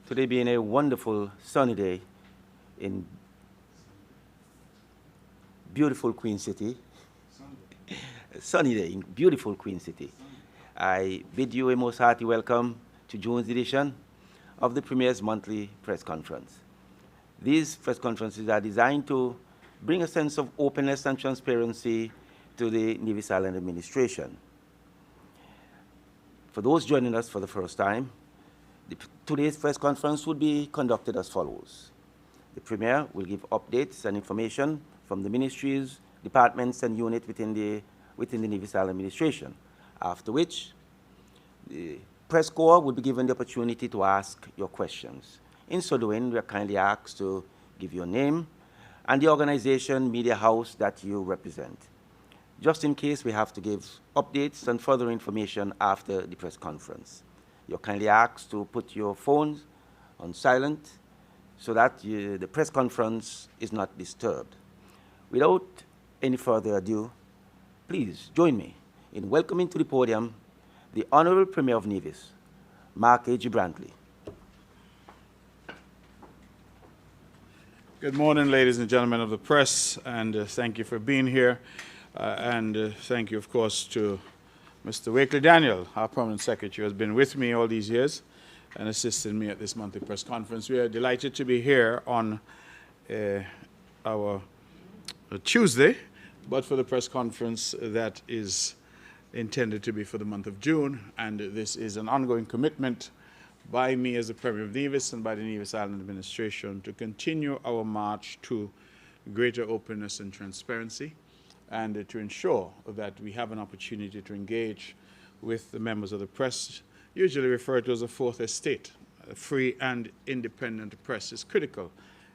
Today being a wonderful sunny day in beautiful Queen City. Sunny day in beautiful Queen City. I bid you a most hearty welcome to June's edition of the Premier's monthly press conference. These press conferences are designed to bring a sense of openness and transparency to the Nevis Island administration. For those joining us for the first time, today's press conference will be conducted as follows. The Premier will give updates and information from the ministries, departments, and units within the Nevis Island administration, after which the press corps will be given the opportunity to ask your questions. In so doing, we are kindly asked to give your name and the organization, media house that you represent, just in case we have to give updates and further information after the press conference. You're kindly asked to put your phones on silent so that the press conference is not disturbed. Without any further ado, please join me in welcoming to the podium the Honorable Premier of Nevis, Mark A.G. Brantley. Good morning, ladies and gentlemen of the press, and thank you for being here. Thank you, of course, to Mr. Wakely Daniel, our permanent secretary, who has been with me all these years and assisted me at this monthly press conference. We are delighted to be here on our Tuesday, but for the press conference that is intended to be for the month of June, and this is an ongoing commitment by me as the Premier of Nevis and by the Nevis Island administration to continue our march to greater openness and transparency, and to ensure that we have an opportunity to engage with the members of the press, usually referred to as a fourth estate. A free and independent press is critical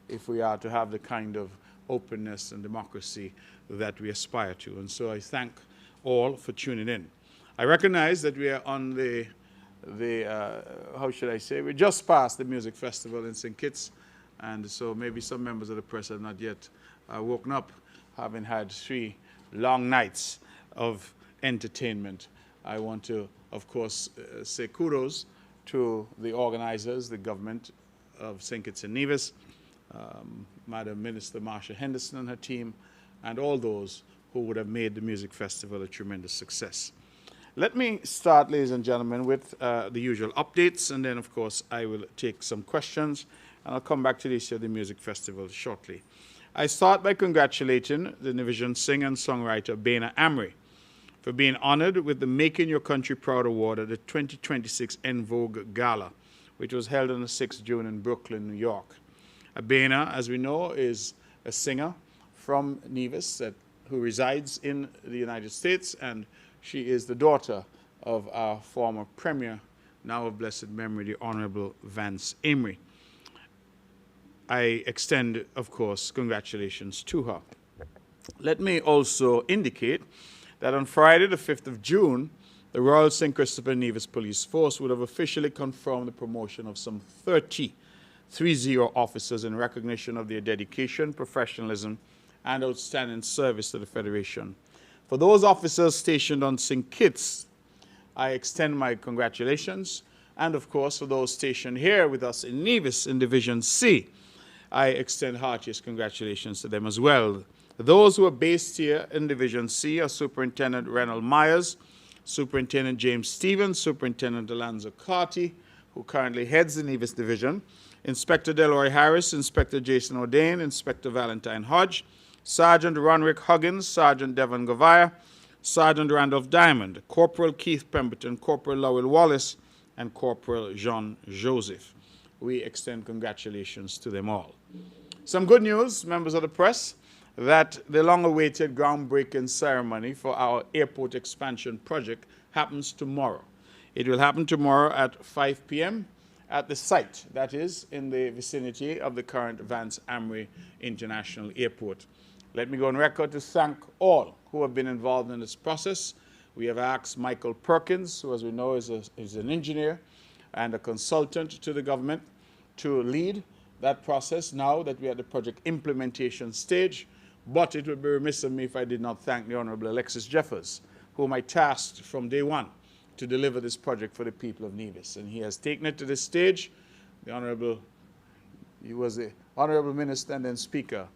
if we are to have the kind of openness and democracy that we aspire to. And so I thank all for tuning in. I recognize that we are on how should I say, we're just past the music festival in St. Kitts, and so maybe some members of the press have not yet woken up, having had 3 long nights of entertainment. I want to, of course, say kudos to the organizers, the government of St. Kitts and Nevis, Madam Minister Marsha Henderson and her team, and all those who would have made the music festival a tremendous success. Let me start, ladies and gentlemen, with the usual updates, and then, of course, I will take some questions, and I'll come back to the issue of the music festival shortly. I start by congratulating the Nevisian singer and songwriter Baina Amri for being honored with the Making Your Country Proud Award at the 2026 En Vogue Gala, which was held on the 6th of June in Brooklyn, New York. Baina, as we know, is a singer from Nevis who resides in the United States, and she is the daughter of our former Premier, now of blessed memory, the Honorable Vance Amory. I extend, of course, congratulations to her. Let me also indicate that on Friday, the 5th of June, the Royal St. Christopher Nevis Police Force would have officially confirmed the promotion of some 30 officers in recognition of their dedication, professionalism, and outstanding service to the Federation. For those officers stationed on St. Kitts, I extend my congratulations, and of course, for those stationed here with us in Nevis in Division C, I extend heartiest congratulations to them as well. Those who are based here in Division C are Superintendent Reynold Myers, Superintendent James Stevens, Superintendent Alonzo Carty, who currently heads the Nevis Division, Inspector Delroy Harris, Inspector Jason O'Dane, Inspector Valentine Hodge, Sergeant Ronrick Huggins, Sergeant Devon Govaya, Sergeant Randolph Diamond, Corporal Keith Pemberton, Corporal Lowell Wallace, and Corporal Jean Joseph. We extend congratulations to them all. Some good news, members of the press, that the long-awaited groundbreaking ceremony for our airport expansion project happens tomorrow. It will happen tomorrow at 5 p.m. at the site, that is, in the vicinity of the current Vance Amory International Airport. Let me go on record to thank all who have been involved in this process. We have asked Michael Perkins, who, as we know, is an engineer and a consultant to the government, to lead that process now that we are at the project implementation stage. But it would be remiss of me if I did not thank the Honorable Alexis Jeffers, whom I tasked from day one to deliver this project for the people of Nevis. And he has taken it to this stage the Honorable, he was the Honorable Minister and then Speaker,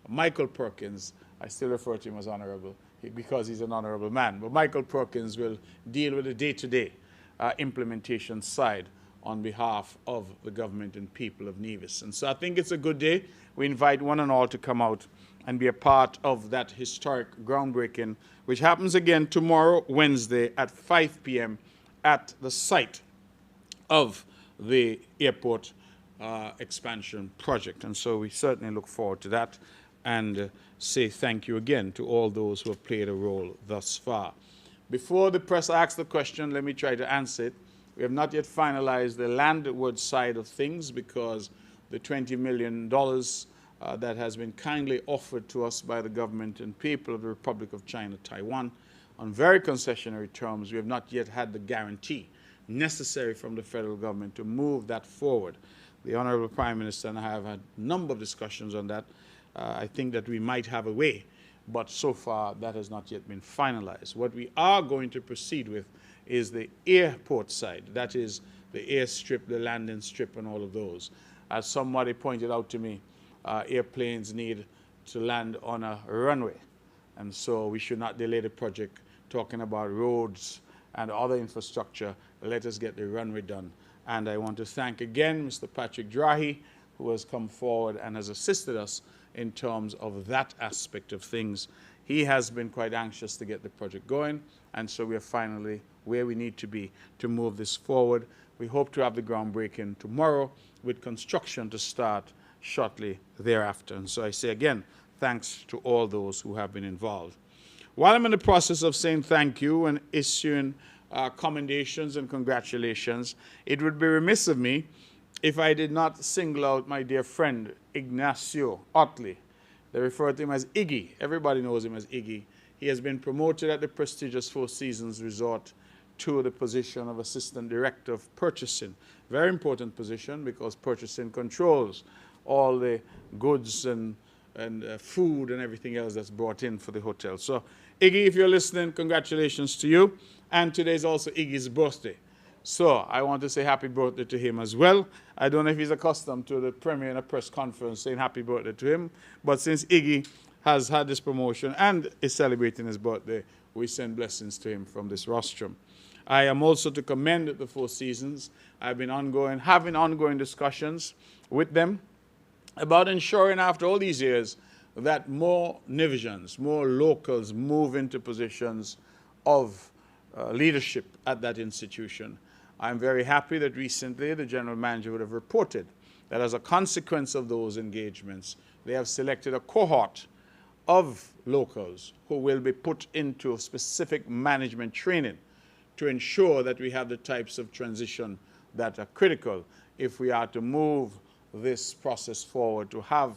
Michael Perkins. I still refer to him as Honorable because he's an honorable man. But Michael Perkins will deal with the day-to-day implementation side on behalf of the government and people of Nevis. And so I think it's a good day. We invite one and all to come out and be a part of that historic groundbreaking, which happens again tomorrow, Wednesday, at 5 p.m. at the site of the airport expansion project. And so we certainly look forward to that and say thank you again to all those who have played a role thus far. Before the press asks the question, let me try to answer it. We have not yet finalized the landward side of things because the $20 million that has been kindly offered to us by the government and people of the Republic of China, Taiwan, on very concessionary terms, we have not yet had the guarantee necessary from the federal government to move that forward. The Honorable Prime Minister and I have had a number of discussions on that. I think that we might have a way, but so far that has not yet been finalized. What we are going to proceed with is the airport side. That is the airstrip, the landing strip, and all of those. As somebody pointed out to me, airplanes need to land on a runway. And so we should not delay the project talking about roads and other infrastructure. Let us get the runway done. And I want to thank again Mr. Patrick Drahi, who has come forward and has assisted us in terms of that aspect of things. He has been quite anxious to get the project going, and so we are finally where we need to be to move this forward. We hope to have the groundbreaking tomorrow with construction to start shortly thereafter. And so I say again, thanks to all those who have been involved. While I'm in the process of saying thank you and issuing commendations and congratulations, it would be remiss of me if I did not single out my dear friend, Ignacio Otley. They refer to him as Iggy. Everybody knows him as Iggy. He has been promoted at the prestigious Four Seasons Resort to the position of Assistant Director of Purchasing. Very important position because purchasing controls all the goods and food and everything else that's brought in for the hotel. So, Iggy, if you're listening, congratulations to you. And today is also Iggy's birthday. So I want to say happy birthday to him as well. I don't know if he's accustomed to the premier in a press conference saying happy birthday to him, but since Iggy has had this promotion and is celebrating his birthday, we send blessings to him from this rostrum. I am also to commend the Four Seasons. I've been having ongoing discussions with them about ensuring after all these years that more Nevisians, more locals move into positions of leadership at that institution. I'm very happy that recently the general manager would have reported that as a consequence of those engagements, they have selected a cohort of locals who will be put into specific management training to ensure that we have the types of transition that are critical if we are to move this process forward, to have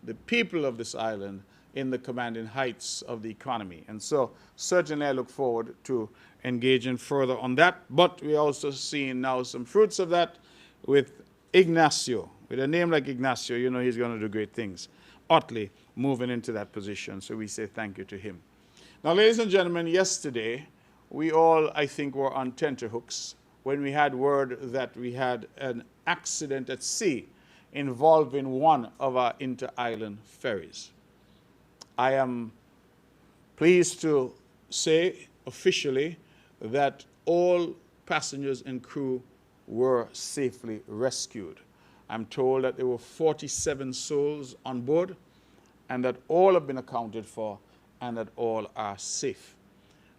the people of this island in the commanding heights of the economy. And so certainly I look forward to engaging further on that, but we're also seeing now some fruits of that with Ignacio. With a name like Ignacio, you know he's going to do great things. Otley moving into that position, so we say thank you to him. Now, ladies and gentlemen, yesterday we all, I think, were on tenterhooks when we had word that we had an accident at sea involving one of our inter-island ferries. I am pleased to say officially that all passengers and crew were safely rescued. I'm told that there were 47 souls on board and that all have been accounted for and that all are safe.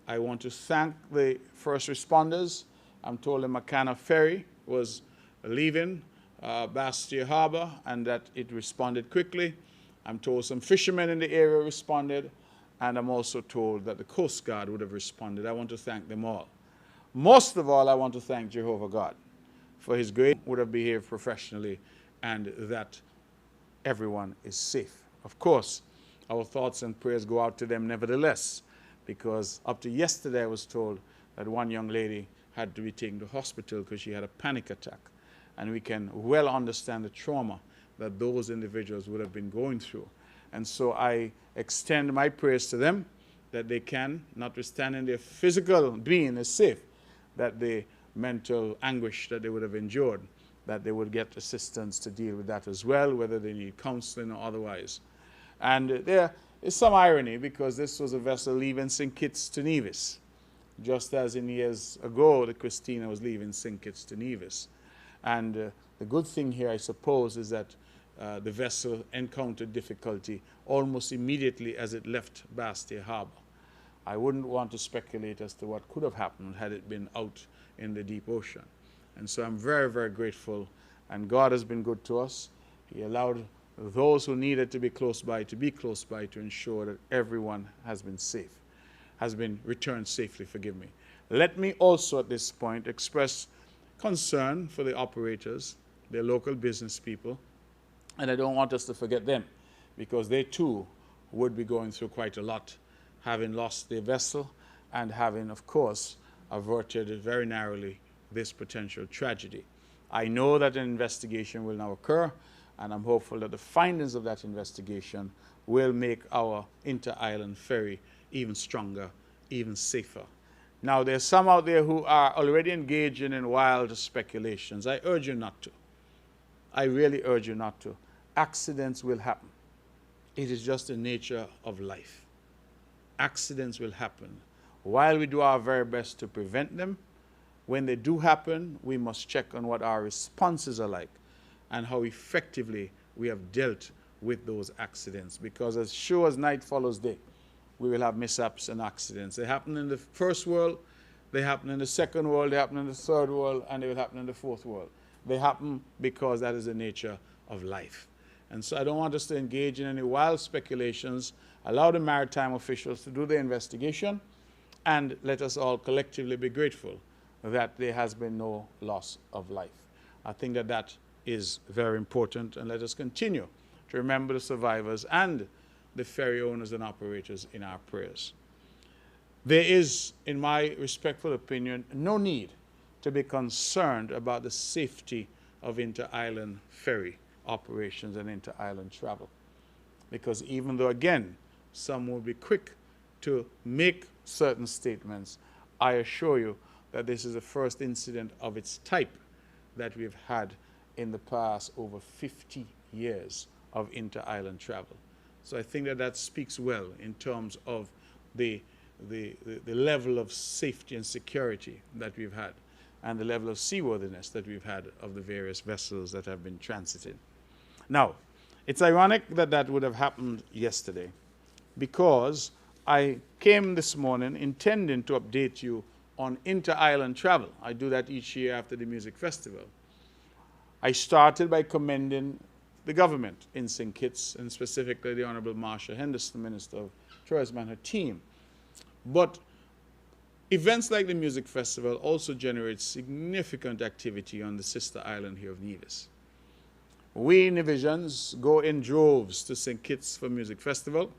I want to thank the first responders. I'm told the Makana ferry was leaving Bastia Harbor and that it responded quickly. I'm told some fishermen in the area responded, and I'm also told that the Coast Guard would have responded. I want to thank them all. Most of all, I want to thank Jehovah God for his grace, would have behaved professionally, and that everyone is safe. Of course, our thoughts and prayers go out to them nevertheless, because up to yesterday I was told that one young lady had to be taken to hospital because she had a panic attack. And we can well understand the trauma that those individuals would have been going through. And so I extend my prayers to them that they can, notwithstanding their physical being is safe, that the mental anguish that they would have endured that they would get assistance to deal with that as well, whether they need counseling or otherwise. And there is some irony, because this was a vessel leaving St. Kitts to Nevis, just as in years ago the Christina was leaving St. Kitts to Nevis. And the good thing here, I suppose, is that the vessel encountered difficulty almost immediately as it left Bastia Harbor. I wouldn't want to speculate as to what could have happened had it been out in the deep ocean. And so I'm very, very grateful, and God has been good to us. He allowed those who needed to be close by to ensure that everyone has been safe, has been returned safely, forgive me. Let me also at this point express concern for the operators, the local business people, and I don't want us to forget them, because they too would be going through quite a lot, having lost their vessel and having, of course, averted very narrowly this potential tragedy. I know that an investigation will now occur, and I'm hopeful that the findings of that investigation will make our inter-island ferry even stronger, even safer. Now, there's some out there who are already engaging in wild speculations. I urge you not to. I really urge you not to. Accidents will happen. It is just the nature of life. Accidents will happen. While we do our very best to prevent them, when they do happen, we must check on what our responses are like and how effectively we have dealt with those accidents. Because as sure as night follows day, we will have mishaps and accidents. They happen in the first world, they happen in the second world, they happen in the third world, and they will happen in the fourth world. They happen because that is the nature of life. And so I don't want us to engage in any wild speculations. Allow the maritime officials to do their investigation, and let us all collectively be grateful that there has been no loss of life. I think that that is very important, and let us continue to remember the survivors and the ferry owners and operators in our prayers. There is, in my respectful opinion, no need to be concerned about the safety of inter-island ferry operations and inter-island travel. Because even though, again, some will be quick to make certain statements, I assure you that this is the first incident of its type that we've had in the past over 50 years of inter-island travel. So I think that that speaks well in terms of the level of safety and security that we've had, and the level of seaworthiness that we've had of the various vessels that have been transited. Now, it's ironic that that would have happened yesterday, because I came this morning intending to update you on inter-island travel. I do that each year after the music festival. I started by commending the government in St. Kitts, and specifically the Honorable Marsha Henderson, Minister of Tourism, and her team. But events like the music festival also generate significant activity on the sister island here of Nevis. We Nevisians go in droves to St. Kitts for music festival,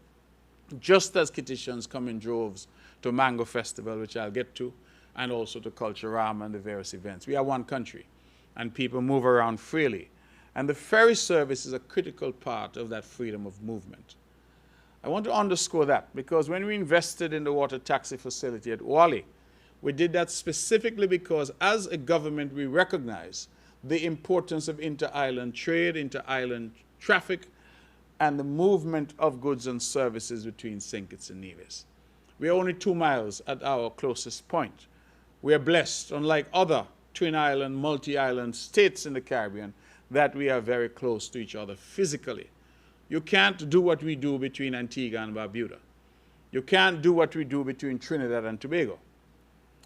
just as Kittitians come in droves to Mango Festival, which I'll get to, and also to Culturama and the various events. We are one country, and people move around freely. And the ferry service is a critical part of that freedom of movement. I want to underscore that, because when we invested in the water taxi facility at Wally, we did that specifically because as a government we recognize the importance of inter-island trade, inter-island traffic, and the movement of goods and services between St. Kitts and Nevis. We are only 2 miles at our closest point. We are blessed, unlike other twin-island, multi-island states in the Caribbean, that we are very close to each other physically. You can't do what we do between Antigua and Barbuda. You can't do what we do between Trinidad and Tobago.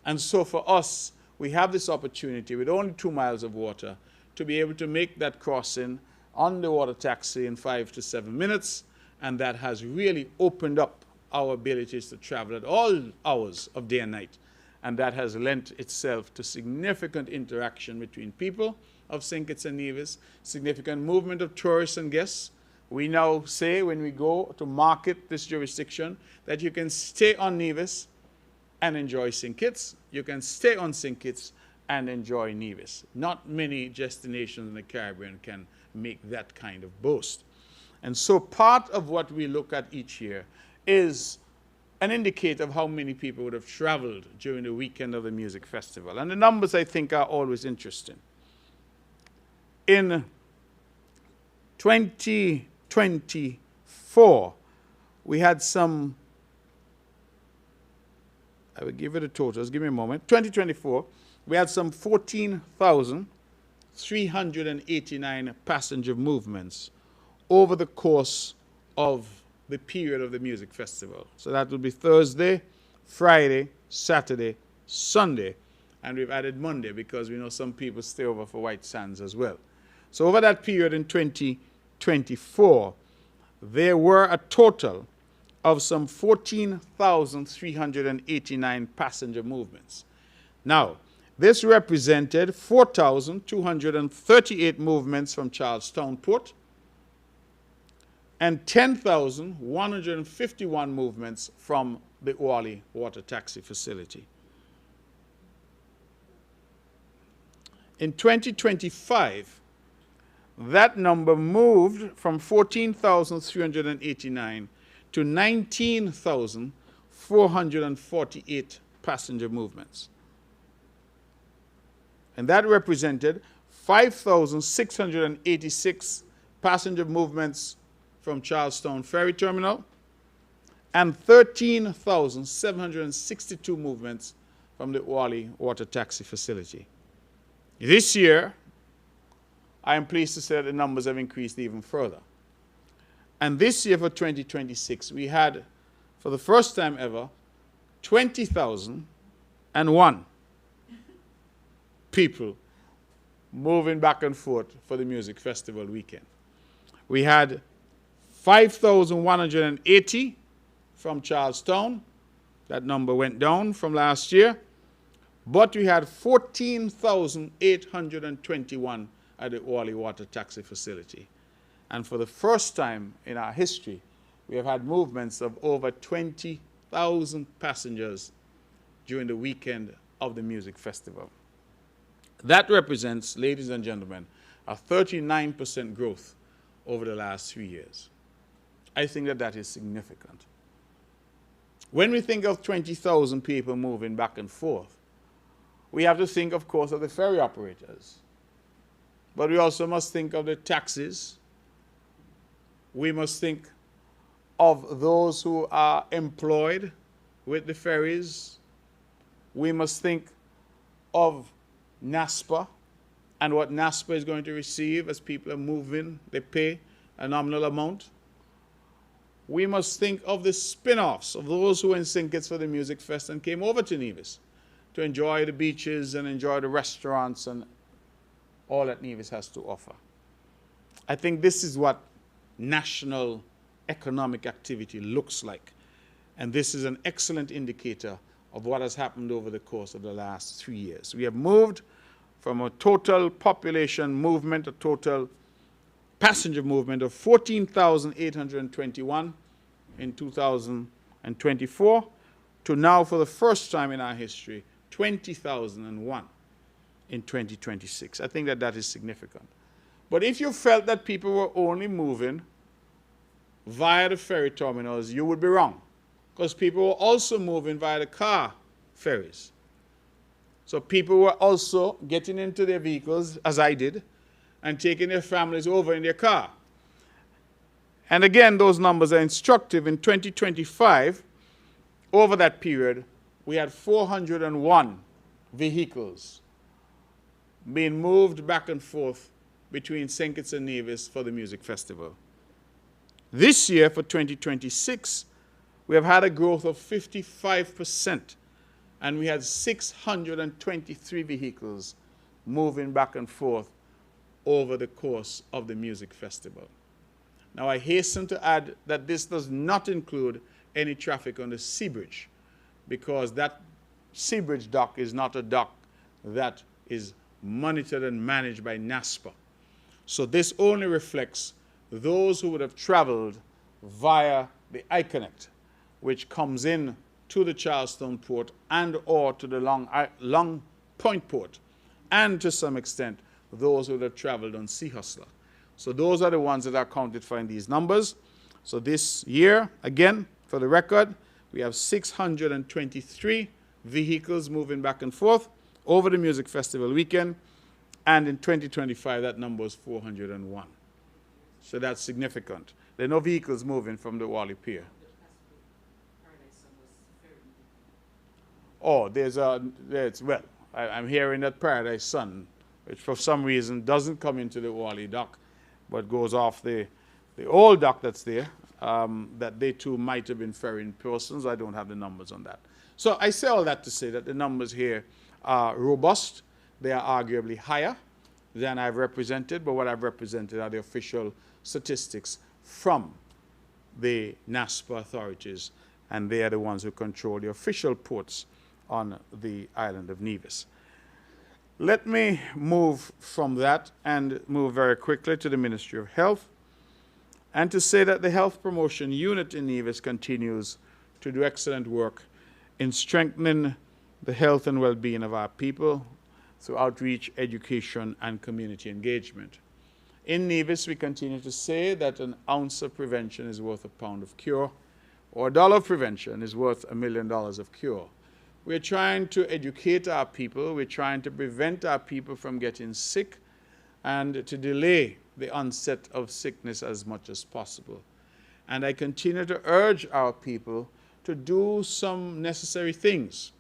And so for us, we have this opportunity with only 2 miles of water to be able to make that crossing on the water taxi in 5 to 7 minutes, and that has really opened up our abilities to travel at all hours of day and night. And that has lent itself to significant interaction between people of St. Kitts and Nevis, significant movement of tourists and guests. We now say when we go to market this jurisdiction that you can stay on Nevis and enjoy St. Kitts. You can stay on St. Kitts and enjoy Nevis. Not many destinations in the Caribbean can make that kind of boast. And so part of what we look at each year is an indicator of how many people would have traveled during the weekend of the music festival. And the numbers, I think, are always interesting. in 2024, we had some, I will give it a total, just give me a moment. 2024, we had some 14,389 passenger movements over the course of the period of the music festival. So that will be Thursday, Friday, Saturday, Sunday, and we've added Monday because we know some people stay over for White Sands as well. So over that period in 2024, there were a total of some 14,389 passenger movements. Now, this represented 4,238 movements from Charlestown Port and 10,151 movements from the Oahu Water Taxi Facility. In 2025, that number moved from 14,389 to 19,448 passenger movements. And that represented 5,686 passenger movements from Charlestown Ferry Terminal and 13,762 movements from the Oahu Water Taxi Facility. This year, I am pleased to say that the numbers have increased even further. And this year for 2026, we had, for the first time ever, 20,001 people moving back and forth for the music festival weekend. We had 5,180 from Charlestown. That number went down from last year. But we had 14,821 at the Oahu Water Taxi Facility. And for the first time in our history, we have had movements of over 20,000 passengers during the weekend of the music festival. That represents, ladies and gentlemen, a 39% growth over the last 3 years. I think that that is significant. When we think of 20,000 people moving back and forth, we have to think, of course, of the ferry operators. But we also must think of the taxis. We must think of those who are employed with the ferries. We must think of NASPA and what NASPA is going to receive as people are moving. They pay a nominal amount. We must think of the spin-offs of those who were in St. Kitts for the Music Fest and came over to Nevis to enjoy the beaches and enjoy the restaurants and all that Nevis has to offer. I think this is what national economic activity looks like. And this is an excellent indicator of what has happened over the course of the last 3 years. We have moved from a total population movement, a total passenger movement of 14,821 in 2024 to now, for the first time in our history, 20,001 in 2026. I think that that is significant. But if you felt that people were only moving via the ferry terminals, you would be wrong, because people were also moving via the car ferries. So people were also getting into their vehicles, as I did, and taking their families over in their car. And again, those numbers are instructive. In 2025, over that period, we had 401 vehicles being moved back and forth between St. Kitts and Nevis for the music festival. This year, for 2026, we have had a growth of 55%, and we had 623 vehicles moving back and forth over the course of the music festival. Now, I hasten to add that this does not include any traffic on the sea bridge, because that sea bridge dock is not a dock that is monitored and managed by NASPA. So this only reflects those who would have traveled via the I-Connect, which comes in to the Charlestown port and or to the Long Point port, and to some extent those who would have traveled on Sea Hustler. So those are the ones that are counted for in these numbers. So this year, again, for the record, we have 623 vehicles moving back and forth over the music festival weekend, And in 2025, that number was 401. So that's significant. There are no vehicles moving from the Wally Pier. Oh, well, I'm hearing that Paradise Sun, which for some reason doesn't come into the Wally dock, but goes off the old dock that's there, that they too might have been ferrying persons. I don't have the numbers on that. So I say all that to say that the numbers here are robust. They are arguably higher than I've represented, but what I've represented are the official statistics from the NASPA authorities, and they are the ones who control the official ports on the island of Nevis. Let me move from that and move very quickly to the Ministry of Health, and to say that the Health Promotion Unit in Nevis continues to do excellent work in strengthening the health and well-being of our people through outreach, education, and community engagement. In Nevis, we continue to say that an ounce of prevention is worth a pound of cure, or a dollar of prevention is worth $1 million of cure. We're trying to educate our people. We're trying to prevent our people from getting sick and to delay the onset of sickness as much as possible. And I continue to urge our people to do some necessary things.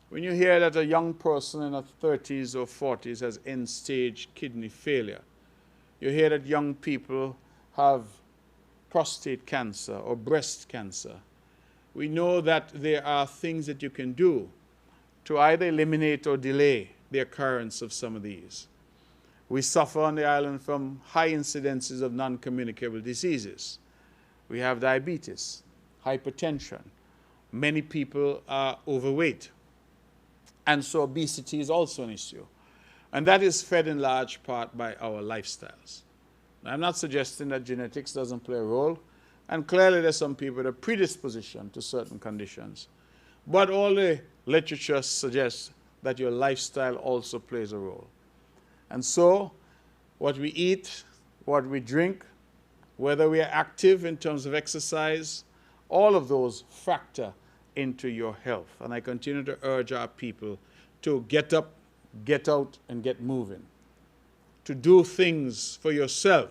When you hear that a young person in their 30s or 40s has end-stage kidney failure, you hear that young people have prostate cancer or breast cancer, we know that there are things that you can do to either eliminate or delay the occurrence of some of these. We suffer on the island from high incidences of non-communicable diseases. We have diabetes, hypertension. Many people are overweight. And so obesity is also an issue. And that is fed in large part by our lifestyles. Now, I'm not suggesting that genetics doesn't play a role. And clearly there's some people that are predispositioned to certain conditions. But all the literature suggests that your lifestyle also plays a role. And so what we eat, what we drink, whether we are active in terms of exercise, all of those factor into your health. And I continue to urge our people to get up, get out, and get moving. To do things for yourself.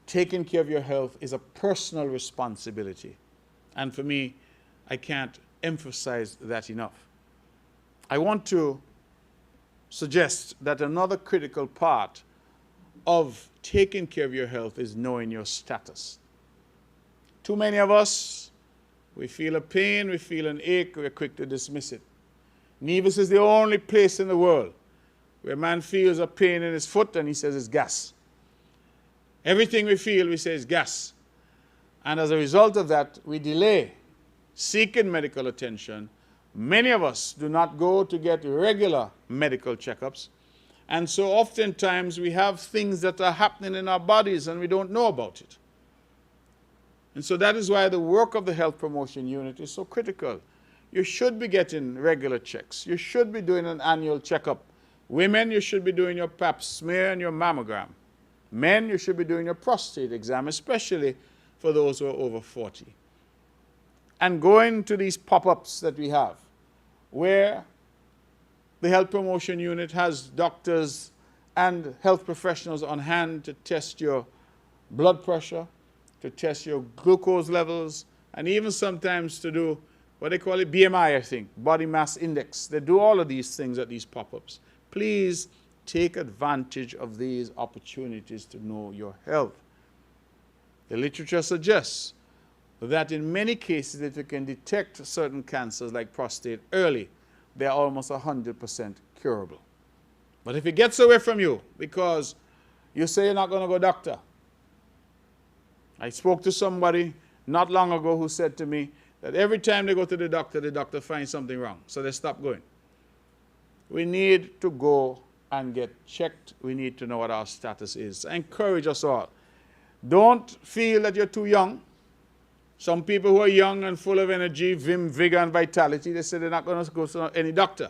Taking care of your health is a personal responsibility. And for me, I can't emphasize that enough. I want to suggest that another critical part of taking care of your health is knowing your status. Too many of us, we feel a pain, we feel an ache, we're quick to dismiss it. Nevis is the only place in the world where a man feels a pain in his foot and he says it's gas. Everything we feel, we say is gas. And as a result of that, we delay seeking medical attention. Many of us do not go to get regular medical checkups. And so oftentimes we have things that are happening in our bodies and we don't know about it. And so that is why the work of the Health Promotion Unit is so critical. You should be getting regular checks. You should be doing an annual checkup. Women, you should be doing your pap smear and your mammogram. Men, you should be doing your prostate exam, especially for those who are over 40. And going to these pop-ups that we have, where the Health Promotion Unit has doctors and health professionals on hand to test your blood pressure, to test your glucose levels, and even sometimes to do what they call it BMI, I think, body mass index. They do all of these things at these pop-ups. Please take advantage of these opportunities to know your health. The literature suggests that in many cases, if you can detect certain cancers like prostate early, they are almost 100% curable. But if it gets away from you because you say you're not going to go doctor. I spoke to somebody not long ago who said to me that every time they go to the doctor finds something wrong, so they stop going. We need to go and get checked. We need to know what our status is. I encourage us all. Don't feel that you're too young. Some people who are young and full of energy, vim, vigor, and vitality, they say they're not going to go to any doctor.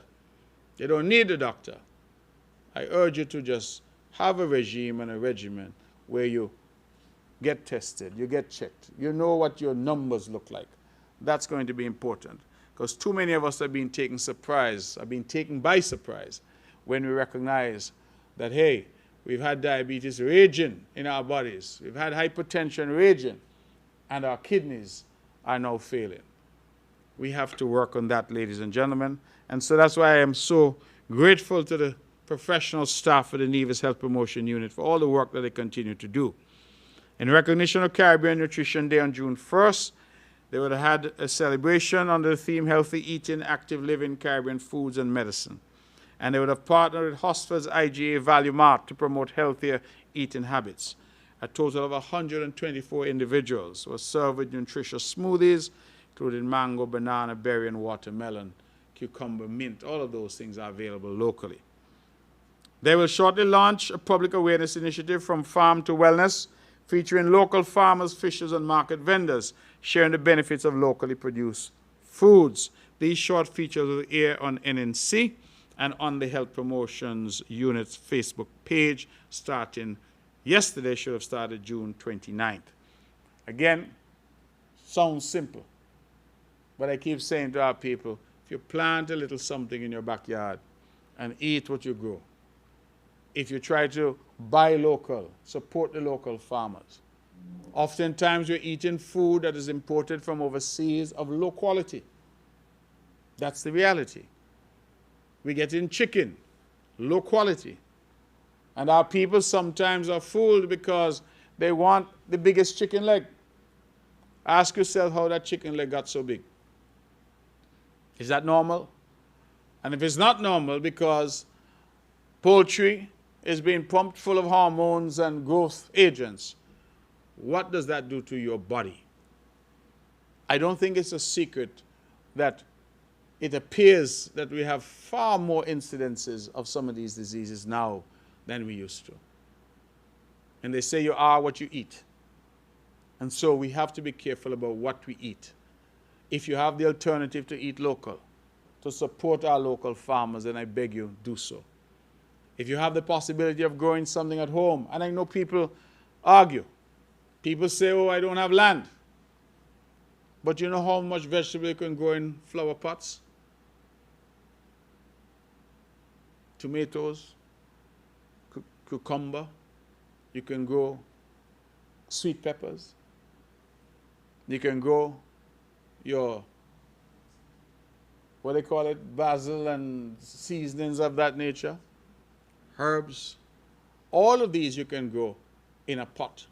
They don't need a doctor. I urge you to just have a regime and a regimen where you get tested, you get checked. You know what your numbers look like. That's going to be important because too many of us are being taken by surprise when we recognize that, hey, we've had diabetes raging in our bodies, we've had hypertension raging, and our kidneys are now failing. We have to work on that, ladies and gentlemen. And so that's why I am so grateful to the professional staff of the Nevis Health Promotion Unit for all the work that they continue to do. In recognition of Caribbean Nutrition Day on June 1st, they would have had a celebration under the theme Healthy Eating, Active Living, Caribbean Foods and Medicine. And they would have partnered with Hosford's IGA Value Mart to promote healthier eating habits. A total of 124 individuals were served with nutritious smoothies, including mango, banana, berry, and watermelon, cucumber, mint. All of those things are available locally. They will shortly launch a public awareness initiative from farm to wellness, featuring local farmers, fishers, and market vendors, sharing the benefits of locally produced foods. These short features will air on NNC and on the Health Promotions Unit's Facebook page starting yesterday, should have started June 29th. Again, sounds simple, but I keep saying to our people, if you plant a little something in your backyard and eat what you grow, if you try to buy local, support the local farmers. Oftentimes we're eating food that is imported from overseas of low quality. That's the reality. We're getting chicken, low quality. And our people sometimes are fooled because they want the biggest chicken leg. Ask yourself how that chicken leg got so big. Is that normal? And if it's not normal because poultry is being pumped full of hormones and growth agents, what does that do to your body? I don't think it's a secret that it appears that we have far more incidences of some of these diseases now than we used to. And they say you are what you eat. And so we have to be careful about what we eat. If you have the alternative to eat local, to support our local farmers, then I beg you, do so. If you have the possibility of growing something at home, and I know people argue. People say, oh, I don't have land. But you know how much vegetable you can grow in flower pots? Tomatoes, cucumber. You can grow sweet peppers. You can grow your, what they call it, basil and seasonings of that nature. Herbs. All of these you can grow in a pot.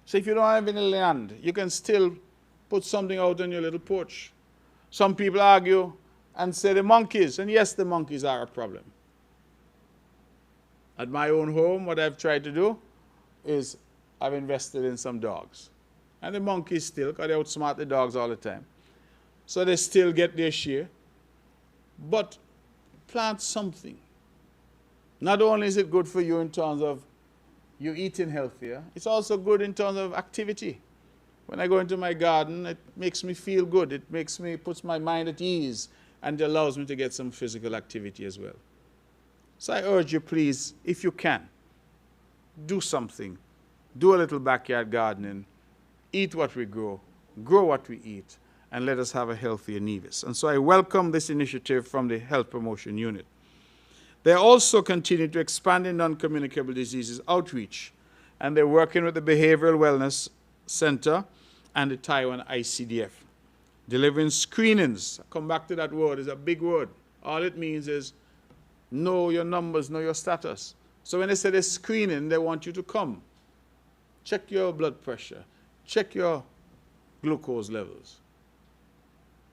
So if you don't have any land, you can still put something out on your little porch. Some people argue and say the monkeys, and yes, the monkeys are a problem. At my own home, what I've tried to do is I've invested in some dogs. And the monkeys still, because they outsmart the dogs all the time. So they still get their share. But plant something. Not only is it good for you in terms of you eating healthier, it's also good in terms of activity. When I go into my garden, it makes me feel good. It puts my mind at ease and allows me to get some physical activity as well. So I urge you, please, if you can, do something. Do a little backyard gardening. Eat what we grow what we eat, and let us have a healthier Nevis. And so I welcome this initiative from the Health Promotion Unit. They also continue to expand in non-communicable diseases outreach, and they're working with the Behavioral Wellness Center and the Taiwan ICDF, delivering screenings. I'll come back to that word. It's a big word. All it means is know your numbers, know your status. So when they say they're screening, they want you to come. Check your blood pressure. Check your glucose levels.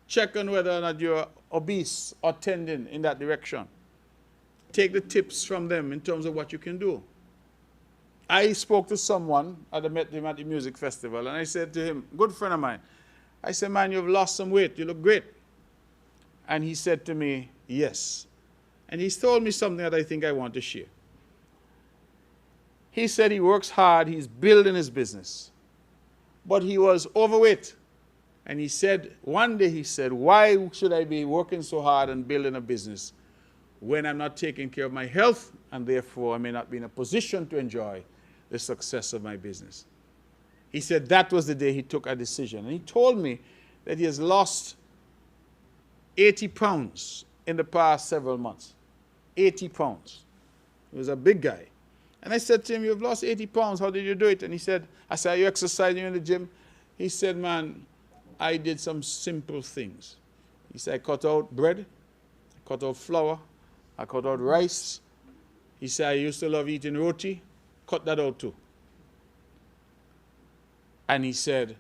Check on whether or not you're obese or tending in that direction. Take the tips from them in terms of what you can do. I spoke to someone, I met him at the music festival, and I said to him, good friend of mine, I said, man, you've lost some weight, you look great. And he said to me, yes. And he's told me something that I think I want to share. He said he works hard, he's building his business, but he was overweight. And he said, one day he said, why should I be working so hard and building a business when I'm not taking care of my health, and therefore I may not be in a position to enjoy the success of my business? He said that was the day he took a decision. And he told me that he has lost 80 pounds in the past several months. 80 pounds. He was a big guy. And I said to him, "You've lost 80 pounds. How did you do it?" And he said, I said, "Are you exercising in the gym?" He said, "Man, I did some simple things." He said, "I cut out bread, I cut out flour, I cut out rice." He said, "I used to love eating roti, cut that out too." And he said,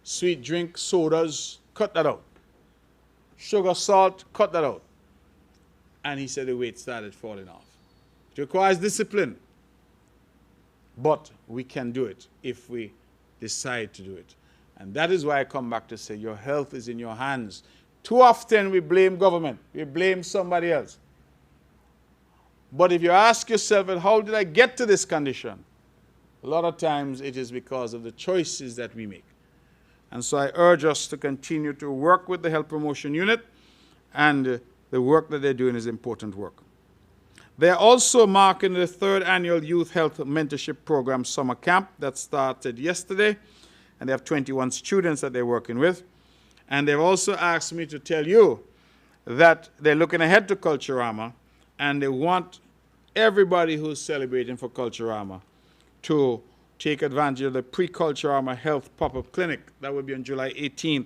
"Sweet drink, sodas, cut that out. Sugar, salt, cut that out." And he said the weight started falling off. It requires discipline. But we can do it if we decide to do it. And that is why I come back to say your health is in your hands. Too often we blame government. We blame somebody else. But if you ask yourself, "Well, how did I get to this condition?" A lot of times it is because of the choices that we make. And so I urge us to continue to work with the Health Promotion Unit, and the work that they're doing is important work. They're also marking the 3rd annual Youth Health Mentorship Program Summer Camp that started yesterday, and they have 21 students that they're working with. And they've also asked me to tell you that they're looking ahead to Culturama, and they want everybody who's celebrating for Culturama to take advantage of the pre-Culturama Health Pop-Up Clinic. That will be on July 18th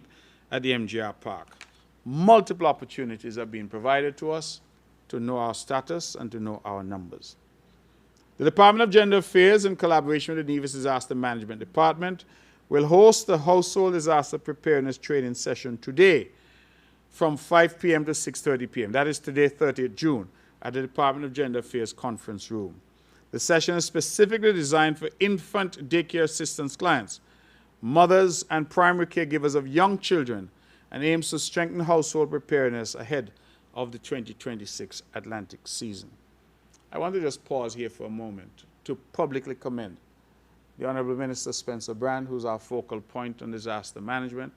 at the MGR Park. Multiple opportunities are being provided to us to know our status and to know our numbers. The Department of Gender Affairs, in collaboration with the Nevis Disaster Management Department, will host the Household Disaster Preparedness Training Session today from 5 p.m. to 6:30 p.m. That is today, 30th June, at the Department of Gender Affairs Conference Room. The session is specifically designed for infant daycare assistance clients, mothers, and primary caregivers of young children, and aims to strengthen household preparedness ahead of the 2026 Atlantic season. I want to just pause here for a moment to publicly commend the Honorable Minister Spencer Brand, who's our focal point on disaster management,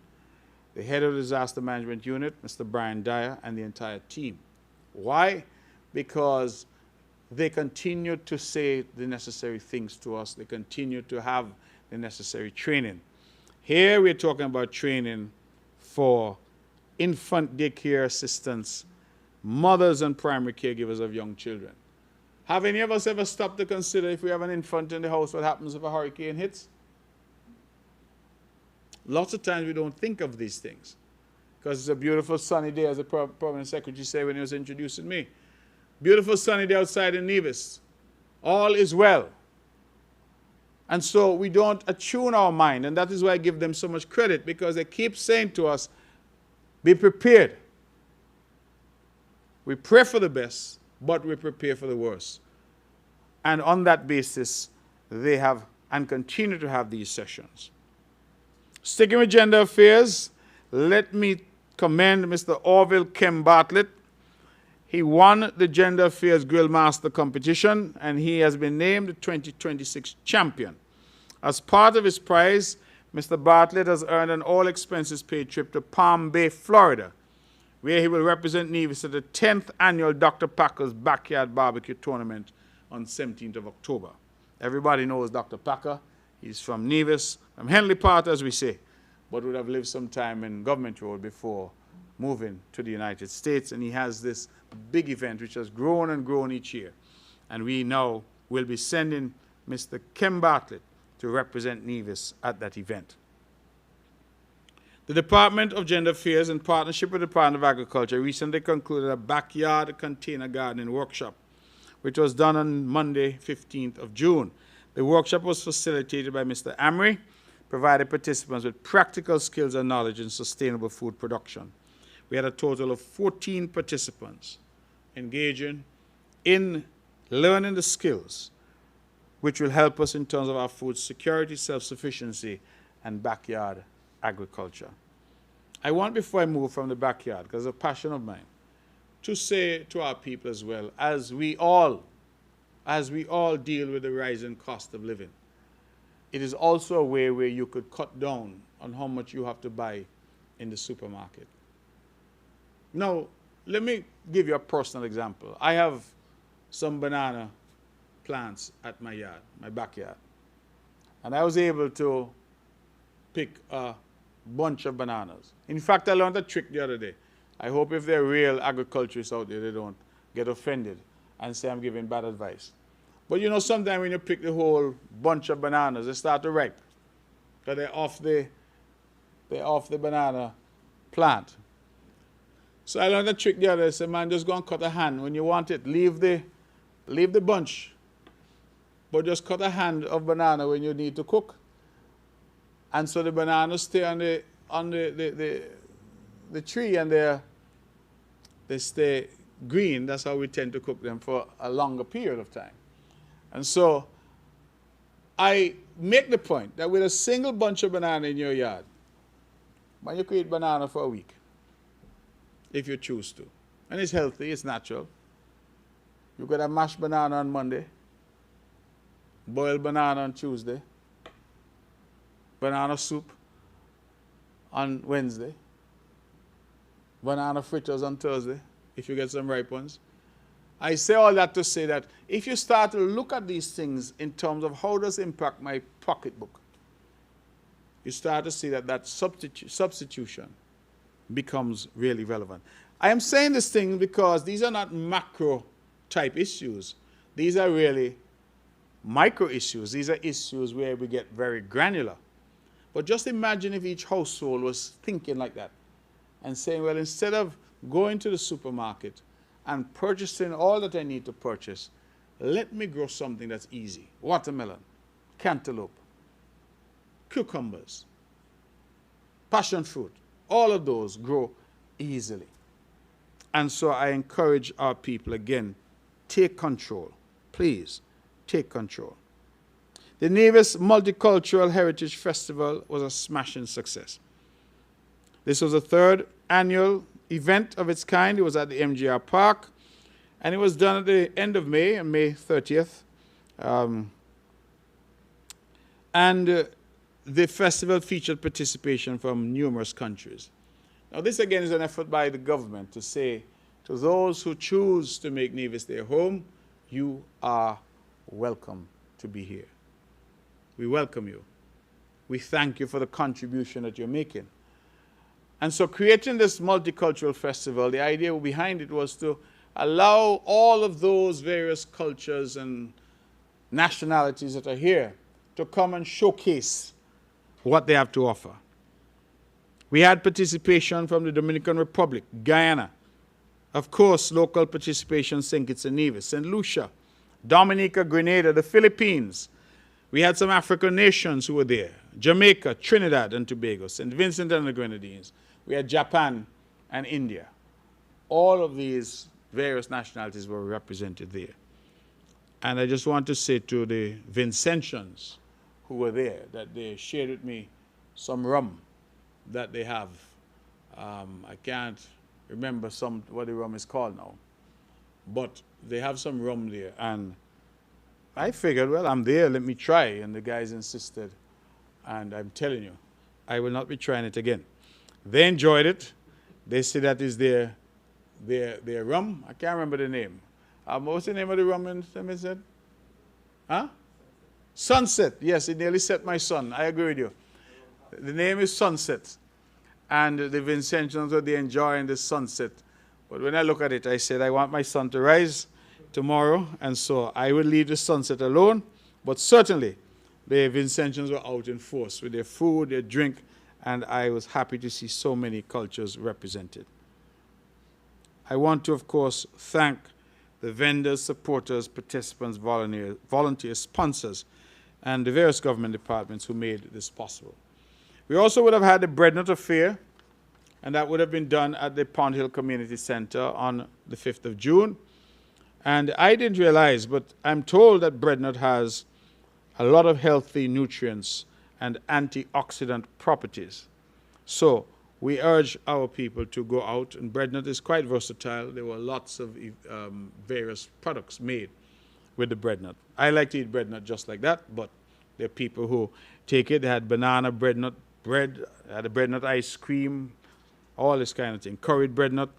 the head of the Disaster Management Unit, Mr. Brian Dyer, and the entire team. Why? Because they continue to say the necessary things to us. They continue to have the necessary training. Here we're talking about training for infant daycare assistants, mothers and primary caregivers of young children. Have any of us ever stopped to consider, if we have an infant in the house, what happens if a hurricane hits? Lots of times we don't think of these things because it's a beautiful sunny day, as the Permanent Secretary said when he was introducing me. Beautiful sunny day outside in Nevis. All is well. And so we don't attune our mind, and that is why I give them so much credit, because they keep saying to us, be prepared. We pray for the best, but we prepare for the worst. And on that basis, they have and continue to have these sessions. Sticking with gender affairs, let me commend Mr. Orville Kem Bartlett. He won the Gender Affairs Grill Master competition, and he has been named the 2026 champion. As part of his prize, Mr. Bartlett has earned an all-expenses-paid trip to Palm Bay, Florida, where he will represent Nevis at the 10th annual Dr. Packer's Backyard Barbecue Tournament on 17th of October. Everybody knows Dr. Packer. He's from Nevis, from Henley Part, as we say, but would have lived some time in Government Road before moving to the United States. And he has this big event which has grown and grown each year. And we now will be sending Mr. Kem Bartlett to represent Nevis at that event. The Department of Gender Affairs, in partnership with the Department of Agriculture, recently concluded a backyard container gardening workshop, which was done on Monday, 15th of June. The workshop was facilitated by Mr. Amri, provided participants with practical skills and knowledge in sustainable food production. We had a total of 14 participants engaging in learning the skills which will help us in terms of our food security, self-sufficiency, and backyard agriculture. I want, before I move from the backyard, because it's a passion of mine, to say to our people as well, as we all deal with the rising cost of living, it is also a way where you could cut down on how much you have to buy in the supermarket. Now, let me give you a personal example. I have some banana plants at my yard, my backyard. And I was able to pick a bunch of bananas. In fact, I learned a trick the other day. I hope if there are real agriculturists out there, they don't get offended. and say I'm giving bad advice. But you know, sometimes when you pick the whole bunch of bananas, they start to ripe. Because they're off the banana plant. So I learned a trick the other day. I said, man, just go and cut a hand. When you want it, leave the bunch. But just cut a hand of banana when you need to cook. And so the bananas stay on the tree, and they stay green. That's how we tend to cook them for a longer period of time. And so I make the point that with a single bunch of banana in your yard, man, you could eat banana for a week if you choose to. And it's healthy, it's natural. You could have mashed banana on Monday, boiled banana on Tuesday, banana soup on Wednesday, banana fritters on Thursday, if you get some ripe ones. I say all that to say that if you start to look at these things in terms of how does it impact my pocketbook, you start to see that substitution becomes really relevant. I am saying this thing because these are not macro type issues. These are really micro issues. These are issues where we get very granular. But just imagine if each household was thinking like that and saying, well, instead of going to the supermarket and purchasing all that I need to purchase, let me grow something that's easy. Watermelon, cantaloupe, cucumbers, passion fruit, all of those grow easily. And so I encourage our people again, take control. Please, take control. The Nevis Multicultural Heritage Festival was a smashing success. This was the third annual event of its kind. It was at the MGR Park, and it was done at the end of May, on May 30th. The festival featured participation from numerous countries. Now, this again is an effort by the government to say to those who choose to make Nevis their home, you are welcome to be here. We welcome you. We thank you for the contribution that you're making. And so creating this multicultural festival, the idea behind it was to allow all of those various cultures and nationalities that are here to come and showcase what they have to offer. We had participation from the Dominican Republic, Guyana, of course, local participation, St. Kitts and Nevis, St. Lucia, Dominica, Grenada, the Philippines. We had some African nations who were there, Jamaica, Trinidad and Tobago, St. Vincent and the Grenadines. We had Japan and India. All of these various nationalities were represented there. And I just want to say to the Vincentians who were there that they shared with me some rum that they have. I can't remember what the rum is called now. But they have some rum there. And I figured, well, I'm there, let me try. And the guys insisted. And I'm telling you, I will not be trying it again. They enjoyed it. They say that is their rum. I can't remember the name. What's the name of the rum in said? Huh? Sunset. Yes, it nearly set my son. I agree with you. The name is Sunset. And the Vincentians were there enjoying the sunset. But when I look at it, I said, I want my son to rise tomorrow. And so I will leave the sunset alone. But certainly, the Vincentians were out in force with their food, their drink, and I was happy to see so many cultures represented. I want to, of course, thank the vendors, supporters, participants, volunteers, sponsors, and the various government departments who made this possible. We also would have had the Bread Nut Affair, and that would have been done at the Pond Hill Community Center on the 5th of June. And I didn't realize, but I'm told that bread nut has a lot of healthy nutrients and antioxidant properties. So we urge our people to go out, and bread nut is quite versatile. There were lots of various products made with the bread nut. I like to eat bread nut just like that, but there are people who take it. They had banana bread nut bread, had a bread nut ice cream, all this kind of thing, curried bread nut.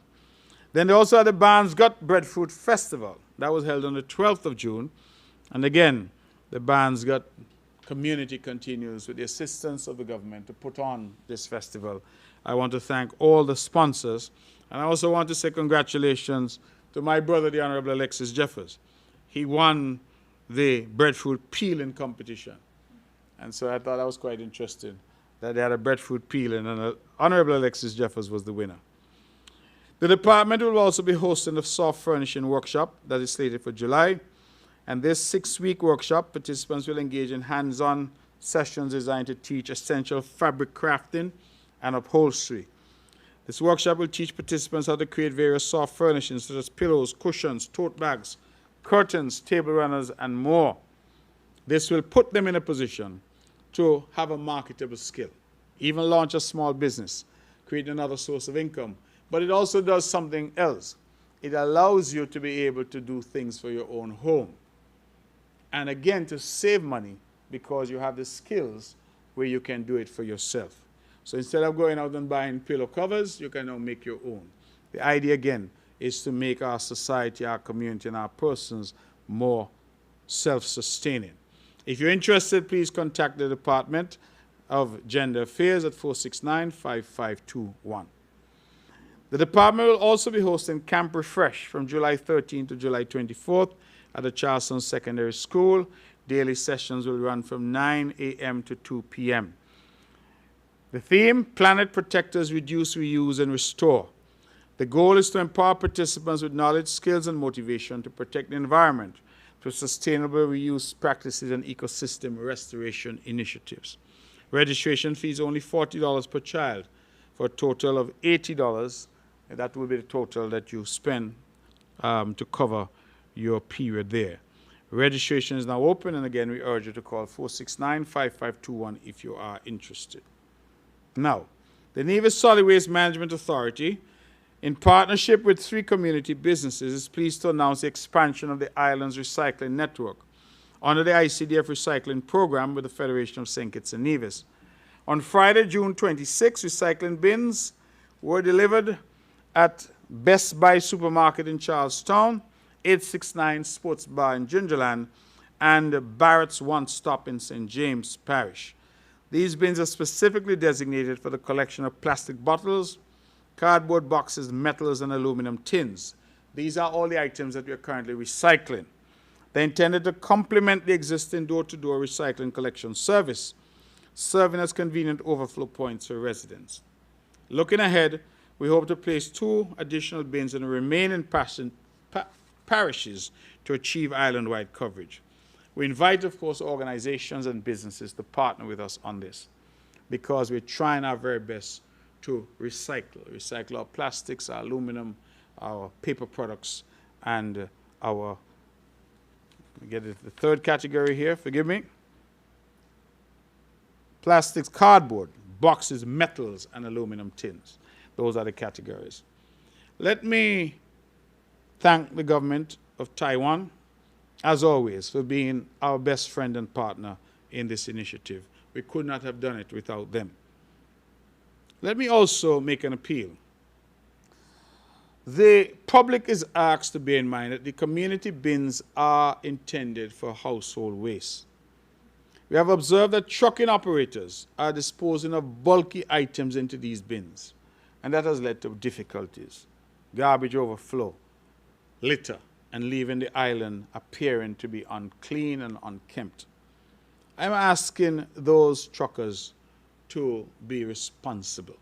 Then they also had the Barnes Gut Breadfruit Festival. That was held on the 12th of June. And again, the Barnes Gut community continues with the assistance of the government to put on this festival. I want to thank all the sponsors. And I also want to say congratulations to my brother, the Honorable Alexis Jeffers. He won the breadfruit peeling competition. And so I thought that was quite interesting, that they had a breadfruit peeling, and Honorable Alexis Jeffers was the winner. The department will also be hosting a soft furnishing workshop that is slated for July. And this 6-week workshop, participants will engage in hands-on sessions designed to teach essential fabric crafting and upholstery. This workshop will teach participants how to create various soft furnishings such as pillows, cushions, tote bags, curtains, table runners, and more. This will put them in a position to have a marketable skill, even launch a small business, create another source of income. But it also does something else. It allows you to be able to do things for your own home. And again, to save money, because you have the skills where you can do it for yourself. So instead of going out and buying pillow covers, you can now make your own. The idea, again, is to make our society, our community, and our persons more self-sustaining. If you're interested, please contact the Department of Gender Affairs at 469-5521. The department will also be hosting Camp Refresh from July 13th to July 24th at the Charleston Secondary School. Daily sessions will run from 9 a.m. to 2 p.m. The theme, Planet Protectors Reduce, Reuse, and Restore. The goal is to empower participants with knowledge, skills, and motivation to protect the environment through sustainable reuse practices and ecosystem restoration initiatives. Registration fee is only $40 per child for a total of $80. And that will be the total that you spend to cover your period there. Registration is now open, and again, we urge you to call 469-5521 if you are interested. Now, the Nevis Solid Waste Management Authority, in partnership with 3 community businesses, is pleased to announce the expansion of the island's recycling network under the ICDF recycling program with the Federation of St. Kitts and Nevis. On Friday, June 26, recycling bins were delivered at Best Buy Supermarket in Charlestown, 869 Sports Bar in Gingerland, and Barrett's One Stop in St. James Parish. These bins are specifically designated for the collection of plastic bottles, cardboard boxes, metals, and aluminum tins. These are all the items that we are currently recycling. They're intended to complement the existing door-to-door recycling collection service, serving as convenient overflow points for residents. Looking ahead, we hope to place 2 additional bins in the remaining parishes to achieve island-wide coverage. We invite, of course, organizations and businesses to partner with us on this, because we're trying our very best to recycle our plastics, our aluminum, our paper products, and our, get it, the third category here, forgive me, plastics, cardboard, boxes, metals, and aluminum tins. Those are the categories. Let me thank the government of Taiwan, as always, for being our best friend and partner in this initiative. We could not have done it without them. Let me also make an appeal. The public is asked to bear in mind that the community bins are intended for household waste. We have observed that trucking operators are disposing of bulky items into these bins, and that has led to difficulties, garbage overflow, litter, and leaving the island appearing to be unclean and unkempt. I'm asking those truckers to be responsible.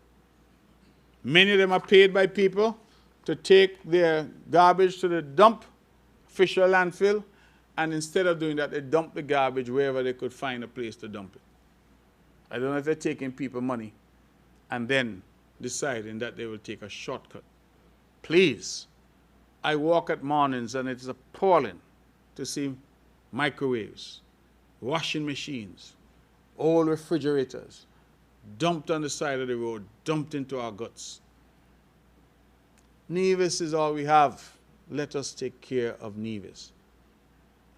Many of them are paid by people to take their garbage to the dump, official landfill, and instead of doing that, they dump the garbage wherever they could find a place to dump it. I don't know if they're taking people money and then deciding that they will take a shortcut. Please, I walk at mornings and it's appalling to see microwaves, washing machines, old refrigerators dumped on the side of the road, dumped into our guts. Nevis is all we have. Let us take care of Nevis.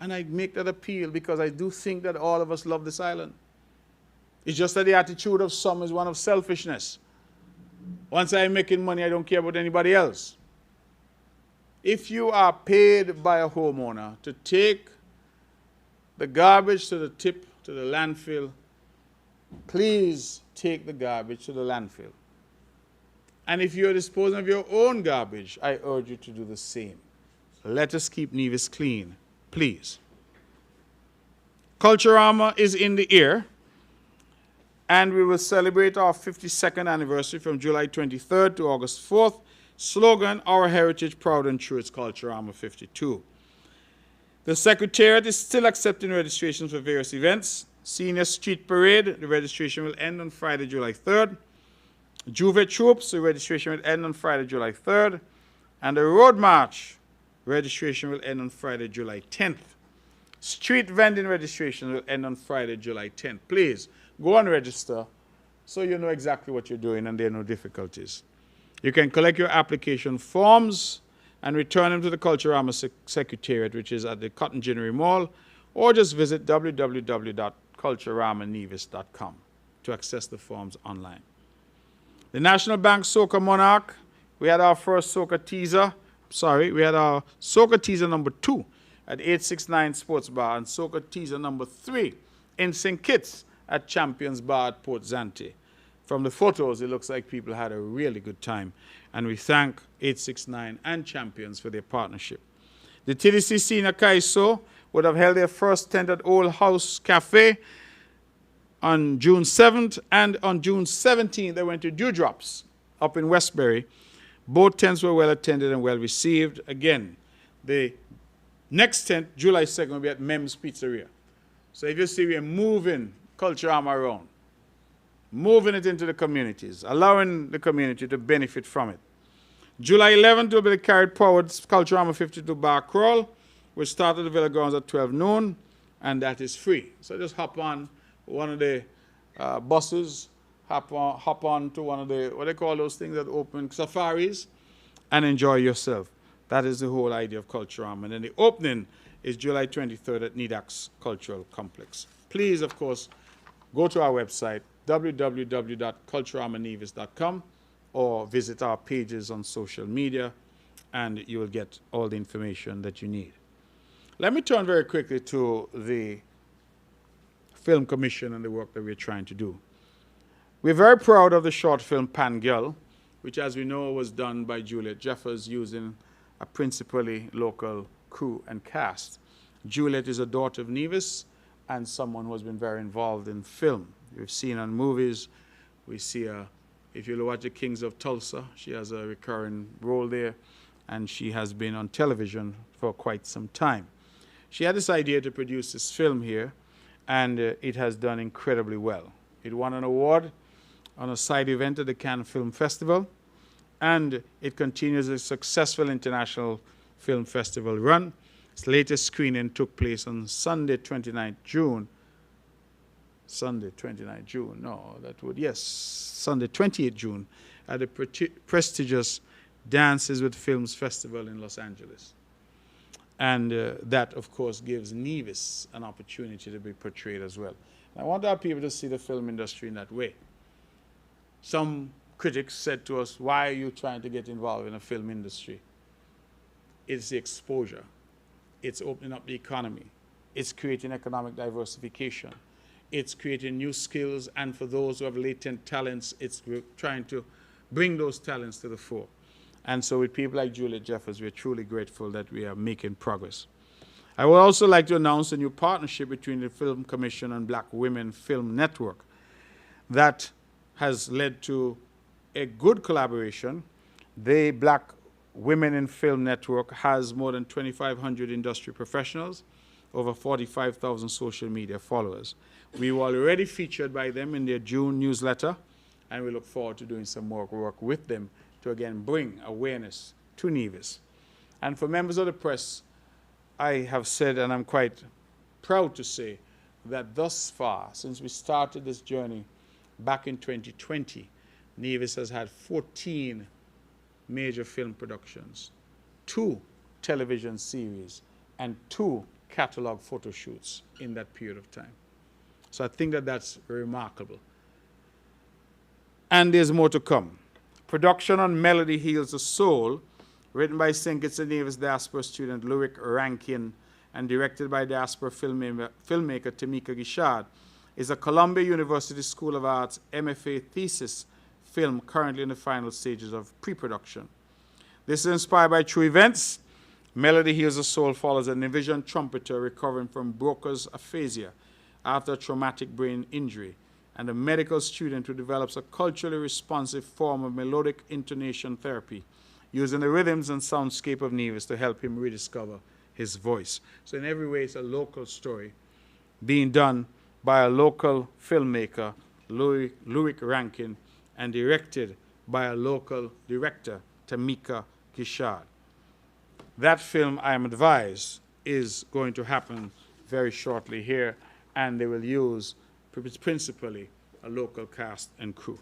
And I make that appeal because I do think that all of us love this island. It's just that the attitude of some is one of selfishness. Once I'm making money, I don't care about anybody else. If you are paid by a homeowner to take the garbage to the tip, to the landfill, please take the garbage to the landfill. And if you're disposing of your own garbage, I urge you to do the same. Let us keep Nevis clean, please. Culturama is in the air, and we will celebrate our 52nd anniversary from July 23rd to August 4th. Slogan, Our Heritage Proud and True. It's Culturama 52. The Secretariat is still accepting registrations for various events. Senior Street Parade, the registration will end on Friday, July 3rd. Juve Troops, the registration will end on Friday, July 3rd. And the Road March, registration will end on Friday, July 10th. Street vending registration will end on Friday, July 10th. Please, go and register so you know exactly what you're doing and there are no difficulties. You can collect your application forms and return them to the Culturama Secretariat, which is at the Cotton Ginnery Mall, or just visit www.culturamanevis.com to access the forms online. The National Bank Soca Monarch, we had our first soca teaser. We had our soca teaser number 2 at 869 Sports Bar and soca teaser number 3 in St. Kitts at Champions Bar at Port Zante. From the photos, it looks like people had a really good time, and we thank 869 and Champions for their partnership. The TDC Senior Kaiso would have held their first tent at Old House Cafe on June 7th, and on June 17th, they went to Dewdrops up in Westbury. Both tents were well attended and well received. Again, the next tent, July 2nd, will be at Mem's Pizzeria. So if you see, we're moving Culturama around, moving it into the communities, allowing the community to benefit from it. July 11th will be the carried powered Culturama 52 bar crawl, which starts at the Villa Grounds at 12 noon, and that is free. So just hop on one of the buses, hop on to one of the, what they call those things that open, safaris, and enjoy yourself. That is the whole idea of Culturama. And then the opening is July 23rd at Nidax Cultural Complex. Please, of course, go to our website, www.culturamanevis.com, or visit our pages on social media, and you will get all the information that you need. Let me turn very quickly to the Film Commission and the work that we're trying to do. We're very proud of the short film Pan Girl, which, as we know, was done by Juliet Jeffers using a principally local crew and cast. Juliet is a daughter of Nevis and someone who has been very involved in film. We've seen her in movies. We see her, if you watch The Kings of Tulsa, she has a recurring role there, and she has been on television for quite some time. She had this idea to produce this film here, and it has done incredibly well. It won an award on a side event at the Cannes Film Festival, and it continues a successful international film festival run. Its latest screening took place on Sunday, 29th June. Sunday, 28th June at the prestigious Dances with Films Festival in Los Angeles. And that, of course, gives Nevis an opportunity to be portrayed as well. I want our people to see the film industry in that way. Some critics said to us, why are you trying to get involved in the film industry? It's the exposure. It's opening up the economy. It's creating economic diversification. It's creating new skills, and for those who have latent talents, it's trying to bring those talents to the fore. And so with people like Juliet Jeffers, we're truly grateful that we are making progress. I would also like to announce a new partnership between the Film Commission and Black Women Film Network that has led to a good collaboration. The Black Women in Film Network has more than 2,500 industry professionals, over 45,000 social media followers. We were already featured by them in their June newsletter, and we look forward to doing some more work with them to again bring awareness to Nevis. And for members of the press, I have said, and I'm quite proud to say, that thus far, since we started this journey back in 2020, Nevis has had 14 major film productions, 2 television series, and 2 catalog photo shoots in that period of time. So I think that that's remarkable. And there's more to come. Production on Melody Heals the Soul, written by St. Kitts and Nevis diaspora student Lurik Rankin and directed by diaspora filmmaker Tamika Gishad, is a Columbia University School of Arts MFA thesis film currently in the final stages of pre-production. This is inspired by true events Melody Heals the Soul follows a Nevisian trumpeter recovering from Broca's aphasia after a traumatic brain injury, and a medical student who develops a culturally responsive form of melodic intonation therapy, using the rhythms and soundscape of Nevis to help him rediscover his voice. So in every way, it's a local story being done by a local filmmaker, Louis Rankin, and directed by a local director, Tamika Kishad. That film, I am advised, is going to happen very shortly here, and they will use principally a local cast and crew.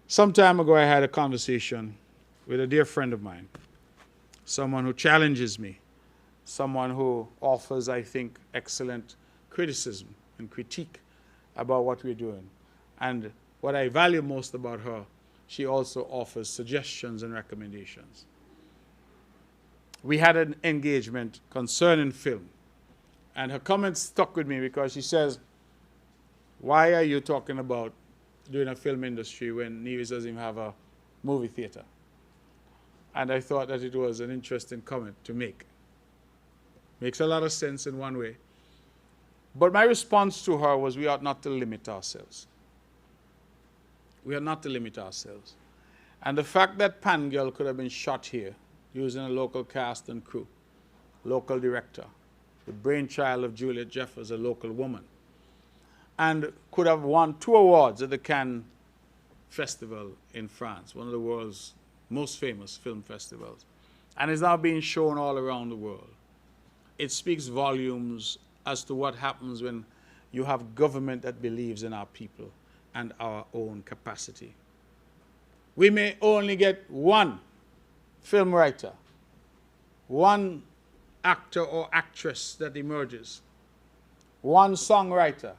Some time ago, I had a conversation with a dear friend of mine, someone who challenges me, someone who offers, I think, excellent criticism and critique about what we're doing. And what I value most about her, she also offers suggestions and recommendations. We had an engagement concerning film, and her comments stuck with me because she says, why are you talking about doing a film industry when Nevis doesn't even have a movie theater? And I thought that it was an interesting comment to make. Makes a lot of sense in one way. But my response to her was, we ought not to limit ourselves. We ought not to limit ourselves. And the fact that Pangirl could have been shot here using a local cast and crew, local director, the brainchild of Juliet Jeffers, a local woman, and could have won 2 awards at the Cannes Festival in France, one of the world's most famous film festivals, and is now being shown all around the world. It speaks volumes as to what happens when you have government that believes in our people and our own capacity. We may only get 1 film writer, 1 actor or actress that emerges, 1 songwriter,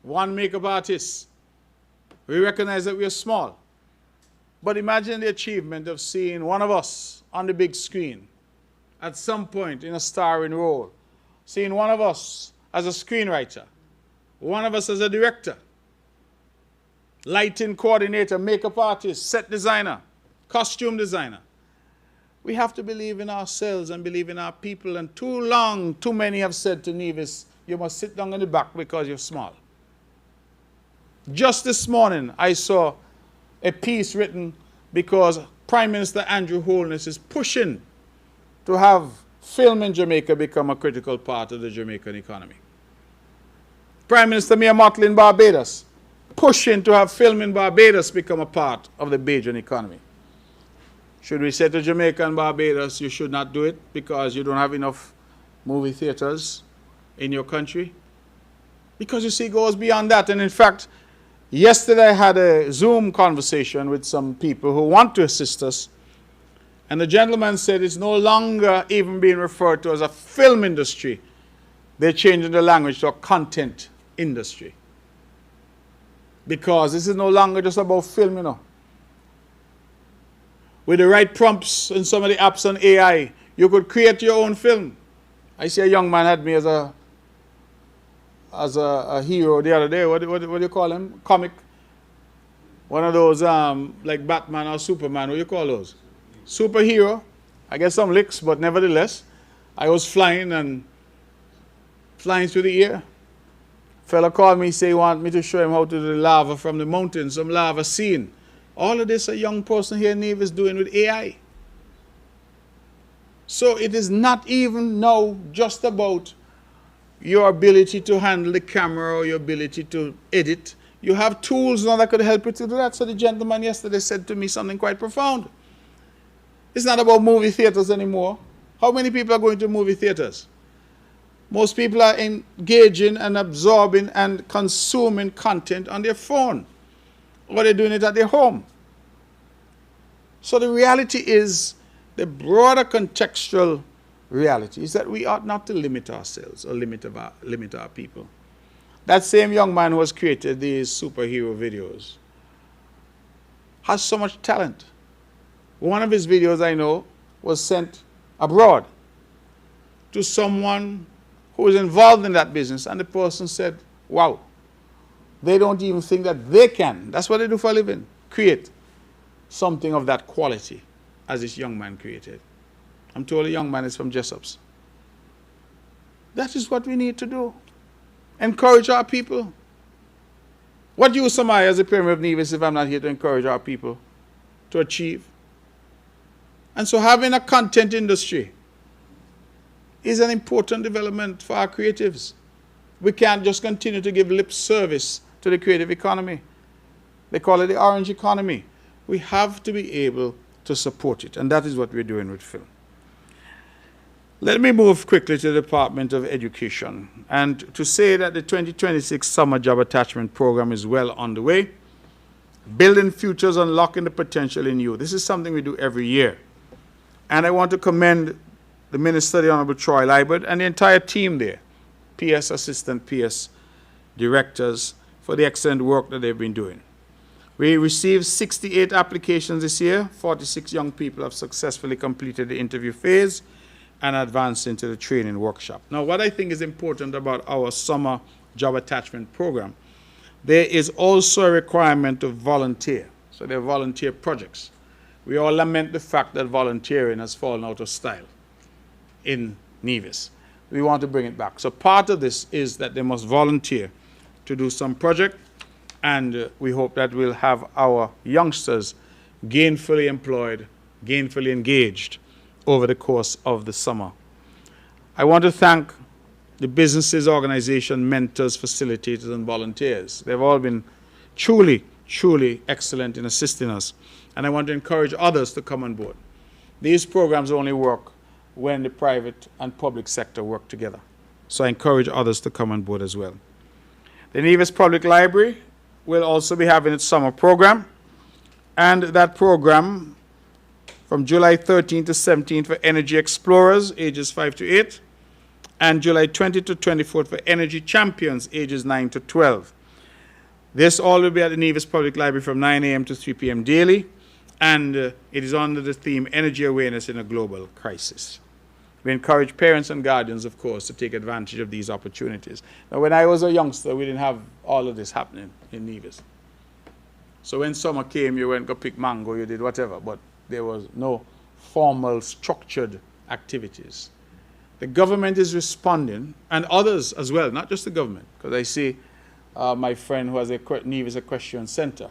1 makeup artist. We recognize that we are small. But imagine the achievement of seeing one of us on the big screen at some point in a starring role, seeing one of us as a screenwriter, one of us as a director, lighting coordinator, makeup artist, set designer, costume designer. We have to believe in ourselves and believe in our people. And too many have said to Nevis, you must sit down in the back because you're small. Just this morning, I saw a piece written because Prime Minister Andrew Holness is pushing to have film in Jamaica become a critical part of the Jamaican economy. Prime Minister Mia Mottley in Barbados, pushing to have film in Barbados become a part of the Bajan economy. Should we say to Jamaica and Barbados, you should not do it because you don't have enough movie theaters in your country? Because you see, it goes beyond that. And in fact, yesterday I had a Zoom conversation with some people who want to assist us. And the gentleman said it's no longer even being referred to as a film industry. They're changing the language to a content industry. Because this is no longer just about film, you know. With the right prompts and some of the apps on AI, you could create your own film. I see a young man had me as a hero the other day. What do you call him? Comic. One of those like Batman or Superman. What do you call those? Superhero. I get some licks, but nevertheless, I was flying through the air. Fella called me, say he want me to show him how to do the lava from the mountain, some lava scene. All of this a young person here in Nevis doing with AI. So it is not even now just about your ability to handle the camera or your ability to edit. You have tools now that could help you to do that. So the gentleman yesterday said to me something quite profound. It's not about movie theaters anymore. How many people are going to movie theaters? Most people are engaging and absorbing and consuming content on their phone, or they're doing it at their home. So the reality is, the broader contextual reality is that we ought not to limit ourselves or limit our people. That same young man who has created these superhero videos has so much talent. One of his videos, I know, was sent abroad to someone who was involved in that business, and the person said, wow, they don't even think that they can. That's what they do for a living, create something of that quality. as this young man created. I'm told the young man is from Jessop's. That is what we need to do. Encourage our people. What use am I as a Premier of Nevis if I'm not here to encourage our people to achieve? And so having a content industry is an important development for our creatives. We can't just continue to give lip service to the creative economy. They call it the orange economy. We have to be able to support it, and that is what we're doing with film. Let me move quickly to the Department of Education and to say that the 2026 Summer Job Attachment Program is well underway. Building futures, unlocking the potential in youth. This is something we do every year. And I want to commend the Minister, the Honorable Troy Liebert, and the entire team there, PS assistant, PS directors, for the excellent work that they've been doing. We received 68 applications this year. 46 young people have successfully completed the interview phase and advanced into the training workshop. Now, what I think is important about our summer job attachment program, there is also a requirement to volunteer. So there are volunteer projects. We all lament the fact that volunteering has fallen out of style in Nevis. We want to bring it back. So part of this is that they must volunteer to do some project, and we hope that we'll have our youngsters gainfully employed, gainfully engaged over the course of the summer. I want to thank the businesses, organization, mentors, facilitators, and volunteers. They've all been truly, truly excellent in assisting us. And I want to encourage others to come on board. These programs only work when the private and public sector work together. So I encourage others to come on board as well. The Nevis Public Library will also be having its summer program. And that program from July 13th to 17th for Energy Explorers, ages 5 to 8, and July 20th to 24th for Energy Champions, ages 9 to 12. This all will be at the Nevis Public Library from 9 a.m. to 3 p.m. daily, and it is under the theme Energy Awareness in a Global Crisis. We encourage parents and guardians, of course, to take advantage of these opportunities. Now, when I was a youngster, we didn't have all of this happening in Nevis. So when summer came, you went to pick mango, you did whatever, but there was no formal, structured activities. The government is responding, and others as well, not just the government, because I see my friend who has a Nevis Equestrian Center,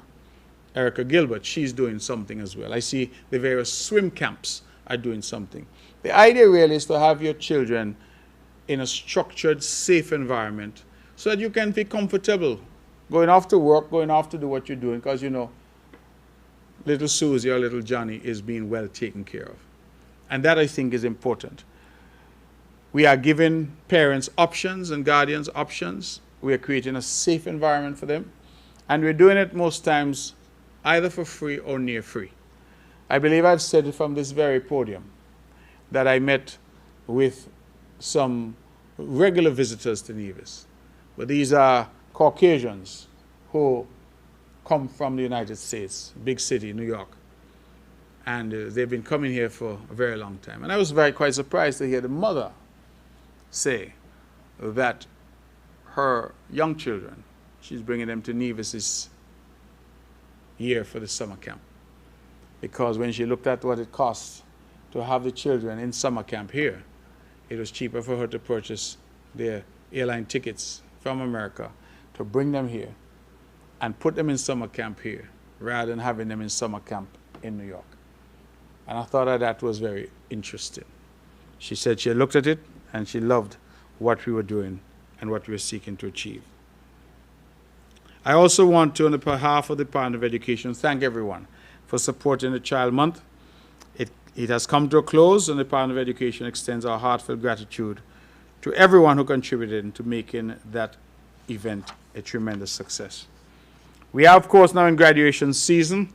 Erica Gilbert, she's doing something as well. I see the various swim camps are doing something. The idea really is to have your children in a structured, safe environment so that you can be comfortable going off to work, going off to do what you're doing, because you know, little Susie or little Johnny is being well taken care of. And that, I think, is important. We are giving parents options and guardians options. We are creating a safe environment for them. And we're doing it most times either for free or near free. I believe I've said it from this very podium that I met with some regular visitors to Nevis. But these are Caucasians who come from the United States, big city, New York. And they've been coming here for a very long time. And I was quite surprised to hear the mother say that her young children, she's bringing them to Nevis this year for the summer camp. Because when she looked at what it costs to have the children in summer camp here, it was cheaper for her to purchase their airline tickets from America to bring them here and put them in summer camp here rather than having them in summer camp in New York. And I thought that was very interesting. She said she looked at it and she loved what we were doing and what we were seeking to achieve. I also want to, on behalf of the Department of Education, thank everyone for supporting the Child Month. It has come to a close, and the Department of Education extends our heartfelt gratitude to everyone who contributed into making that event a tremendous success. We are, of course, now in graduation season,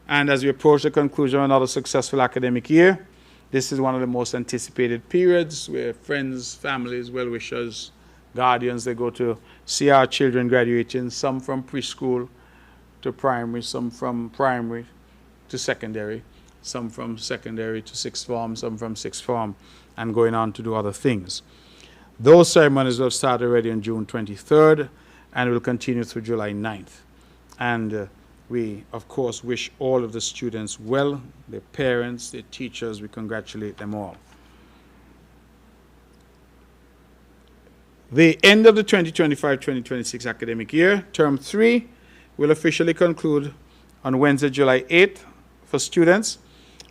and as we approach the conclusion of another successful academic year, this is one of the most anticipated periods where friends, families, well-wishers, guardians, they go to see our children graduating, some from preschool to primary, some from primary to secondary, some from secondary to sixth form, some from sixth form, and going on to do other things. Those ceremonies will start already on June 23rd and will continue through July 9th. And We, of course, wish all of the students well, their parents, their teachers. We congratulate them all. The end of the 2025-2026 academic year, Term 3, will officially conclude on Wednesday, July 8th for students,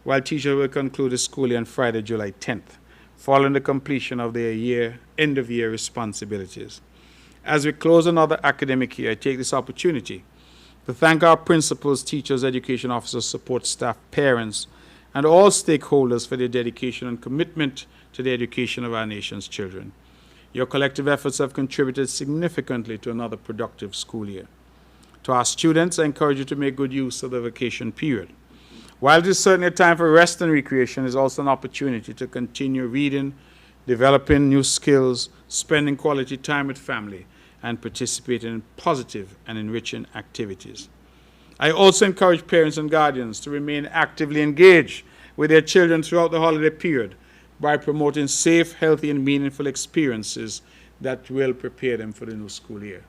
while teachers will conclude the school year on Friday, July 10th, following the completion of their end-of-year responsibilities. As we close another academic year, I take this opportunity to thank our principals, teachers, education officers, support staff, parents, and all stakeholders for their dedication and commitment to the education of our nation's children. Your collective efforts have contributed significantly to another productive school year. To our students, I encourage you to make good use of the vacation period. While it is certainly a time for rest and recreation, it is also an opportunity to continue reading, developing new skills, spending quality time with family, and participating in positive and enriching activities. I also encourage parents and guardians to remain actively engaged with their children throughout the holiday period by promoting safe, healthy, and meaningful experiences that will prepare them for the new school year.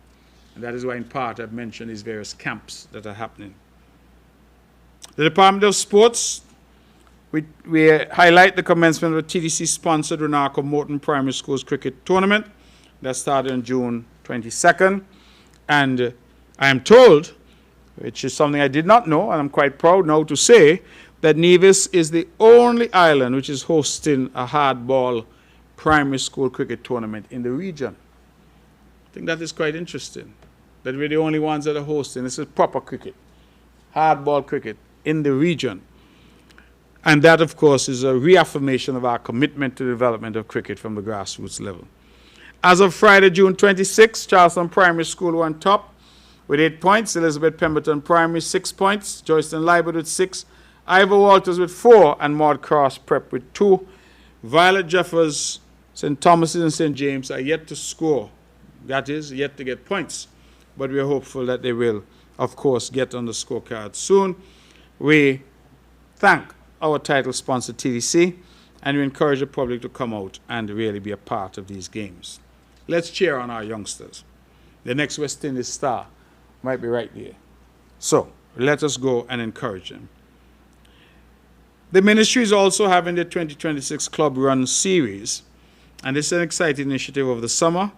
And that is why, in part, I've mentioned these various camps that are happening. The Department of Sports, we highlight the commencement of a TDC-sponsored Renarco Morton Primary Schools Cricket Tournament that started on June 22nd. And I am told, which is something I did not know, and I'm quite proud now to say, that Nevis is the only island which is hosting a hardball primary school cricket tournament in the region. I think that is quite interesting, that we're the only ones that are hosting. This is proper cricket, hardball cricket in the region. And that, of course, is a reaffirmation of our commitment to the development of cricket from the grassroots level. As of Friday, June 26th, Charleston Primary School were on top with 8 points, Elizabeth Pemberton Primary 6 points, Joyston Liebert with 6, Ivor Walters with 4, and Maud Cross Prep with 2. Violet Jeffers, St. Thomas's, and St. James are yet to score. That is, yet to get points. But we are hopeful that they will, of course, get on the scorecard soon. We thank our title sponsor, TDC, and we encourage the public to come out and really be a part of these games. Let's cheer on our youngsters. The next West Indies star might be right there. So let us go and encourage them. The ministry is also having the 2026 Club Run Series, and this is an exciting initiative over the summer.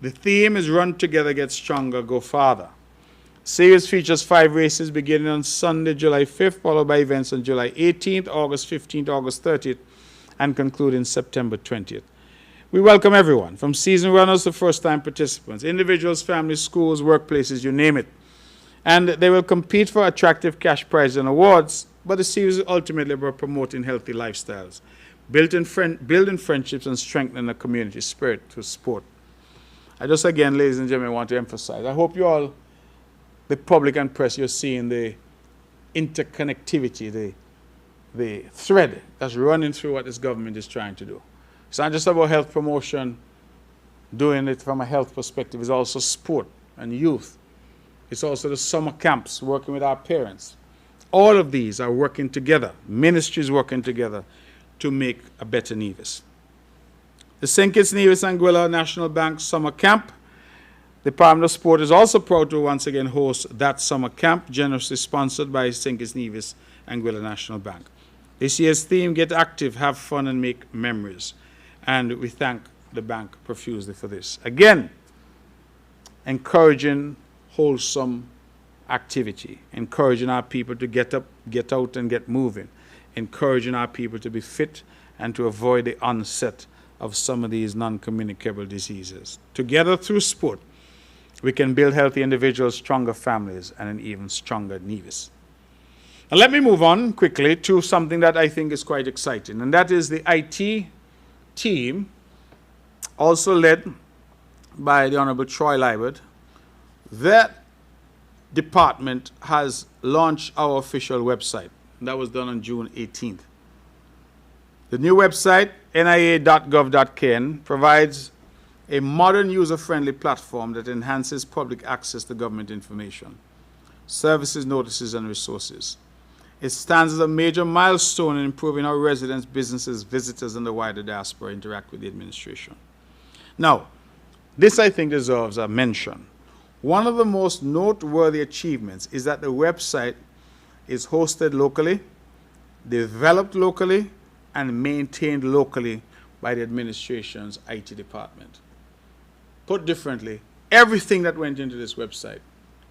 The theme is Run Together, Get Stronger, Go Farther. Series features 5 races beginning on Sunday, July 5th, followed by events on July 18th, August 15th, August 30th, and concluding September 20th. We welcome everyone, from seasoned runners to first-time participants, individuals, families, schools, workplaces, you name it. And they will compete for attractive cash prizes and awards, but the series is ultimately about promoting healthy lifestyles, building friendships, and strengthening the community spirit through sport. I just, again, ladies and gentlemen, want to emphasize, I hope you all, the public and press, you're seeing the interconnectivity, the thread that's running through what this government is trying to do. It's not just about health promotion, doing it from a health perspective. It's also sport and youth. It's also the summer camps, working with our parents. All of these are working together, ministries working together to make a better Nevis. The St. Kitts Nevis Anguilla National Bank Summer Camp. The Department of Sport is also proud to once again host that summer camp, generously sponsored by St. Kitts Nevis Anguilla National Bank. This year's theme, Get Active, Have Fun, and Make Memories. And we thank the bank profusely for this. Again, encouraging wholesome activity, encouraging our people to get up, get out, and get moving, encouraging our people to be fit and to avoid the onset of some of these non-communicable diseases. Together through sport, we can build healthy individuals, stronger families, and an even stronger Nevis. Now let me move on quickly to something that I think is quite exciting, and that is the IT team, also led by the Honorable Troy Liebert. That department has launched our official website. That was done on June 18th. The new website, nia.gov.kn, provides a modern, user-friendly platform that enhances public access to government information, services, notices, and resources. It stands as a major milestone in improving how residents, businesses, visitors, and the wider diaspora interact with the administration. Now, this, I think, deserves a mention. One of the most noteworthy achievements is that the website is hosted locally, developed locally, and maintained locally by the administration's IT department. Put differently, everything that went into this website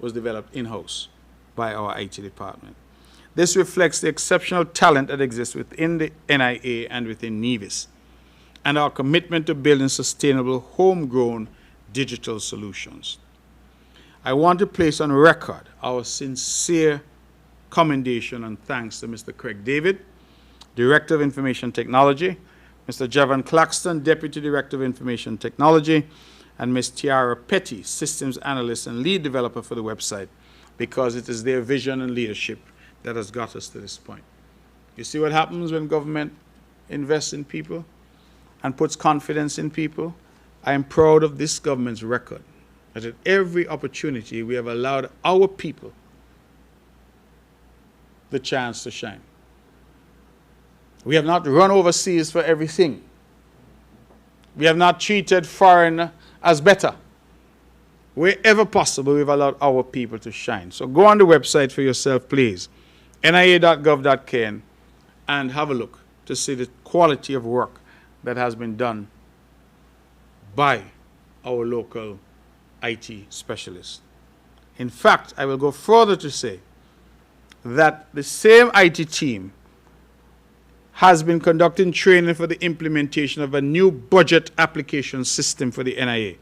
was developed in-house by our IT department. This reflects the exceptional talent that exists within the NIA and within Nevis, and our commitment to building sustainable, homegrown digital solutions. I want to place on record our sincere commendation and thanks to Mr. Craig David, Director of Information Technology, Mr. Javan Claxton, Deputy Director of Information Technology, and Ms. Tiara Petty, Systems Analyst and Lead Developer for the website, because it is their vision and leadership that has got us to this point. You see what happens when government invests in people and puts confidence in people? I am proud of this government's record, that at every opportunity we have allowed our people the chance to shine. We have not run overseas for everything. We have not treated foreign as better. Wherever possible, we've allowed our people to shine. So go on the website for yourself, please, nia.gov.kn, and have a look to see the quality of work that has been done by our local IT specialists. In fact, I will go further to say that the same IT team has been conducting training for the implementation of a new budget application system for the NIA.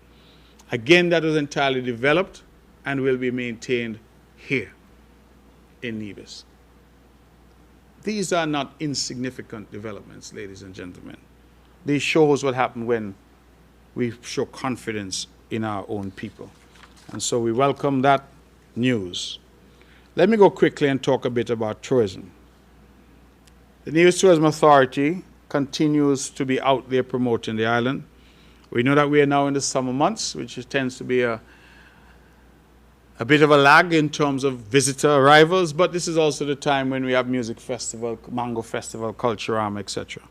Again, that was entirely developed and will be maintained here in Nevis. These are not insignificant developments, ladies and gentlemen. This shows what happens when we show confidence in our own people. And so we welcome that news. Let me go quickly and talk a bit about tourism. The Nevis Tourism Authority continues to be out there promoting the island. We know that we are now in the summer months, which tends to be a bit of a lag in terms of visitor arrivals, but this is also the time when we have music festival, mango festival, Culturama, etc.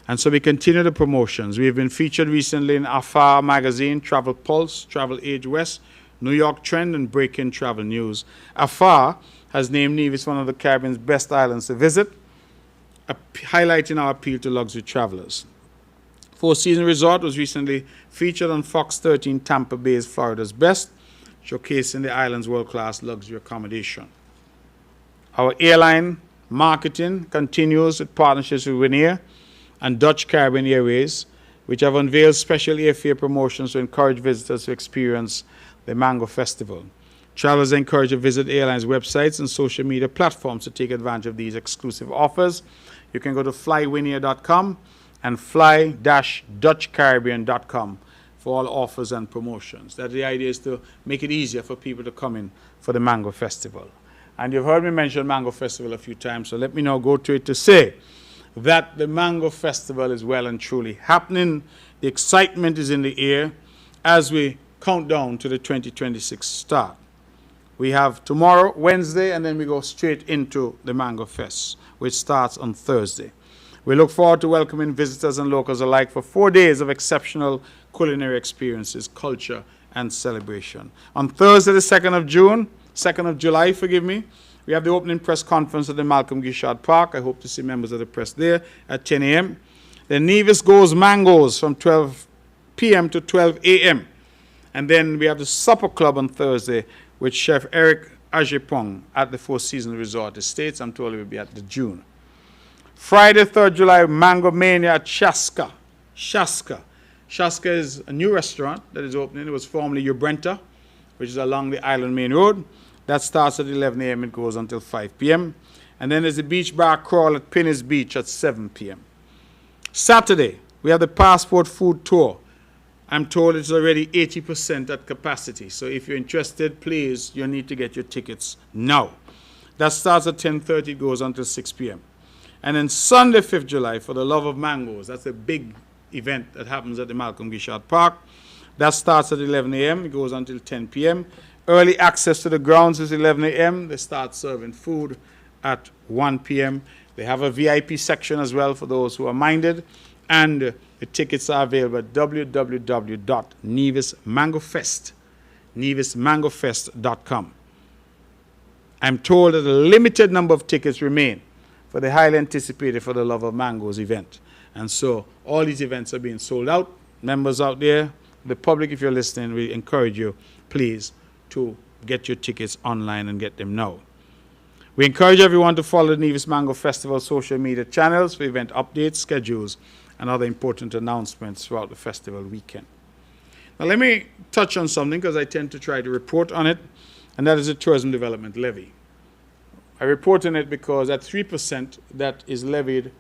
And so we continue the promotions. We have been featured recently in Afar magazine, Travel Pulse, Travel Age West, New York Trend, and Break-In Travel News. Afar has named Nevis one of the Caribbean's best islands to visit, highlighting our appeal to luxury travelers. Four Seasons Resort was recently featured on Fox 13 Tampa Bay's Florida's Best, showcasing the island's world-class luxury accommodation. Our airline marketing continues with partnerships with Winair and Dutch Caribbean Airways, which have unveiled special airfare promotions to encourage visitors to experience the Mango Festival. Travelers are encouraged to visit airlines' websites and social media platforms to take advantage of these exclusive offers. You can go to flywinair.com and fly-dutchcaribbean.com for all offers and promotions. That the idea is to make it easier for people to come in for the Mango Festival. And you've heard me mention Mango Festival a few times, so let me now go to it to say that the Mango Festival is well and truly happening. The excitement is in the air as we count down to the 2026 start. We have tomorrow, Wednesday, and then we go straight into the Mango Fest, which starts on Thursday. We look forward to welcoming visitors and locals alike for 4 days of exceptional culinary experiences, culture, and celebration. On Thursday, the 2nd of July, we have the opening press conference at the Malcolm Gishard Park. I hope to see members of the press there at 10 a.m. Then Nevis Goes Mangoes from 12 p.m. to 12 a.m. And then we have the Supper Club on Thursday with Chef Eric Ajipong at the Four Seasons Resort Estates. I'm told it will be at the June. Friday, 3rd July, Mango Mania at Shaska. Shaska is a new restaurant that is opening. It was formerly Ubrenta, which is along the Island Main Road. That starts at 11 a.m. It goes until 5 p.m. And then there's a beach bar crawl at Penny's Beach at 7 p.m. Saturday, we have the Passport Food Tour. I'm told it's already 80% at capacity. So if you're interested, please, you need to get your tickets now. That starts at 10:30, it goes until 6 p.m. And then Sunday, 5th July, for the Love of Mangoes. That's a big event that happens at the Malcolm Gishard Park. That starts at 11 a.m. It goes until 10 p.m. Early access to the grounds is 11 a.m. They start serving food at 1 p.m. They have a VIP section as well for those who are minded. And the tickets are available at www.nevismangofest, nevismangofest.com. I'm told that a limited number of tickets remain for the highly anticipated For the Love of Mangoes event. And so all these events are being sold out. Members out there, the public, if you're listening, we encourage you, please, to get your tickets online and get them now. We encourage everyone to follow the Nevis Mango Festival social media channels for event updates, schedules, and other important announcements throughout the festival weekend. Now let me touch on something because I tend to try to report on it, and that is the tourism development levy. I report on it because at 3% that is levied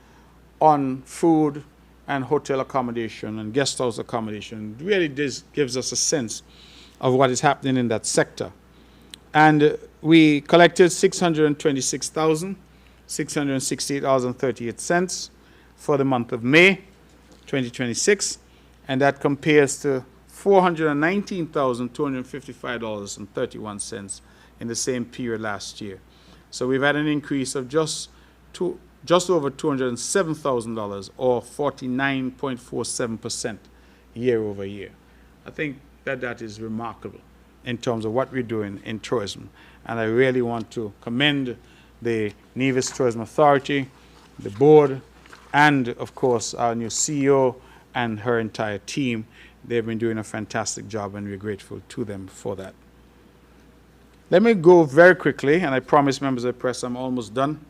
on food and hotel accommodation and guest house accommodation really gives us a sense of what is happening in that sector. And we collected $626,668.38 for the month of May 2026, and that compares to $419,255.31 in the same period last year. So we've had an increase of just over $207,000 or 49.47% year over year. I think that is remarkable in terms of what we're doing in tourism. And I really want to commend the Nevis Tourism Authority, the board, and of course our new CEO and her entire team. They've been doing a fantastic job and we're grateful to them for that. Let me go very quickly, and I promise members of the press I'm almost done,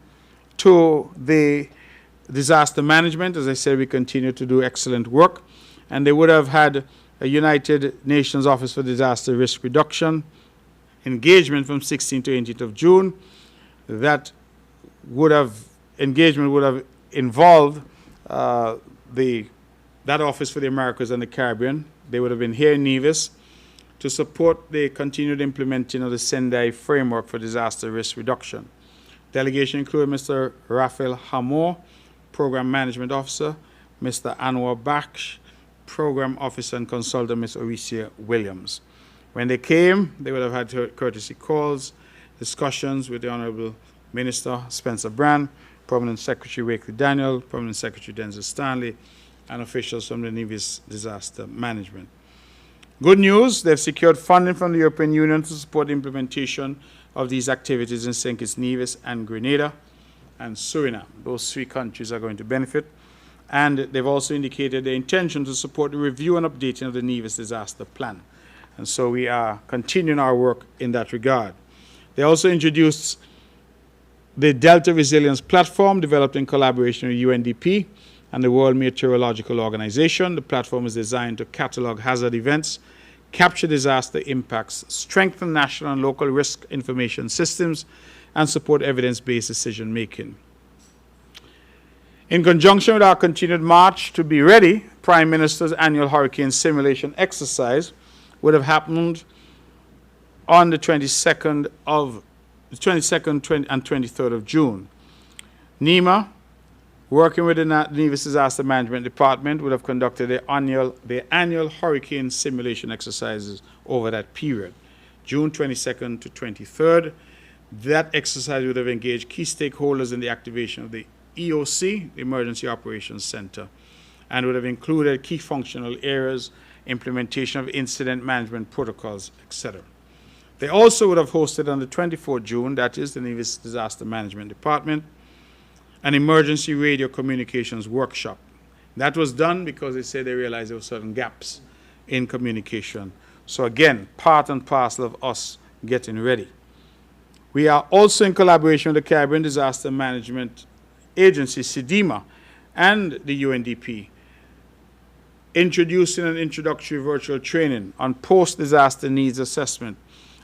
to the disaster management. As I said, we continue to do excellent work, and they would have had a United Nations Office for Disaster Risk Reduction engagement from 16th to 18th of June. That engagement would have involved that Office for the Americas and the Caribbean. They would have been here in Nevis to support the continued implementing of the Sendai Framework for Disaster Risk Reduction. Delegation included Mr. Raphael Hamor, Program Management Officer, Mr. Anwar Baksh, Program Officer and Consultant, Ms. Oricia Williams. When they came, they would have had courtesy calls, discussions with the Honorable Minister Spencer Brand, Permanent Secretary Wakely Daniel, Permanent Secretary Denzel Stanley, and officials from the Nevis Disaster Management. Good news, they've secured funding from the European Union to support the implementation of these activities in St. Kitts, Nevis, and Grenada, and Suriname. Those three countries are going to benefit. And they've also indicated their intention to support the review and updating of the Nevis Disaster Plan. And so we are continuing our work in that regard. They also introduced the Delta Resilience Platform, developed in collaboration with UNDP and the World Meteorological Organization. The platform is designed to catalog hazard events, capture disaster impacts, strengthen national and local risk information systems, and support evidence-based decision-making. In conjunction with our continued march to be ready, Prime Minister's annual hurricane simulation exercise would have happened on the 22nd and 23rd of June. NEMA, working with the Nevis Disaster Management Department, would have conducted the annual hurricane simulation exercises over that period, June 22nd to 23rd. That exercise would have engaged key stakeholders in the activation of the EOC, the Emergency Operations Center, and would have included key functional areas, implementation of incident management protocols, etc. They also would have hosted on the 24th June, that is the Nevis Disaster Management Department, an emergency radio communications workshop. That was done because they said they realized there were certain gaps in communication. So again, part and parcel of us getting ready. We are also in collaboration with the Caribbean Disaster Management Agency, CDIMA, and the UNDP, introducing an introductory virtual training on post-disaster needs assessment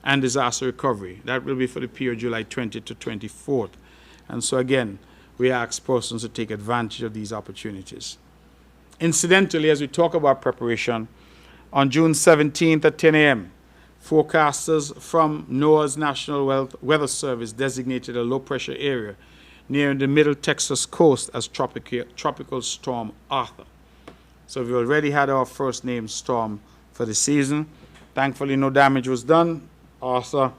and disaster recovery. That will be for the period July 20th to 24th. And so again, we ask persons to take advantage of these opportunities. Incidentally, as we talk about preparation, on June 17th at 10 a.m., forecasters from NOAA's National Weather Service designated a low-pressure area near the middle Texas coast as Tropical Storm Arthur. So we already had our first named storm for the season. Thankfully, no damage was done. Arthur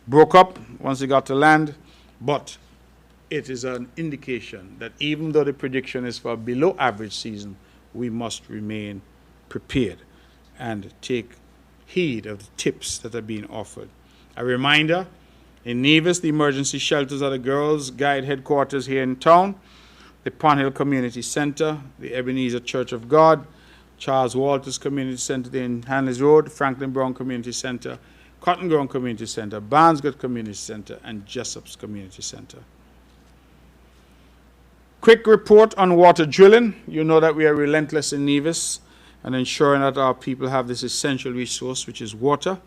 broke up once it got to land, but it is an indication that even though the prediction is for a below average season, we must remain prepared and take heed of the tips that are being offered. A reminder, in Nevis, the emergency shelters are the Girls Guide headquarters here in town, the Pond Hill Community Center, the Ebenezer Church of God, Charles Walters Community Center in Hanley's Road, Franklin Brown Community Center, Cotton Ground Community Center, Barnesgate Community Center, and Jessup's Community Center. Quick report on water drilling. You know that we are relentless in Nevis and ensuring that our people have this essential resource, which is water.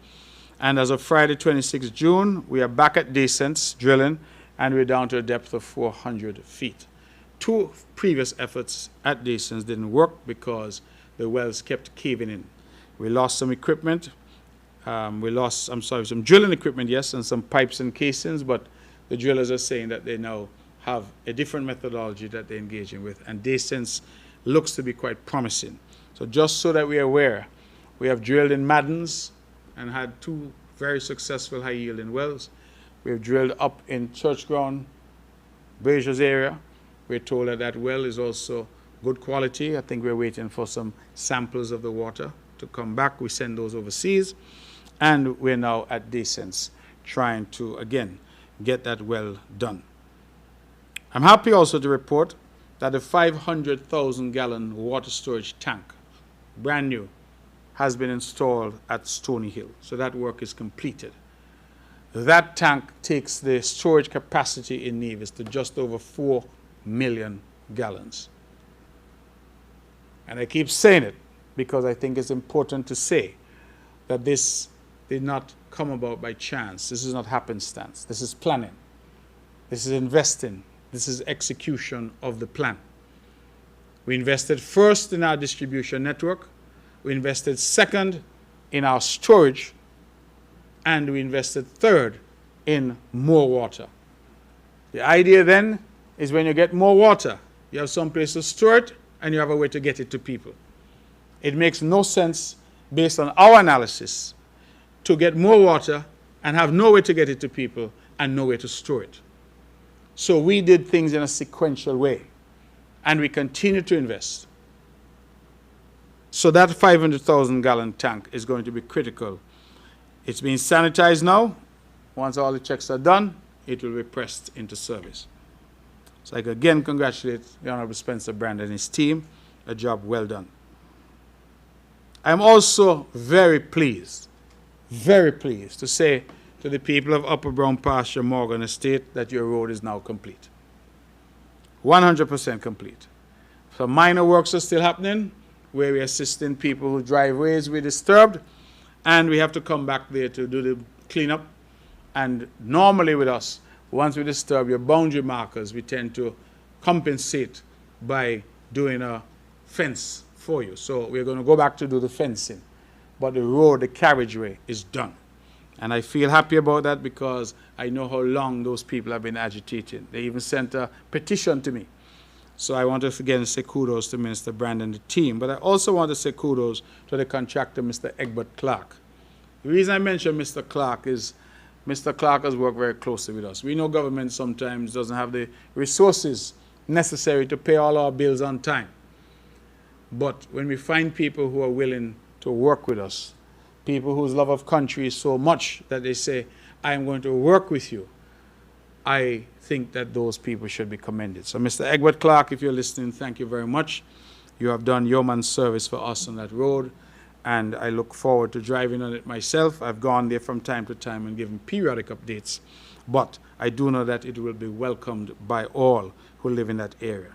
And as of Friday, 26 June, we are back at Descents drilling, and we're down to a depth of 400 feet. 2 previous efforts at Descents didn't work because the wells kept caving in. We lost some equipment. Some drilling equipment, yes, and some pipes and casings, but the drillers are saying that they now have a different methodology that they're engaging with, and Descents looks to be quite promising. So just so that we are aware, we have drilled in Maddens and had 2 very successful high-yielding wells. We have drilled up in Church Ground, Brazier's area. We're told that that well is also good quality. I think we're waiting for some samples of the water to come back. We send those overseas. And we're now at Descents trying to, again, get that well done. I'm happy also to report that a 500,000-gallon water storage tank, brand new, has been installed at Stony Hill. So that work is completed. That tank takes the storage capacity in Nevis to just over 4 million gallons. And I keep saying it because I think it's important to say that this did not come about by chance. This is not happenstance. This is planning. This is investing. This is execution of the plan. We invested first in our distribution network. We invested second in our storage. And we invested third in more water. The idea then is when you get more water, you have some place to store it and you have a way to get it to people. It makes no sense, based on our analysis, to get more water and have no way to get it to people and no way to store it. So we did things in a sequential way, and we continue to invest. So that 500,000-gallon tank is going to be critical. It's being sanitized now. Once all the checks are done, it will be pressed into service. So I again congratulate the Honorable Spencer Brand and his team. A job well done. I'm also very pleased to say to the people of Upper Brown Pasture Morgan Estate that your road is now complete. 100% complete. Some minor works are still happening where we're assisting people whose driveways were disturbed, and we have to come back there to do the cleanup. And normally with us, once we disturb your boundary markers, we tend to compensate by doing a fence for you. So we're going to go back to do the fencing. But the road, the carriageway is done. And I feel happy about that because I know how long those people have been agitating. They even sent a petition to me. So I want to again say kudos to Minister Brand and the team. But I also want to say kudos to the contractor, Mr. Egbert Clark. The reason I mention Mr. Clark is Mr. Clark has worked very closely with us. We know government sometimes doesn't have the resources necessary to pay all our bills on time. But when we find people who are willing to work with us, people whose love of country is so much that they say, I am going to work with you, I think that those people should be commended. So Mr. Egbert Clark, if you're listening, thank you very much. You have done yeoman's service for us on that road, and I look forward to driving on it myself. I've gone there from time to time and given periodic updates, but I do know that it will be welcomed by all who live in that area.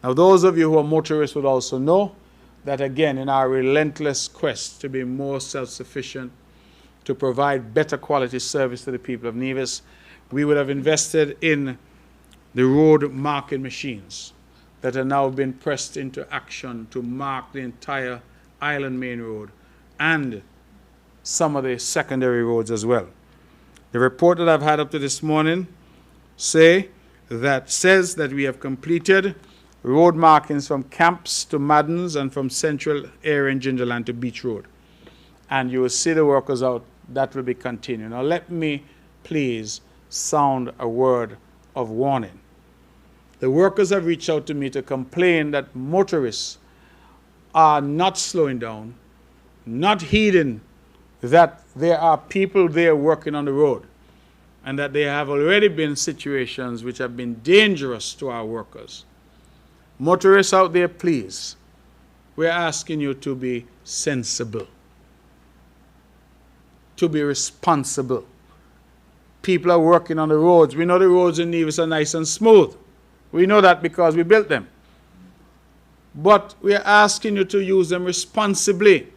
Now, those of you who are motorists would also know that, again, in our relentless quest to be more self-sufficient, to provide better quality service to the people of Nevis, we would have invested in the road marking machines that are now being pressed into action to mark the entire Island Main Road and some of the secondary roads as well. The report that I've had up to this morning says that we have completed road markings from Camps to Maddens and from Central area in Gingerland to Beach Road. And you will see the workers out. That will be continuing. Now let me please sound a word of warning. The workers have reached out to me to complain that motorists are not slowing down, not heeding that there are people there working on the road, and that there have already been situations which have been dangerous to our workers. Motorists out there, please, we're asking you to be sensible, to be responsible. People are working on the roads. We know the roads in Nevis are nice and smooth. We know that because we built them. But we are asking you to use them responsibly.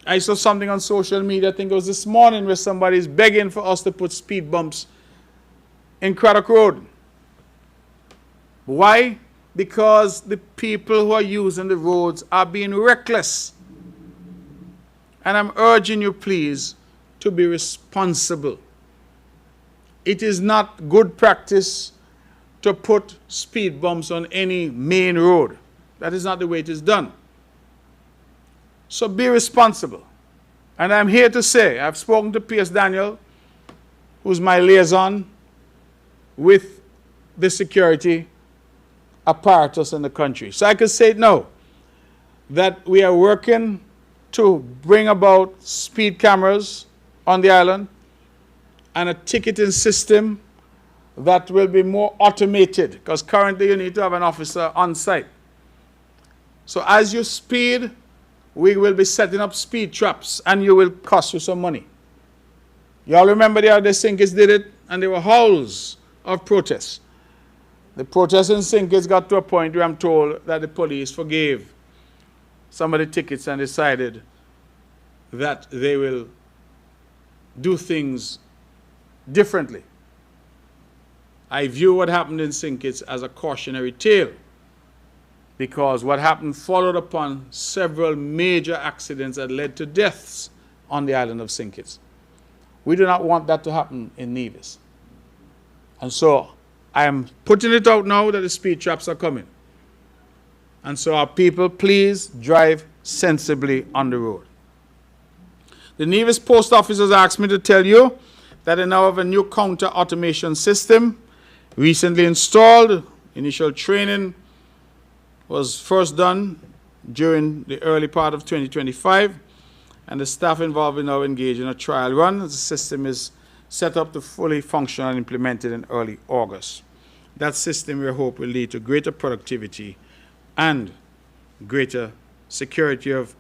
I saw something on social media, I think it was this morning, where somebody is begging for us to put speed bumps in Craddock Road. Why? Because the people who are using the roads are being reckless. And I'm urging you, please, to be responsible. It is not good practice to put speed bumps on any main road. That is not the way it is done. So be responsible. And I'm here to say, I've spoken to P.S. Daniel, who's my liaison with the security apparatus in the country. So I can say no, that we are working to bring about speed cameras on the island and a ticketing system that will be more automated, because currently you need to have an officer on site. So as you speed, we will be setting up speed traps, and you will cost you some money. Y'all remember the other St. Kitts did it, and there were howls of protests. The protests in St. Kitts got to a point where I'm told that the police forgave some of the tickets and decided that they will do things differently. I view what happened in St. Kitts as a cautionary tale, because what happened followed upon several major accidents that led to deaths on the island of St. Kitts. We do not want that to happen in Nevis. And so I am putting it out now that the speed traps are coming. And so our people, please drive sensibly on the road. The Nevis post office has asked me to tell you that they now have a new counter automation system recently installed. Initial training was first done during the early part of 2025, and the staff involved are now engaged in a trial run. The system is set up to fully function and implemented in early August. That system, we hope, will lead to greater productivity and greater security of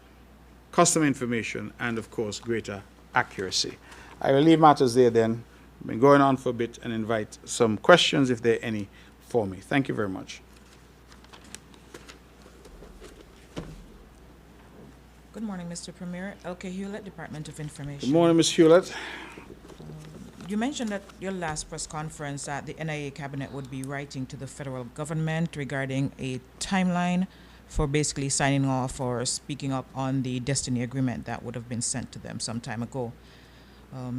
customer information and, of course, greater accuracy. I will leave matters there then. I've been going on for a bit and invite some questions if there are any for me. Thank you very much. Good morning, Mr. Premier. L.K. Hewlett, Department of Information. Good morning, Ms. Hewlett. You mentioned at your last press conference that the NIA cabinet would be writing to the federal government regarding a timeline for basically signing off or speaking up on the Destiny Agreement that would have been sent to them some time ago.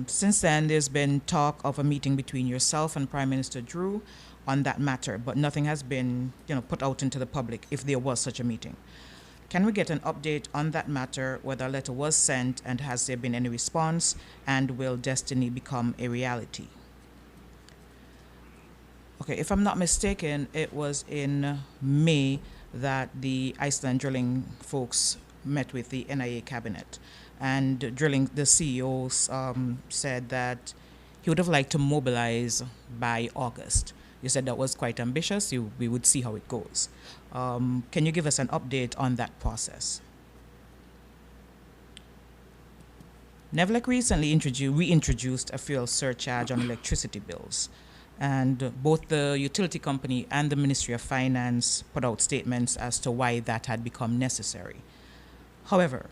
Since then, there's been talk of a meeting between yourself and Prime Minister Drew on that matter, but nothing has been, put out into the public if there was such a meeting. Can we get an update on that matter, whether a letter was sent and has there been any response, and will Destiny become a reality? Okay, if I'm not mistaken, it was in May that the Iceland drilling folks met with the NIA cabinet, and drilling, the CEO said that he would have liked to mobilize by August. You said that was quite ambitious. We would see how it goes. Can you give us an update on that process? NEVLEC recently reintroduced a fuel surcharge on electricity bills, and both the utility company and the Ministry of Finance put out statements as to why that had become necessary. However,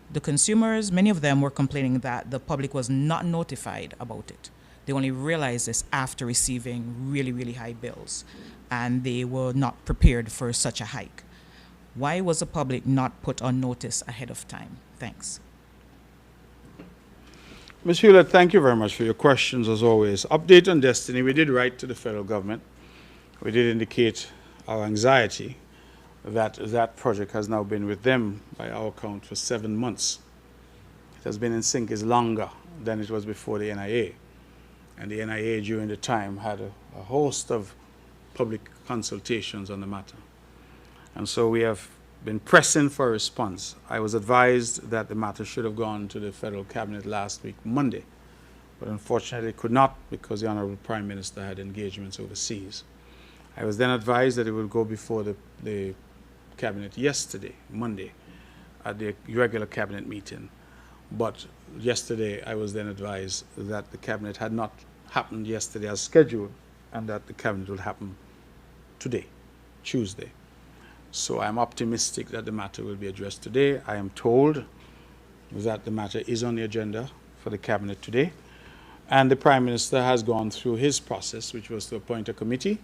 the consumers, many of them were complaining that the public was not notified about it. They only realized this after receiving really, really high bills, and they were not prepared for such a hike. Why was the public not put on notice ahead of time? Thanks. Ms. Hewlett, thank you very much for your questions, as always. Update on Destiny. We did write to the federal government. We did indicate our anxiety that that project has now been with them, by our count, for 7 months. It has been in sync is longer than it was before the NIA. And the NIA during the time had a host of public consultations on the matter. And so we have been pressing for a response. I was advised that the matter should have gone to the federal cabinet last week, Monday, but unfortunately it could not because the Honorable Prime Minister had engagements overseas. I was then advised that it would go before the cabinet yesterday, Monday, at the regular cabinet meeting. But yesterday I was then advised that the cabinet had not happened yesterday as scheduled and that the cabinet will happen today, Tuesday. So I'm optimistic that the matter will be addressed today. I am told that the matter is on the agenda for the cabinet today. And the Prime Minister has gone through his process, which was to appoint a committee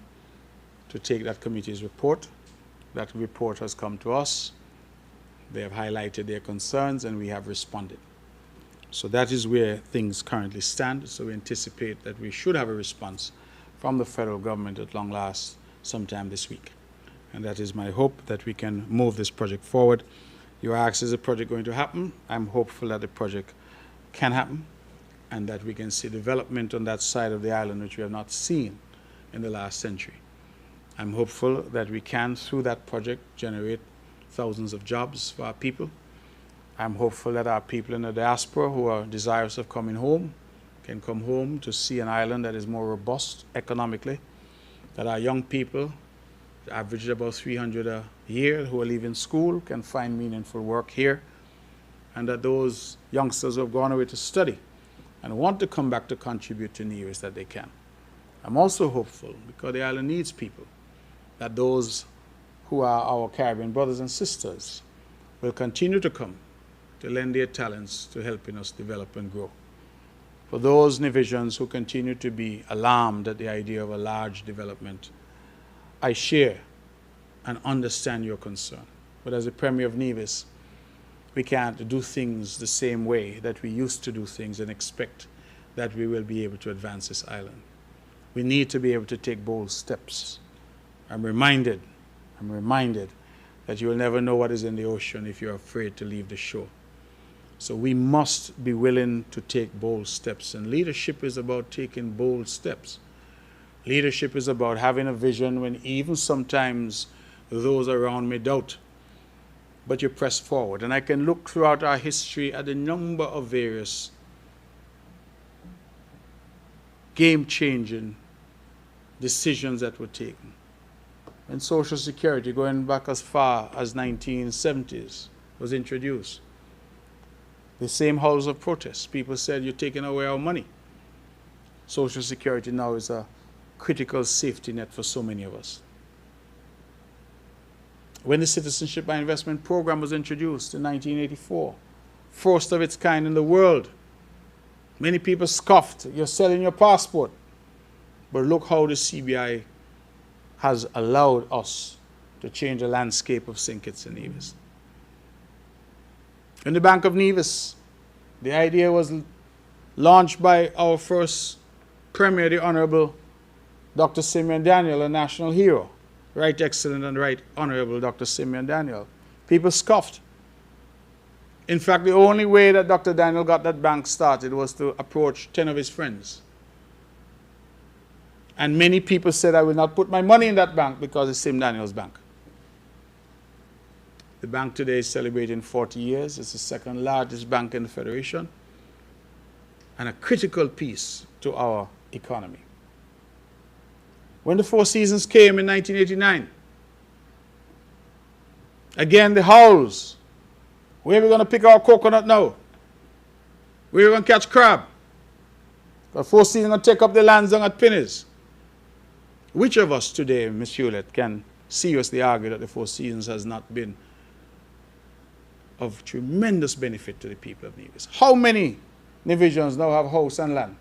to take that committee's report. That report has come to us. They have highlighted their concerns and we have responded. So that is where things currently stand. So we anticipate that we should have a response from the federal government at long last sometime this week. And that is my hope that we can move this project forward. You asked, is the project going to happen? I'm hopeful that the project can happen and that we can see development on that side of the island which we have not seen in the last century. I'm hopeful that we can, through that project, generate thousands of jobs for our people. I'm hopeful that our people in the diaspora who are desirous of coming home can come home to see an island that is more robust economically, that our young people, average about 300 a year, who are leaving school can find meaningful work here, and that those youngsters who have gone away to study and want to come back to contribute to Nevis, that they can. I'm also hopeful, because the island needs people, that those who are our Caribbean brothers and sisters will continue to come to lend their talents to helping us develop and grow. For those Nevisians who continue to be alarmed at the idea of a large development, I share and understand your concern. But as the Premier of Nevis, we can't do things the same way that we used to do things and expect that we will be able to advance this island. We need to be able to take bold steps. I'm reminded that you will never know what is in the ocean if you're afraid to leave the shore. So we must be willing to take bold steps, and leadership is about taking bold steps. Leadership is about having a vision when even sometimes those around me doubt, but you press forward. And I can look throughout our history at a number of various game-changing decisions that were taken. And Social Security, going back as far as 1970s, was introduced. The same house of protest. People said, you're taking away our money. Social Security now is a critical safety net for so many of us. When the Citizenship by Investment Program was introduced in 1984, first of its kind in the world, many people scoffed, you're selling your passport. But look how the CBI has allowed us to change the landscape of St. Kitts and Nevis. In the Bank of Nevis, the idea was launched by our first Premier, the Honorable Dr. Simeon Daniel, a national hero. Right Excellent and Right Honorable Dr. Simeon Daniel. People scoffed. In fact, the only way that Dr. Daniel got that bank started was to approach 10 of his friends. And many people said, I will not put my money in that bank because it's Sim Daniel's bank. The bank today is celebrating 40 years. It's the second largest bank in the Federation and a critical piece to our economy. When the Four Seasons came in 1989, again the howls. Where are we going to pick our coconut now? Where are we going to catch crab? The Four Seasons going to take up the lands down at Pennies. Which of us today, Ms. Hewlett, can seriously argue that the Four Seasons has not been of tremendous benefit to the people of Nevis? How many Nevisians now have house and land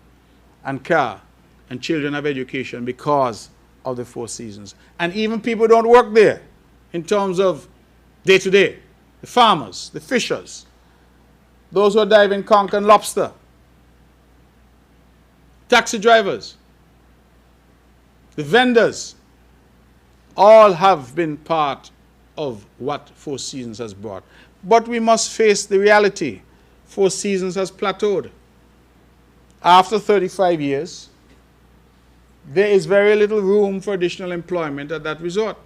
and car and children have education because of the Four Seasons? And even people don't work there in terms of day-to-day. The farmers, the fishers, those who are diving conch and lobster, taxi drivers, the vendors, all have been part of what Four Seasons has brought. But we must face the reality. Four Seasons has plateaued. After 35 years, there is very little room for additional employment at that resort.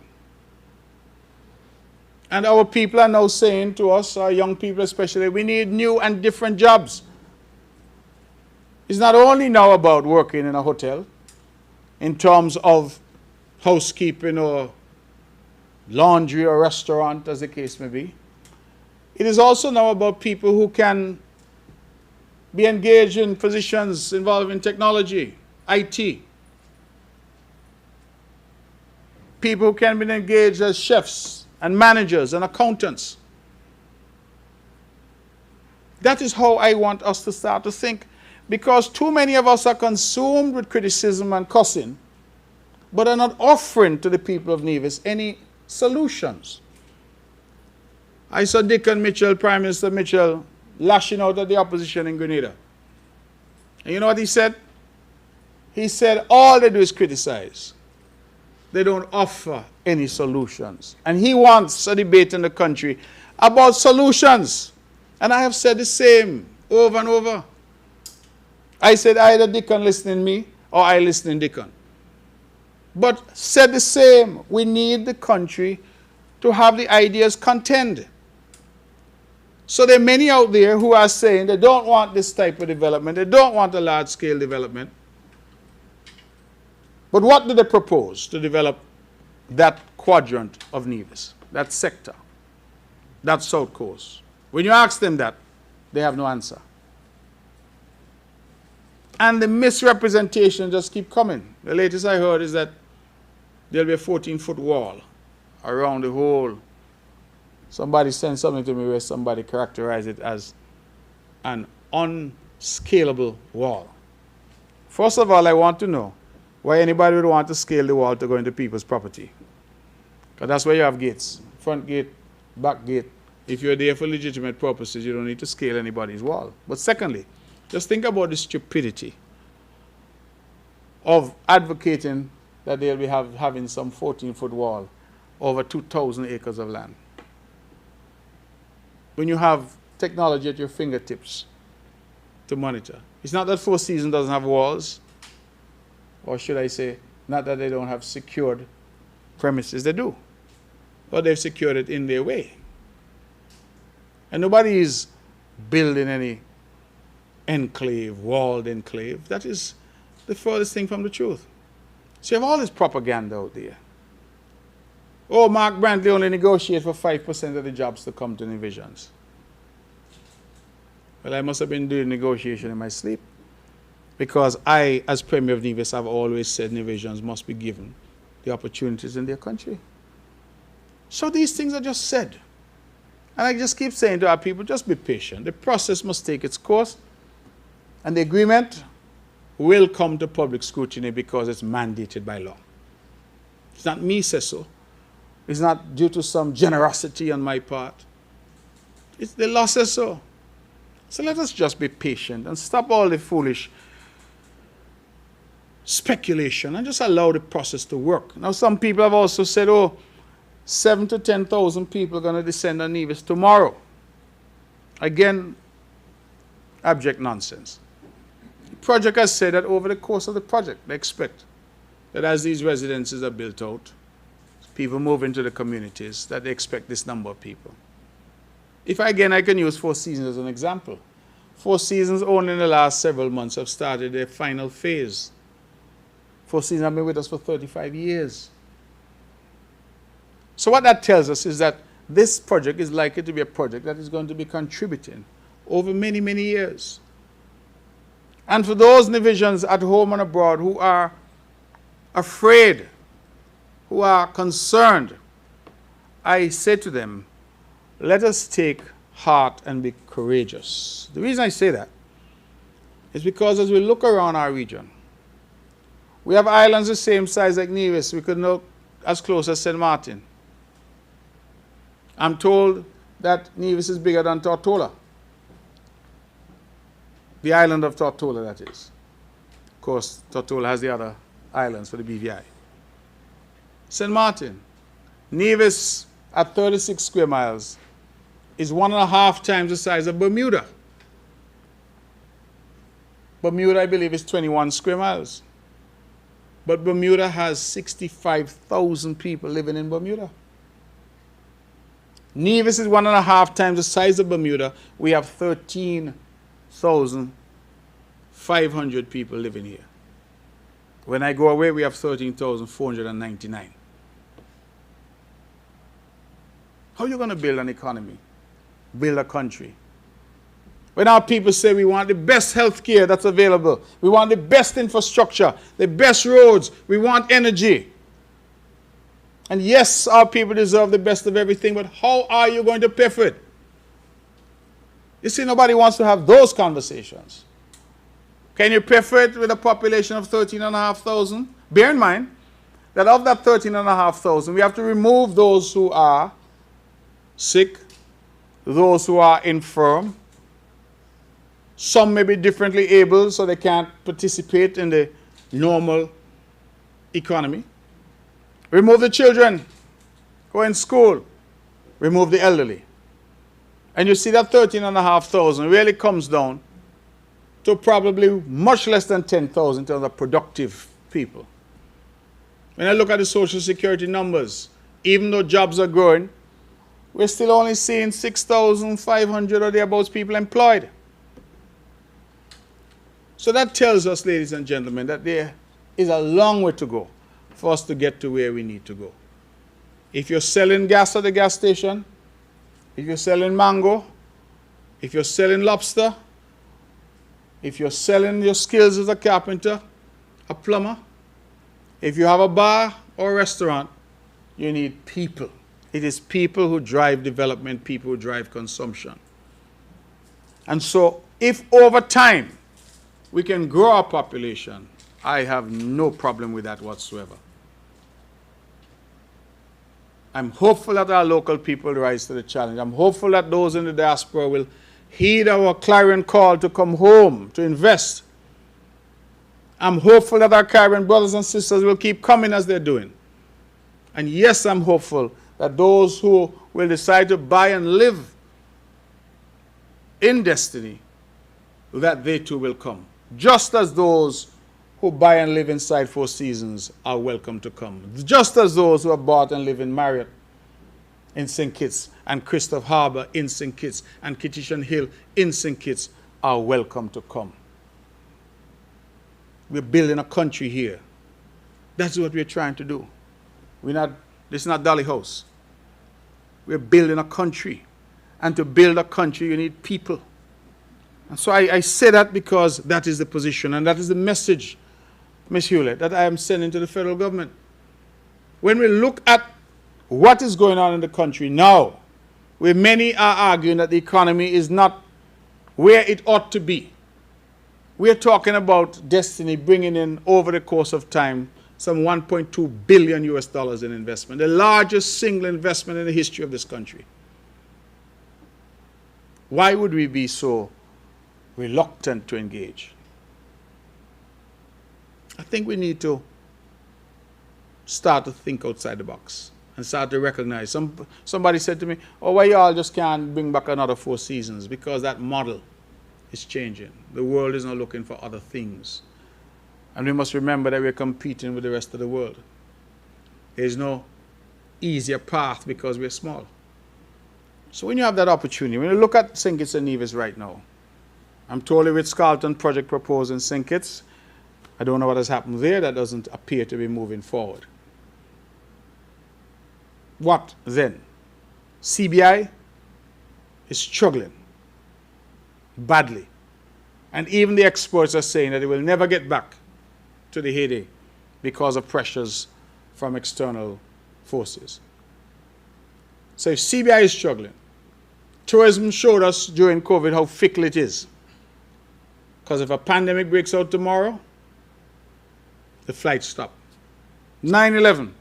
And our people are now saying to us, our young people especially, we need new and different jobs. It's not only now about working in a hotel, in terms of housekeeping or laundry or restaurant, as the case may be. It is also now about people who can be engaged in positions involving technology, IT. People who can be engaged as chefs and managers and accountants. That is how I want us to start to think, because too many of us are consumed with criticism and cussing, but are not offering to the people of Nevis any solutions. I saw Dickon Mitchell, Prime Minister Mitchell, lashing out at the opposition in Grenada. And you know what he said? He said all they do is criticize. They don't offer any solutions. And he wants a debate in the country about solutions. And I have said the same over and over. I said either Dickon listening me or I listening Dickon. But said the same. We need the country to have the ideas contend. So there are many out there who are saying they don't want this type of development. They don't want a large-scale development. But what do they propose to develop that quadrant of Nevis, that sector, that South Coast? When you ask them that, they have no answer. And the misrepresentation just keep coming. The latest I heard is that there'll be a 14-foot wall around the whole. Somebody sent something to me where somebody characterized it as an unscalable wall. First of all, I want to know why anybody would want to scale the wall to go into people's property. Because that's where you have gates. Front gate, back gate. If you're there for legitimate purposes, you don't need to scale anybody's wall. But secondly, just think about the stupidity of advocating that they'll be having some 14-foot wall over 2,000 acres of land. When you have technology at your fingertips to monitor. It's not that Four Seasons doesn't have walls, or should I say, not that they don't have secured premises. They do. But they've secured it in their way. And nobody is building any enclave, walled enclave. That is the furthest thing from the truth. So you have all this propaganda out there. Oh, Mark Brantley only negotiated for 5% of the jobs to come to Nevisians. Well, I must have been doing negotiation in my sleep, because I, as Premier of Nevis, have always said Nevisians must be given the opportunities in their country. So these things are just said. And I just keep saying to our people, just be patient. The process must take its course. And the agreement will come to public scrutiny because it's mandated by law. It's not me say so. It's not due to some generosity on my part. It's the law says so. So let us just be patient and stop all the foolish speculation and just allow the process to work. Now, some people have also said, oh, 7,000 to 10,000 people are going to descend on Nevis tomorrow. Again, abject nonsense. The project has said that over the course of the project, they expect that as these residences are built out, people move into the communities, that they expect this number of people. If I can use Four Seasons as an example. Four Seasons only in the last several months have started their final phase. Four Seasons have been with us for 35 years. So what that tells us is that this project is likely to be a project that is going to be contributing over many, many years. And for those Nevisians at home and abroad who are afraid, who are concerned, I say to them, let us take heart and be courageous. The reason I say that is because as we look around our region, we have islands the same size like Nevis. We could look as close as St. Martin. I'm told that Nevis is bigger than Tortola. The island of Tortola, that is. Of course, Tortola has the other islands for the BVI. St. Martin. Nevis, at 36 square miles, is 1.5 times the size of Bermuda. Bermuda, I believe, is 21 square miles. But Bermuda has 65,000 people living in Bermuda. Nevis is 1.5 times the size of Bermuda. We have 13,500 people living here. When I go away, we have 13,499. How are you going to build an economy? Build a country? When our people say we want the best health care that's available, we want the best infrastructure, the best roads, we want energy. And yes, our people deserve the best of everything, but how are you going to pay for it? You see, nobody wants to have those conversations. Can you pay for it with a population of 13,500? Bear in mind that of that 13,500, we have to remove those who are sick, those who are infirm. Some may be differently able, so they can't participate in the normal economy. Remove the children who are in school. Remove the elderly. And you see that 13,500 really comes down to probably much less than 10,000 in terms of productive people. When I look at the Social Security numbers, even though jobs are growing, we're still only seeing 6,500 or thereabouts people employed. So that tells us, ladies and gentlemen, that there is a long way to go for us to get to where we need to go. If you're selling gas at the gas station, if you're selling mango, if you're selling lobster, if you're selling your skills as a carpenter, a plumber, if you have a bar or a restaurant, you need people. It is people who drive development, people who drive consumption. And so if over time we can grow our population, I have no problem with that whatsoever. I'm hopeful that our local people rise to the challenge. I'm hopeful that those in the diaspora will heed our clarion call to come home, to invest. I'm hopeful that our Caribbean brothers and sisters will keep coming as they're doing. And yes, I'm hopeful that those who will decide to buy and live in destiny, that they too will come. Just as those who buy and live inside Four Seasons are welcome to come. Just as those who have bought and live in Marriott in St. Kitts and Christophe Harbour in St. Kitts and Kittitian Hill in St. Kitts are welcome to come. We're building a country here. That's what we're trying to do. This is not Dolly House. We're building a country. And to build a country, you need people. And so I say that because that is the position and that is the message, Ms. Hewlett, that I am sending to the federal government. When we look at what is going on in the country now, where many are arguing that the economy is not where it ought to be, we're talking about Destiny bringing in, over the course of time, some $1.2 billion in investment, the largest single investment in the history of this country. Why would we be so reluctant to engage? I think we need to start to think outside the box and start to recognize. Somebody said to me, oh, why y'all just can't bring back another Four Seasons? Because that model is changing. The world is now looking for other things. And we must remember that we're competing with the rest of the world. There's no easier path because we're small. So when you have that opportunity, when you look at St. Kitts and Nevis right now, I'm totally with Carlton project proposed in St. Kitts. I don't know what has happened there. That doesn't appear to be moving forward. What then? CBI is struggling badly. And even the experts are saying that it will never get back to the heyday because of pressures from external forces. So if CBI is struggling, tourism showed us during COVID how fickle it is. Because if a pandemic breaks out tomorrow, the flights stop. 9/11,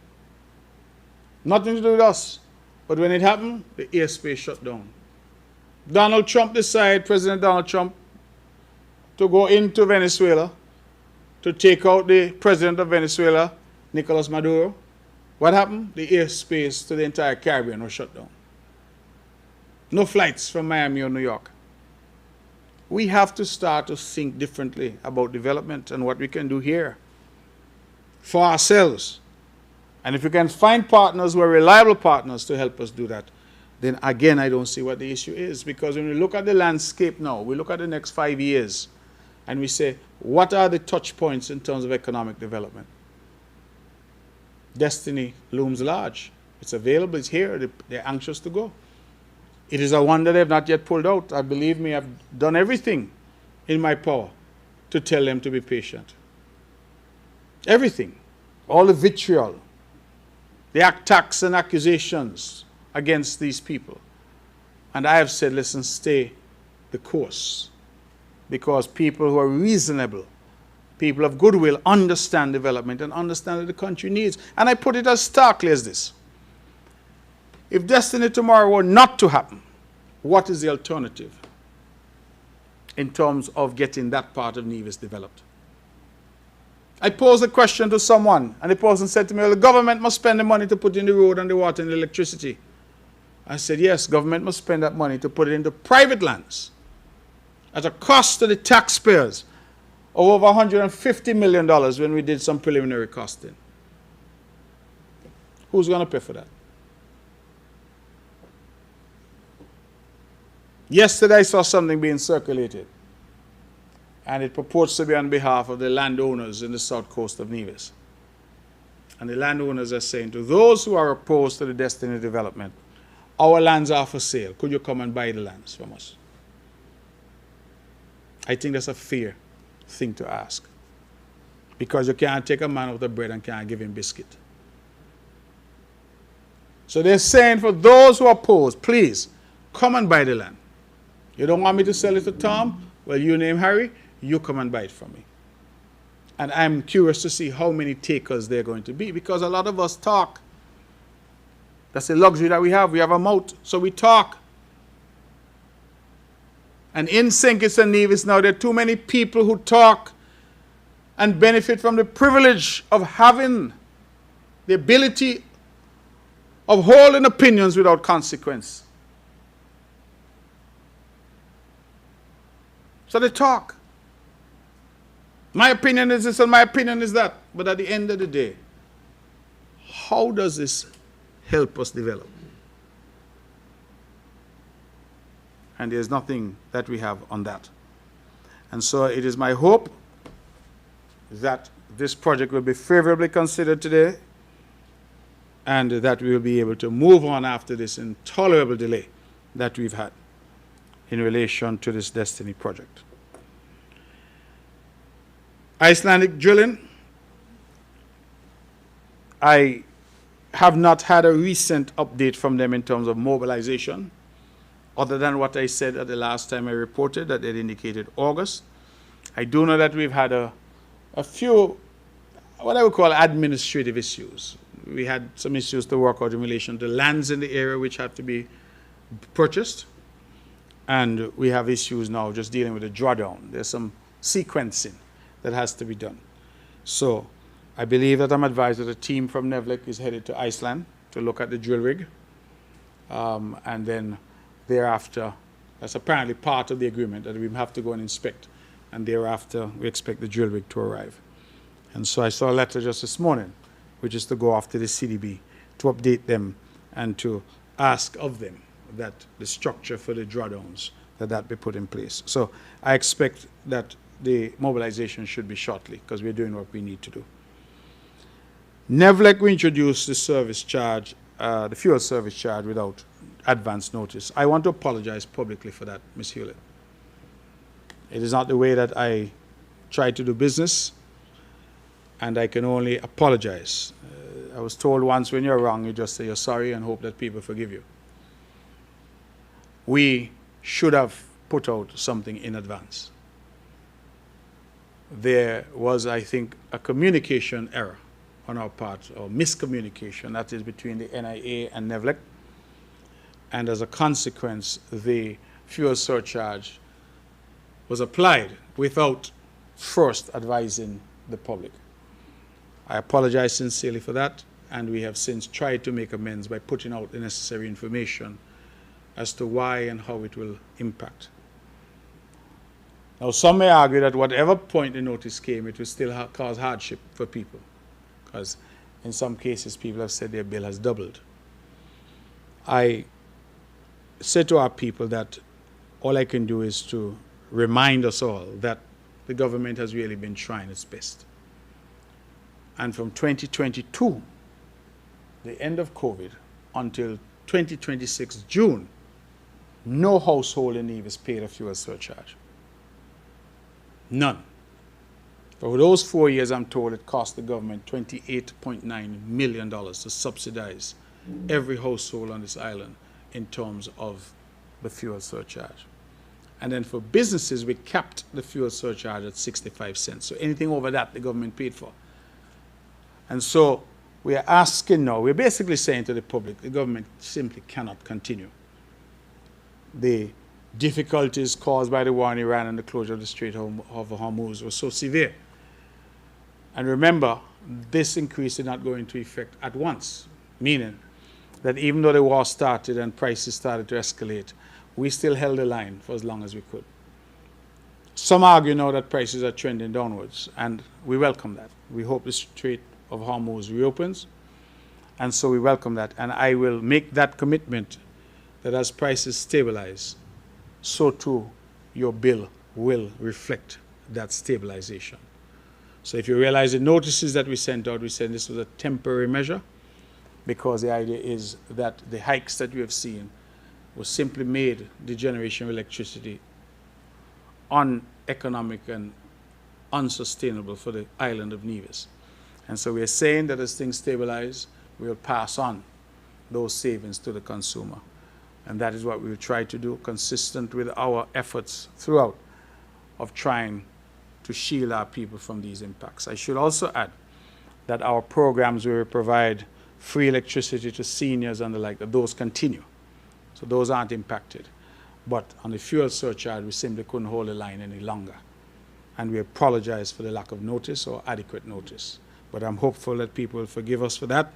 nothing to do with us. But when it happened, the airspace shut down. Donald Trump decided, President Donald Trump, to go into Venezuela to take out the president of Venezuela, Nicolas Maduro. What happened? The airspace to the entire Caribbean was shut down. No flights from Miami or New York. We have to start to think differently about development and what we can do here for ourselves. And if we can find partners who are reliable partners to help us do that, then again I don't see what the issue is. Because when we look at the landscape now, we look at the next 5 years, and we say, what are the touch points in terms of economic development? Destiny looms large. It's available, it's here, they're anxious to go. It is a wonder they have not yet pulled out. I believe me, I've done everything in my power to tell them to be patient. Everything. All the vitriol, the attacks and accusations against these people. And I have said, listen, stay the course. Because people who are reasonable, people of goodwill, understand development and understand what the country needs. And I put it as starkly as this. If Destiny tomorrow were not to happen, what is the alternative in terms of getting that part of Nevis developed? I posed a question to someone, and the person said to me, well, the government must spend the money to put in the road and the water and the electricity. I said, yes, government must spend that money to put it into private lands at a cost to the taxpayers of over $150 million when we did some preliminary costing. Who's going to pay for that? Yesterday I saw something being circulated, and it purports to be on behalf of the landowners in the south coast of Nevis. And the landowners are saying to those who are opposed to the Destiny development, our lands are for sale. Could you come and buy the lands from us? I think that's a fair thing to ask. Because you can't take a man out of bread and can't give him biscuit. So they're saying for those who are opposed, please, come and buy the land. You don't want me to sell it to Tom? Well, you name Harry, you come and buy it from me. And I'm curious to see how many takers there are going to be, because a lot of us talk. That's the luxury that we have. We have a mouth, so we talk. And in St. Kitts and Nevis now, there are too many people who talk and benefit from the privilege of having the ability of holding opinions without consequence. So they talk. My opinion is this and my opinion is that. But at the end of the day, how does this help us develop? And there's nothing that we have on that. And so it is my hope that this project will be favorably considered today, and that we will be able to move on after this intolerable delay that we've had in relation to this Destiny project. Icelandic drilling, I have not had a recent update from them in terms of mobilization, other than what I said at the last time I reported, that they'd indicated August. I do know that we've had a few, what I would call administrative issues. We had some issues to work out in relation to lands in the area which have to be purchased. And we have issues now just dealing with the drawdown. There's some sequencing that has to be done. So I believe that I'm advised that a team from Nevlec is headed to Iceland to look at the drill rig. And then thereafter, that's apparently part of the agreement, that we have to go and inspect. And thereafter, we expect the drill rig to arrive. And so I saw a letter just this morning, which is to go after the CDB, to update them and to ask of them that the structure for the drawdowns, that be put in place. So I expect that the mobilization should be shortly, because we're doing what we need to do. Nevlec, we introduced the service charge, the fuel service charge without advance notice. I want to apologize publicly for that, Ms. Hewlett. It is not the way that I try to do business, and I can only apologize. I was told once, when you're wrong, you just say you're sorry and hope that people forgive you. We should have put out something in advance. There was, I think, a communication error on our part, or miscommunication, that is between the NIA and Nevlec. And as a consequence, the fuel surcharge was applied without first advising the public. I apologize sincerely for that, and we have since tried to make amends by putting out the necessary information as to why and how it will impact. Now, some may argue that whatever point the notice came, it will still cause hardship for people, because in some cases people have said their bill has doubled. I say to our people that all I can do is to remind us all that the government has really been trying its best. And from 2022, the end of COVID, until 2026 June, no household in Nevis paid a fuel surcharge. None. For those 4 years, I'm told it cost the government $28.9 million to subsidize every household on this island in terms of the fuel surcharge. And then for businesses, we capped the fuel surcharge at 65 cents. So anything over that, the government paid for. And so we are asking now, we're basically saying to the public, the government simply cannot continue. The difficulties caused by the war in Iran and the closure of the Strait of Hormuz were so severe. And remember, this increase did not go into effect at once, meaning that even though the war started and prices started to escalate, we still held the line for as long as we could. Some argue now that prices are trending downwards, and we welcome that. We hope the Strait of Hormuz reopens, and so we welcome that. And I will make that commitment that as prices stabilize, so too your bill will reflect that stabilization. So if you realize the notices that we sent out, we said this was a temporary measure, because the idea is that the hikes that we have seen was simply made the generation of electricity uneconomic and unsustainable for the island of Nevis. And so we are saying that as things stabilize, we will pass on those savings to the consumer. And that is what we will try to do, consistent with our efforts throughout of trying to shield our people from these impacts. I should also add that our programs where we provide free electricity to seniors and the like, that those continue. So those aren't impacted. But on the fuel surcharge, we simply couldn't hold the line any longer. And we apologize for the lack of notice or adequate notice. But I'm hopeful that people will forgive us for that.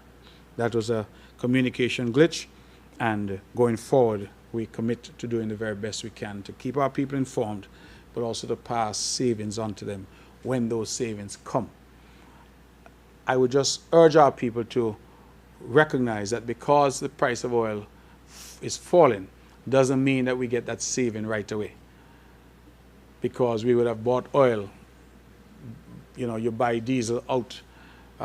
That was a communication glitch. And going forward, we commit to doing the very best we can to keep our people informed, but also to pass savings on to them when those savings come. I would just urge our people to recognize that because the price of oil is falling, doesn't mean that we get that saving right away. Because we would have bought oil, you know, you buy diesel out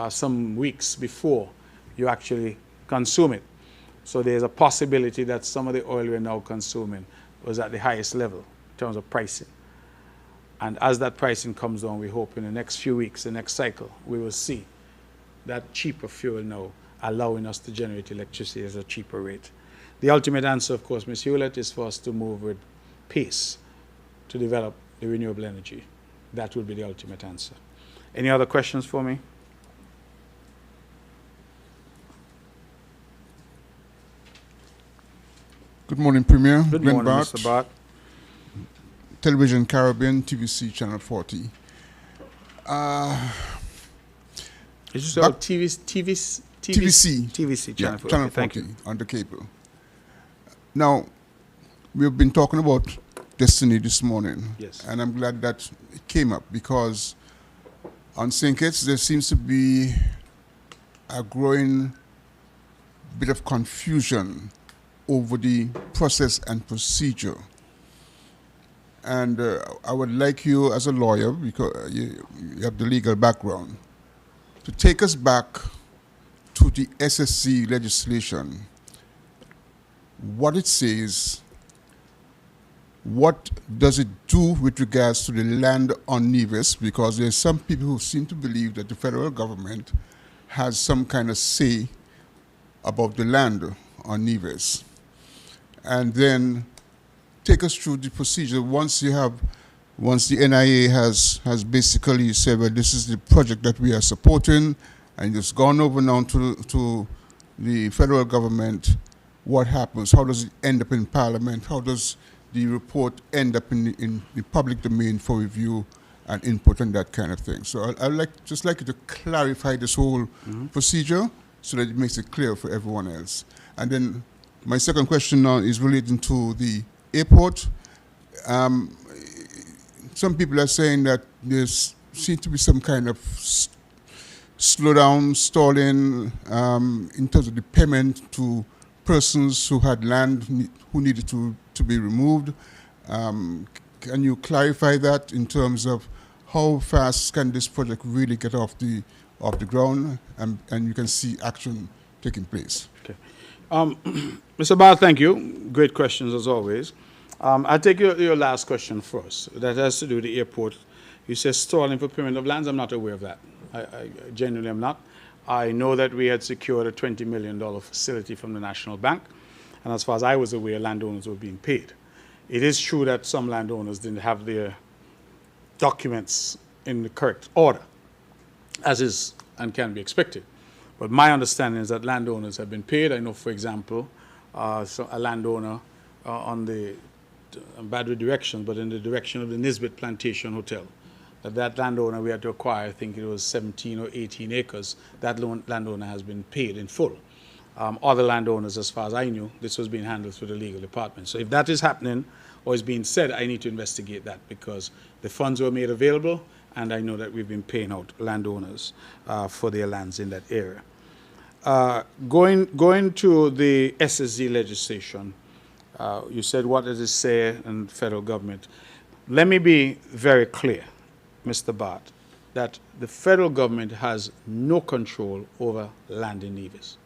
some weeks before you actually consume it. So there's a possibility that some of the oil we're now consuming was at the highest level in terms of pricing. And as that pricing comes down, we hope in the next few weeks, the next cycle, we will see that cheaper fuel now allowing us to generate electricity at a cheaper rate. The ultimate answer, of course, Ms. Hewlett, is for us to move with pace to develop the renewable energy. That would be the ultimate answer. Any other questions for me? Good morning, Premier. Good Glenn morning, Bart, Mr. Bart. Television Caribbean, TVC Channel 40. Did you say TVC? TVC, Channel 40. yeah, Channel 40 Thank you. on the cable. Now, we've been talking about destiny this morning. Yes. And I'm glad that it came up because on St. Kitts there seems to be a growing bit of confusion over the process and procedure. And I would like you as a lawyer, because you have the legal background, to take us back to the SSC legislation, what it says, what does it do with regards to the land on Nevis, because there's some people who seem to believe that the federal government has some kind of say about the land on Nevis. And then take us through the procedure once the NIA has basically said, well, this is the project that we are supporting, and it's gone over now to the federal government. What happens? How does it end up in Parliament? How does the report end up in the public domain for review and input and that kind of thing? So I'd just like you to clarify this whole procedure so that it makes it clear for everyone else. And then my second question now is relating to the airport. Some people are saying that there seems to be some kind of slowdown, stalling in terms of the payment to persons who had land who needed to be removed. Can you clarify that in terms of how fast can this project really get off the ground and you can see action taking place? Okay. Mr. Barr, thank you. Great questions as always. I'll take your last question first. That has to do with the airport. You said stalling for payment of lands. I'm not aware of that. I genuinely am not. I know that we had secured a $20 million facility from the National Bank, and as far as I was aware, landowners were being paid. It is true that some landowners didn't have their documents in the correct order, as is and can be expected. But my understanding is that landowners have been paid. I know, for example, a landowner on the bad with directions, but in the direction of the Nevis Plantation Hotel. That landowner we had to acquire, I think it was 17 or 18 acres. That landowner has been paid in full. Other landowners, as far as I knew, this was being handled through the legal department. So if that is happening or is being said, I need to investigate that because the funds were made available and I know that we've been paying out landowners for their lands in that area. Going to the SSZ legislation, you said what does it say in the federal government? Let me be very clear, Mr. Bart, that the federal government has no control over land in Nevis.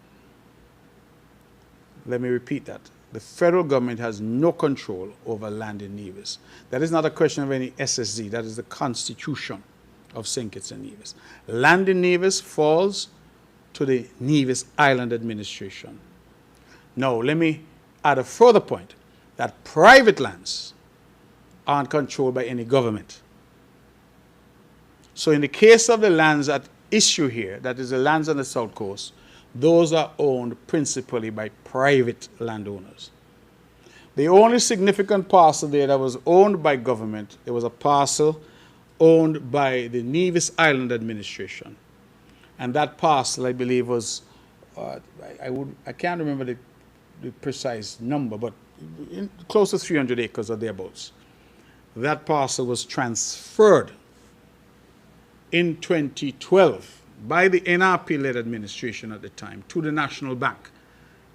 Let me repeat that. The federal government has no control over land in Nevis. That is not a question of any SSZ. That is the Constitution of St. Kitts and Nevis. Land in Nevis falls to the Nevis Island Administration. Now, let me add a further point, that private lands aren't controlled by any government. So in the case of the lands at issue here, that is the lands on the South Coast, those are owned principally by private landowners. The only significant parcel there that was owned by government, there was a parcel owned by the Nevis Island Administration. And that parcel, I believe, was, I can't remember the precise number, but close to 300 acres or thereabouts. That parcel was transferred in 2012 by the NRP-led administration at the time to the National Bank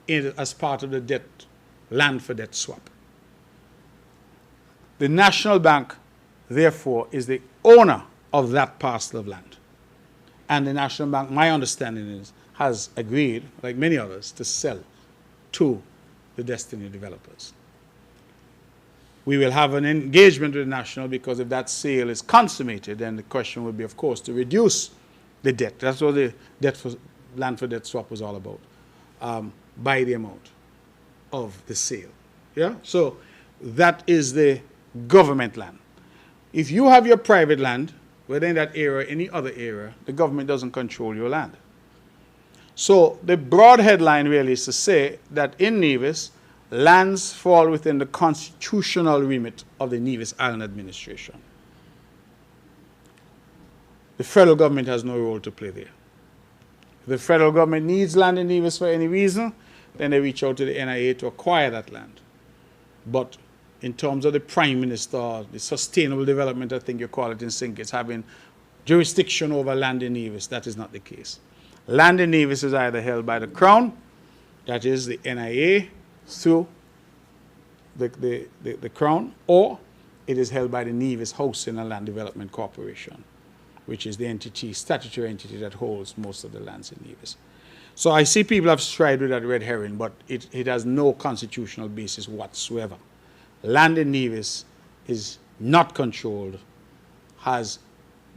as part of the land for debt swap. The National Bank, therefore, is the owner of that parcel of land. And the National Bank, my understanding is, has agreed, like many others, to sell to the Destiny developers. We will have an engagement with the National because if that sale is consummated, then the question would be, of course, to reduce the debt. That's what the land for debt swap was all about, by the amount of the sale. Yeah? So that is the government land. If you have your private land, whether in that area or any other area, the government doesn't control your land. So the broad headline really is to say that in Nevis, lands fall within the constitutional remit of the Nevis Island Administration. The federal government has no role to play there. If the federal government needs land in Nevis for any reason, then they reach out to the NIA to acquire that land. But in terms of the Prime Minister, the sustainable development, I think you call it in St. Kitts, having jurisdiction over land in Nevis, that is not the case. Land in Nevis is either held by the Crown, that is the NIA, through the Crown, or it is held by the Nevis Housing and Land Development Corporation, which is the entity, statutory entity that holds most of the lands in Nevis. So I see people have tried with that red herring, but it has no constitutional basis whatsoever. Land in Nevis is not controlled, the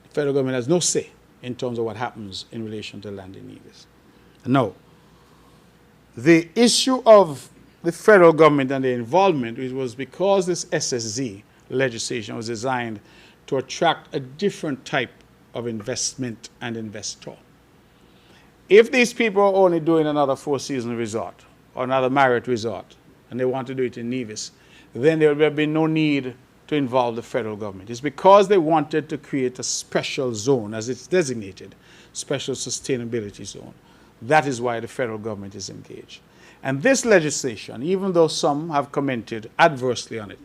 federal government has no say in terms of what happens in relation to land in Nevis. No. The issue of the federal government and their involvement, it was because this SSZ legislation was designed to attract a different type of investment and investor. If these people are only doing another four-season resort or another Marriott resort and they want to do it in Nevis, then there would have been no need to involve the federal government. It's because they wanted to create a special zone, as it's designated, special sustainability zone. That is why the federal government is engaged. And this legislation, even though some have commented adversely on it,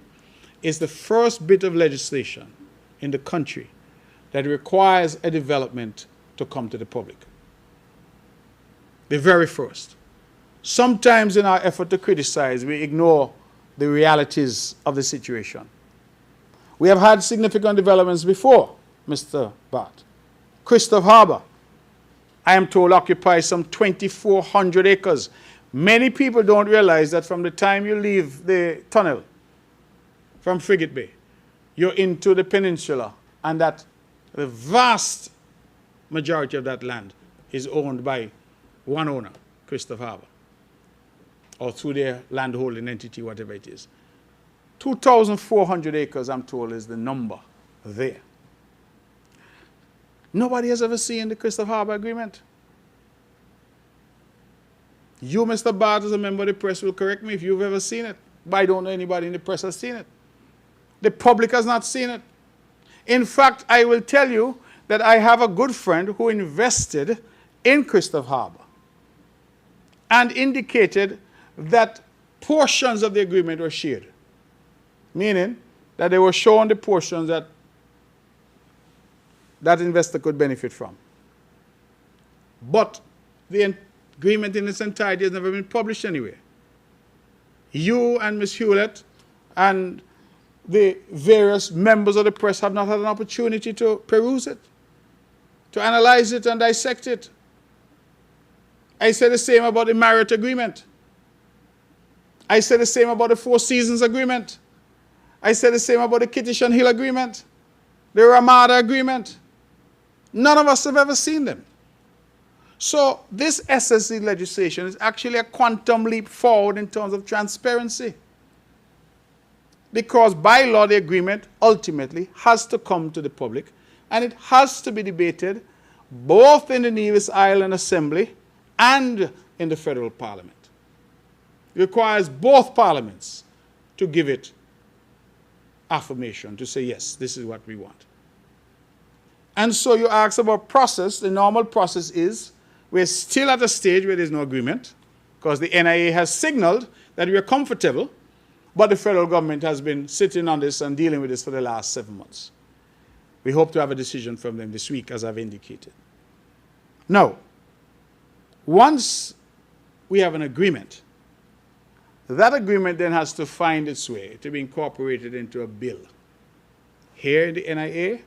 is the first bit of legislation in the country that requires a development to come to the public. The very first. Sometimes in our effort to criticize, we ignore the realities of the situation. We have had significant developments before, Mr. Bart. Christopher Harbour, I am told, occupies some 2,400 acres. Many people don't realize that from the time you leave the tunnel from Frigate Bay, you're into the peninsula, and that the vast majority of that land is owned by one owner, Christopher Harbour, or through their landholding entity, whatever it is. 2,400 acres, I'm told, is the number there. Nobody has ever seen the Christopher Harbour Agreement. You, Mr. Bart, as a member of the press, will correct me if you've ever seen it. But I don't know anybody in the press has seen it. The public has not seen it. In fact, I will tell you that I have a good friend who invested in Christopher Harbour and indicated that portions of the agreement were shared, meaning that they were shown the portions that that investor could benefit from. But the agreement in its entirety has never been published anywhere. You and Ms. Hewlett and the various members of the press have not had an opportunity to peruse it, to analyze it and dissect it. I say the same about the Marriott Agreement. I say the same about the Four Seasons Agreement. I say the same about the Kittish and Hill Agreement, the Ramada Agreement. None of us have ever seen them. So this SSC legislation is actually a quantum leap forward in terms of transparency. Because by law, the agreement ultimately has to come to the public, and it has to be debated both in the Nevis Island Assembly and in the federal parliament. It requires both parliaments to give it affirmation, to say, yes, this is what we want. And so you ask about process. The normal process is we're still at a stage where there's no agreement, because the NIA has signaled that we are comfortable, but the federal government has been sitting on this and dealing with this for the last 7 months. We hope to have a decision from them this week, as I've indicated. Now, once we have an agreement, that agreement then has to find its way to be incorporated into a bill here in the NIA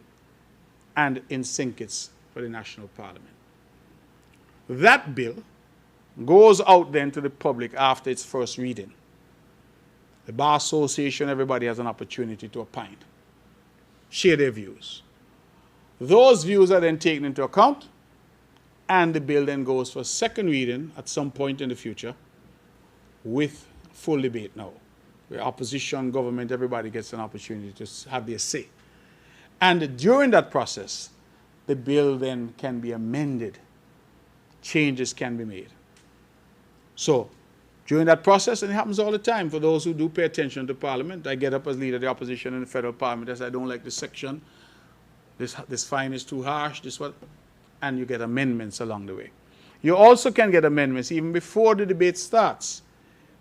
and in Sinkits for the National Parliament. That bill goes out then to the public after its first reading. The Bar Association, everybody has an opportunity to opine, share their views. Those views are then taken into account, and the bill then goes for second reading at some point in the future with full debate now, where opposition, government, everybody gets an opportunity to have their say. And during that process, the bill then can be amended. Changes can be made. So, during that process, and it happens all the time for those who do pay attention to Parliament, I get up as leader of the opposition in the federal Parliament and say, I don't like this section, this fine is too harsh, this what, and you get amendments along the way. You also can get amendments even before the debate starts,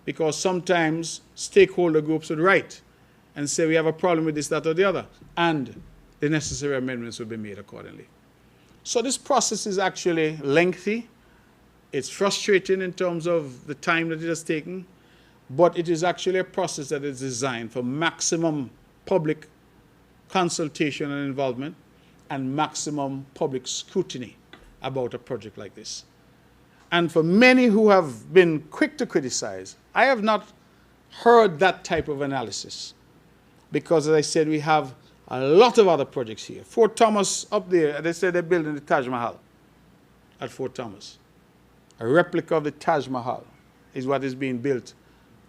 because sometimes stakeholder groups would write and say we have a problem with this, that, or the other, and the necessary amendments will be made accordingly. So this process is actually lengthy. It's frustrating in terms of the time that it has taken, but it is actually a process that is designed for maximum public consultation and involvement and maximum public scrutiny about a project like this. And for many who have been quick to criticize, I have not heard that type of analysis, because, as I said, we have a lot of other projects here. Fort Thomas up there, they said they're building the Taj Mahal at Fort Thomas. A replica of the Taj Mahal is what is being built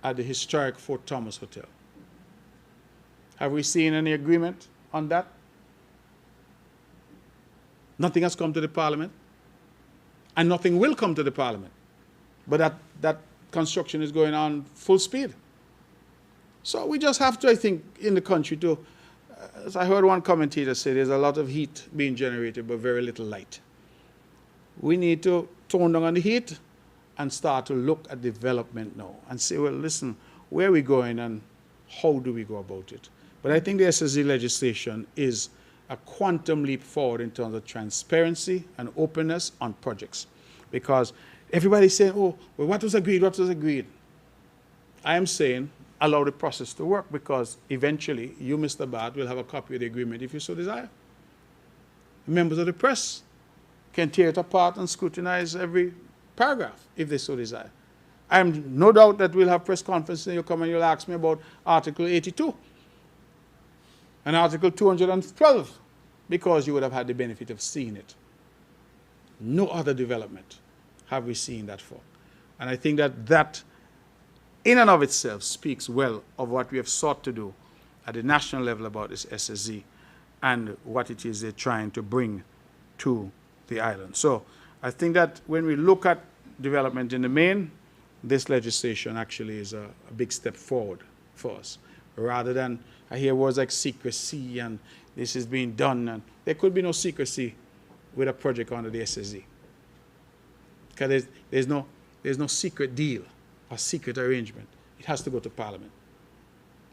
at the historic Fort Thomas Hotel. Have we seen any agreement on that? Nothing has come to the Parliament, and nothing will come to the Parliament. But that construction is going on full speed. So we just have to, I think, in the country to, as I heard one commentator say, there's a lot of heat being generated, but very little light. We need to tone down on the heat and start to look at development now and say, well, listen, where are we going and how do we go about it? But I think the SSC legislation is a quantum leap forward in terms of transparency and openness on projects, because Everybody's saying, oh, well, what was agreed, what was agreed? I am saying allow the process to work, because eventually you, Mr. Bart, will have a copy of the agreement if you so desire. Members of the press can tear it apart and scrutinize every paragraph if they so desire. I am no doubt that we'll have press conferences and you'll come and you'll ask me about Article 82 and Article 212, because you would have had the benefit of seeing it. No other development have we seen that for. And I think that that in and of itself speaks well of what we have sought to do at the national level about this SSZ and what it is they're trying to bring to the island. So I think that when we look at development in the main, this legislation actually is a big step forward for us. Rather than, I hear words like secrecy and this is being done, and there could be no secrecy with a project under the SSZ. Because there's no secret deal or secret arrangement. It has to go to Parliament.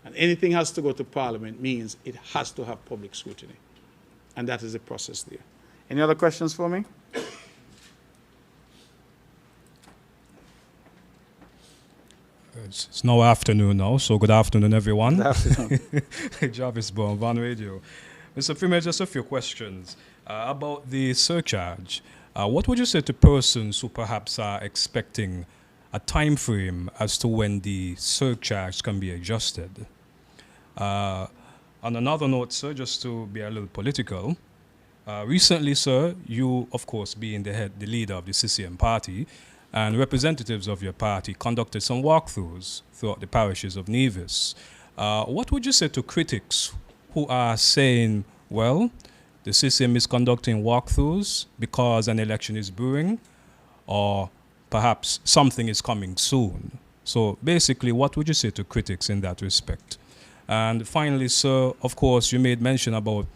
And anything has to go to Parliament means it has to have public scrutiny. And that is the process there. Any other questions for me? It's now afternoon now, so good afternoon, everyone. Good afternoon. Jarvis Bond, Van Radio. Mr. Premier, just a few questions about the surcharge. What would you say to persons who perhaps are expecting a time frame as to when the surcharge can be adjusted? On another note, sir, just to be a little political, recently, sir, you, of course, being the leader of the CCM party, and representatives of your party conducted some walkthroughs throughout the parishes of Nevis. What would you say to critics who are saying, well, the CCM is conducting walkthroughs because an election is brewing, or perhaps something is coming soon? So basically, what would you say to critics in that respect? And finally, sir, of course, you made mention about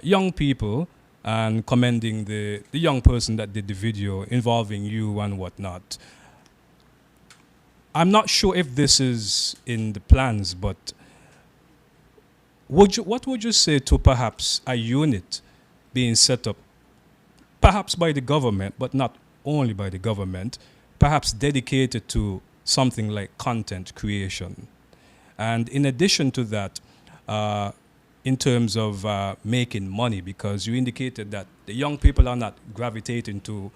young people and commending the young person that did the video involving you and whatnot. I'm not sure if this is in the plans, but what would you say to perhaps a unit being set up, perhaps by the government, but not only by the government, perhaps dedicated to something like content creation? And in addition to that, in terms of making money, because you indicated that the young people are not gravitating to,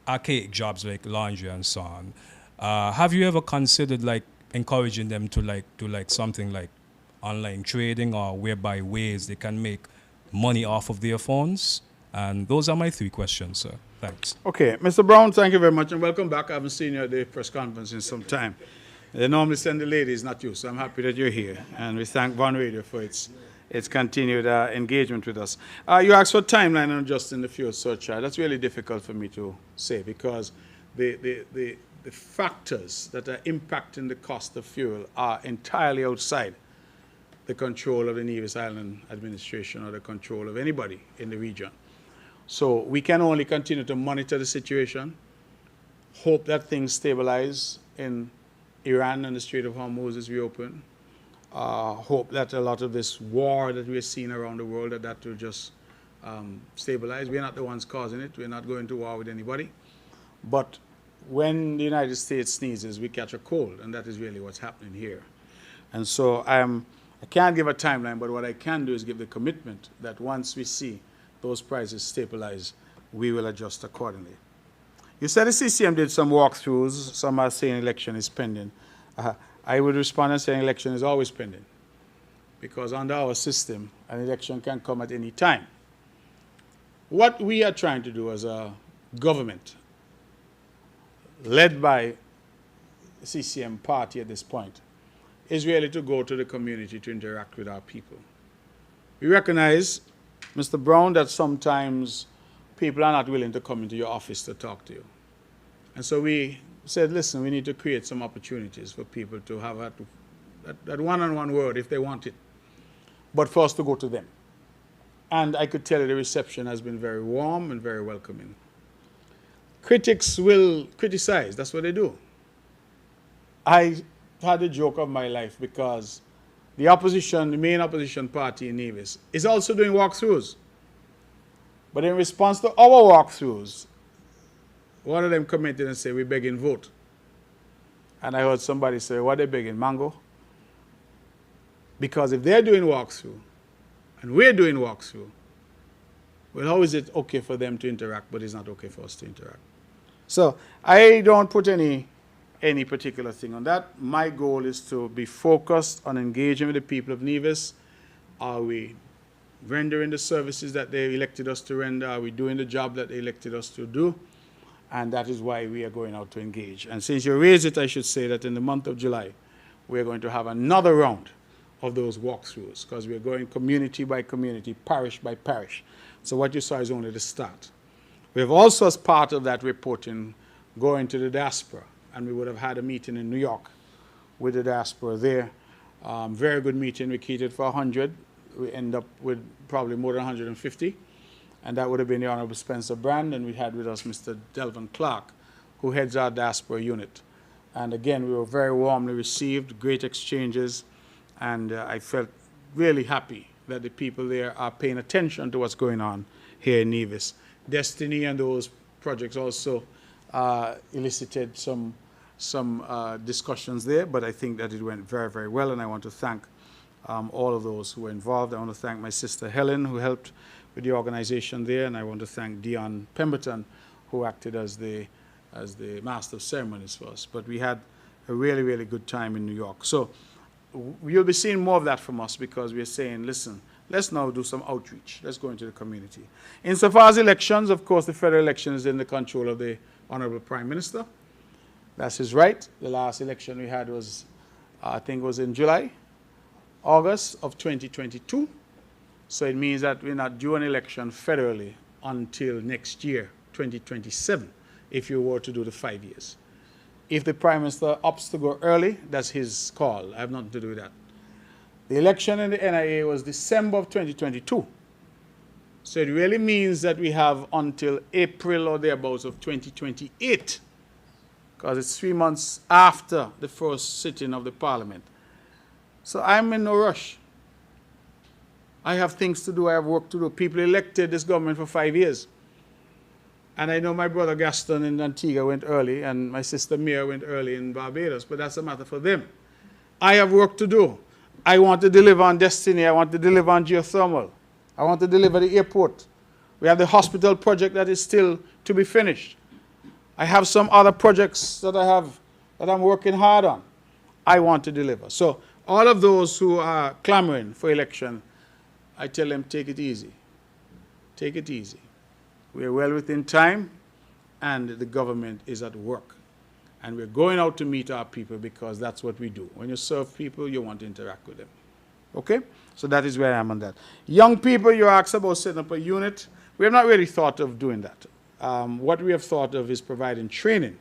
archaic jobs like laundry and so on. Have you ever considered like encouraging them to do something like online trading, or whereby ways they can make money off of their phones? And those are my 3 questions, sir. Thanks. Okay, Mr. Brown, thank you very much, and welcome back. I haven't seen you at the press conference in some time. They normally send the ladies, not you, so I'm happy that you're here. And we thank Van Radio for its continued engagement with us. You asked for timeline on adjusting the fuel surcharge. That's really difficult for me to say, because the factors that are impacting the cost of fuel are entirely outside the control of the Nevis Island administration or the control of anybody in the region. So we can only continue to monitor the situation, hope that things stabilize in Iran and the Strait of Hormuz is reopened. Hope that a lot of this war that we're seeing around the world, that will just stabilize. We're not the ones causing it. We're not going to war with anybody. But when the United States sneezes, we catch a cold, and that is really what's happening here. And so I can't give a timeline, but what I can do is give the commitment that once we see those prices stabilize, we will adjust accordingly. You said the CCM did some walkthroughs. Some are saying election is pending. I would respond and say an election is always pending, because under our system, an election can come at any time. What we are trying to do as a government, led by the CCM party at this point, is really to go to the community to interact with our people. We recognize, Mr. Brown, that sometimes people are not willing to come into your office to talk to you. And so we said, listen, we need to create some opportunities for people to have that one-on-one word if they want it, but for us to go to them. And I could tell you the reception has been very warm and very welcoming. Critics will criticize. That's what they do. I had a joke of my life, because the opposition, the main opposition party in Nevis, is also doing walkthroughs. But in response to our walkthroughs, one of them commented and said, we're begging vote. And I heard somebody say, what are they begging, mango? Because if they're doing walkthrough and we're doing walkthrough, well, how is it okay for them to interact, but it's not okay for us to interact? So I don't put any particular thing on that. My goal is to be focused on engaging with the people of Nevis. Are we rendering the services that they elected us to render? Are we doing the job that they elected us to do? And that is why we are going out to engage. And since you raised it, I should say that in the month of July, we're going to have another round of those walkthroughs, because we're going community by community, parish by parish. So what you saw is only the start. We have also, as part of that reporting, going to the diaspora, and we would have had a meeting in New York with the diaspora there. Very good meeting. We catered for 100. We end up with probably more than 150. And that would have been the Honorable Spencer Brand, and we had with us Mr. Delvin Clark, who heads our diaspora unit. And again, we were very warmly received, great exchanges, and I felt really happy that the people there are paying attention to what's going on here in Nevis. Destiny and those projects also elicited some discussions there, but I think that it went very, very well, and I want to thank all of those who were involved. I want to thank my sister Helen, who helped with the organization there, and I want to thank Dion Pemberton, who acted as the master of ceremonies for us. But we had a really, really good time in New York. So you'll be seeing more of that from us, because we're saying, listen, let's now do some outreach. Let's go into the community. Insofar as elections, of course, the federal election is in the control of the Honorable Prime Minister. That's his right. The last election we had was, I think, was in August of 2022. So it means that we're not due an election federally until next year, 2027, if you were to do the 5 years. If the Prime Minister opts to go early, that's his call. I have nothing to do with that. The election in the NIA was December of 2022. So it really means that we have until April or thereabouts of 2028, because it's 3 months after the first sitting of the Parliament. So I'm in no rush. I have things to do. I have work to do. People elected this government for 5 years. And I know my brother Gaston in Antigua went early, and my sister Mia went early in Barbados, but that's a matter for them. I have work to do. I want to deliver on Destiny. I want to deliver on geothermal. I want to deliver the airport. We have the hospital project that is still to be finished. I have some other projects that I'm working hard on. I want to deliver. So all of those who are clamoring for election, I tell them, take it easy. Take it easy. We are well within time, and the government is at work. And we're going out to meet our people, because that's what we do. When you serve people, you want to interact with them. Okay? So that is where I am on that. Young people, you asked about setting up a unit. We have not really thought of doing that. What we have thought of is providing training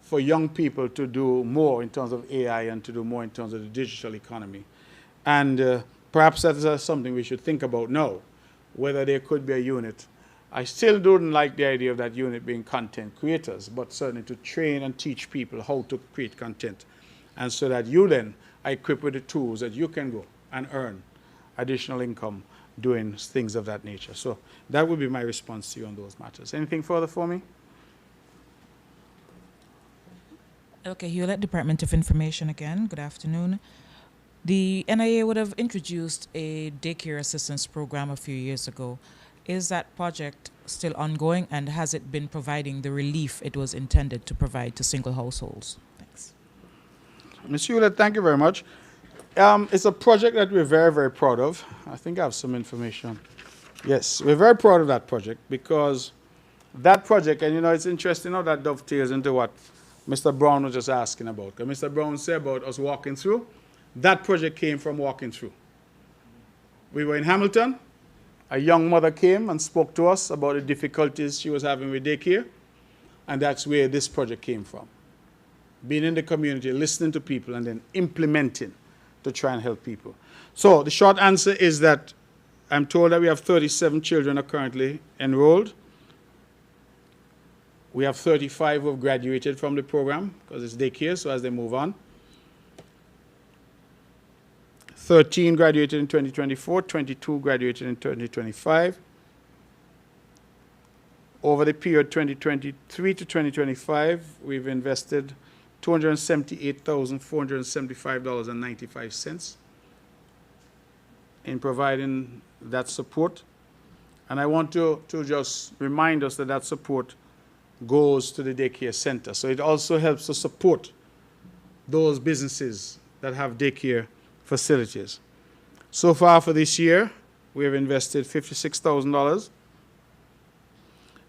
for young people to do more in terms of AI and to do more in terms of the digital economy. And perhaps that is something we should think about now, whether there could be a unit. I still don't like the idea of that unit being content creators, but certainly to train and teach people how to create content, and so that you then are equipped with the tools that you can go and earn additional income doing things of that nature. So that would be my response to you on those matters. Anything further for me? Okay, Hewlett, Department of Information again. Good afternoon. The NIA would have introduced a daycare assistance program a few years ago. Is that project still ongoing, and has it been providing the relief it was intended to provide to single households? Thanks. Ms. Hewlett, thank you very much. It's a project that we're very, very proud of. I think I have some information. Yes, we're very proud of that project, because that project, and you know, it's interesting how that dovetails into what Mr. Brown was just asking about. Because Mr. Brown said about us walking through. That project came from walking through. We were in Hamilton. A young mother came and spoke to us about the difficulties she was having with daycare, and that's where this project came from. Being in the community, listening to people, and then implementing to try and help people. So the short answer is that I'm told that we have 37 children are currently enrolled. We have 35 who have graduated from the program, because it's daycare, so as they move on. 13 graduated in 2024, 22 graduated in 2025. Over the period 2023 to 2025, we've invested $278,475.95 in providing that support. And I want to just remind us that that support goes to the daycare center. So it also helps to support those businesses that have daycare facilities. So far for this year, we have invested $56,000.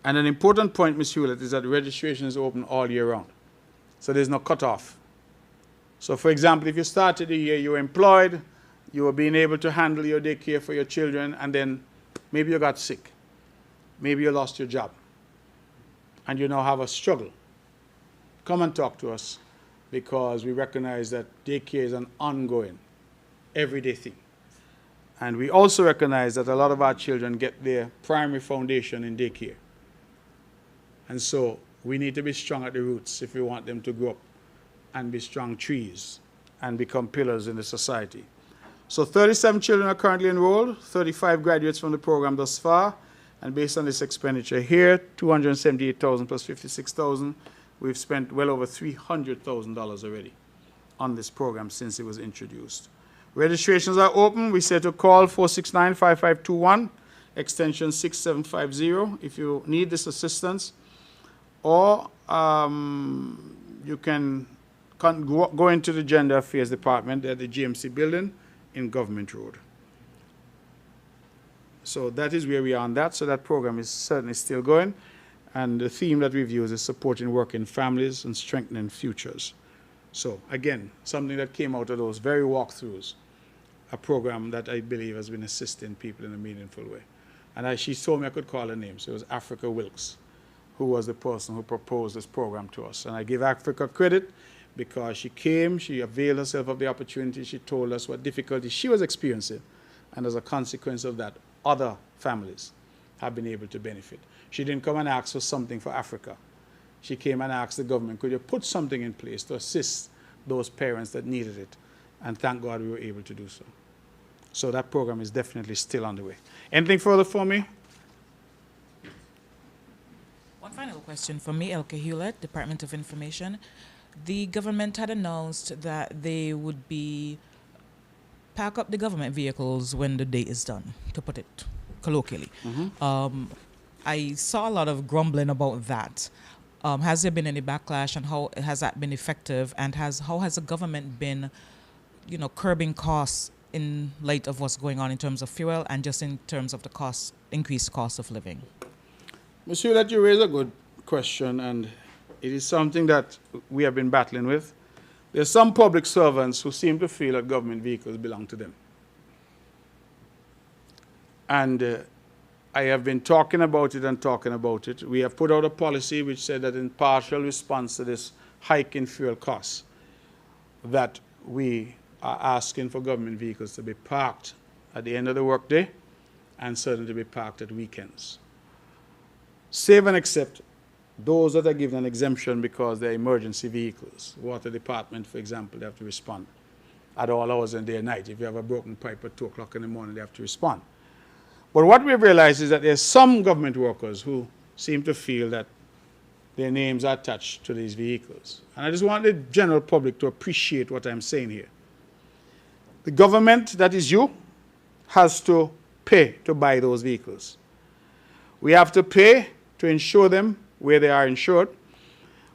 And an important point, Ms. Hewlett, is that registration is open all year round. So there's no cutoff. So for example, if you started the year, you were employed, you were being able to handle your daycare for your children, and then maybe you got sick. Maybe you lost your job. And you now have a struggle. Come and talk to us, because we recognize that daycare is an ongoing, everyday thing. And we also recognize that a lot of our children get their primary foundation in daycare. And so we need to be strong at the roots if we want them to grow up and be strong trees and become pillars in the society. So 37 children are currently enrolled, 35 graduates from the program thus far, and based on this expenditure here, $278,000 plus $56,000, we've spent well over $300,000 already on this program since it was introduced. Registrations are open. We say to call 469-5521, extension 6750 if you need this assistance. Or you can go into the Gender Affairs Department at the GMC building in Government Road. So that is where we are on that. So that program is certainly still going. And the theme that we've used is supporting working families and strengthening futures. So again, something that came out of those very walkthroughs, a program that I believe has been assisting people in a meaningful way. And she told me I could call her name. So it was Africa Wilkes, who was the person who proposed this program to us. And I give Africa credit because she came, she availed herself of the opportunity, she told us what difficulties she was experiencing, and as a consequence of that, other families have been able to benefit. She didn't come and ask for something for Africa. She came and asked the government, could you put something in place to assist those parents that needed it? And thank God we were able to do so. So that program is definitely still on the way. Anything further for me? One final question from me, Elke Hewlett, Department of Information. The government had announced that they would pack up the government vehicles when the day is done, to put it colloquially. I saw a lot of grumbling about that. Has there been any backlash, and how has that been effective? And how has the government been, curbing costs in light of what's going on in terms of fuel and just in terms of the increased cost of living? Monsieur, that you raise a good question, and it is something that we have been battling with. There are some public servants who seem to feel that government vehicles belong to them. And I have been talking about it. We have put out a policy which said that in partial response to this hike in fuel costs, that we are asking for government vehicles to be parked at the end of the workday and certainly to be parked at weekends. Save and except those that are given an exemption because they're emergency vehicles. Water department, for example, they have to respond at all hours of the day and night. If you have a broken pipe at 2 o'clock in the morning, they have to respond. But what we've realized is that there's some government workers who seem to feel that their names are attached to these vehicles. And I just want the general public to appreciate what I'm saying here. The government, that is you, has to pay to buy those vehicles. We have to pay to insure them where they are insured.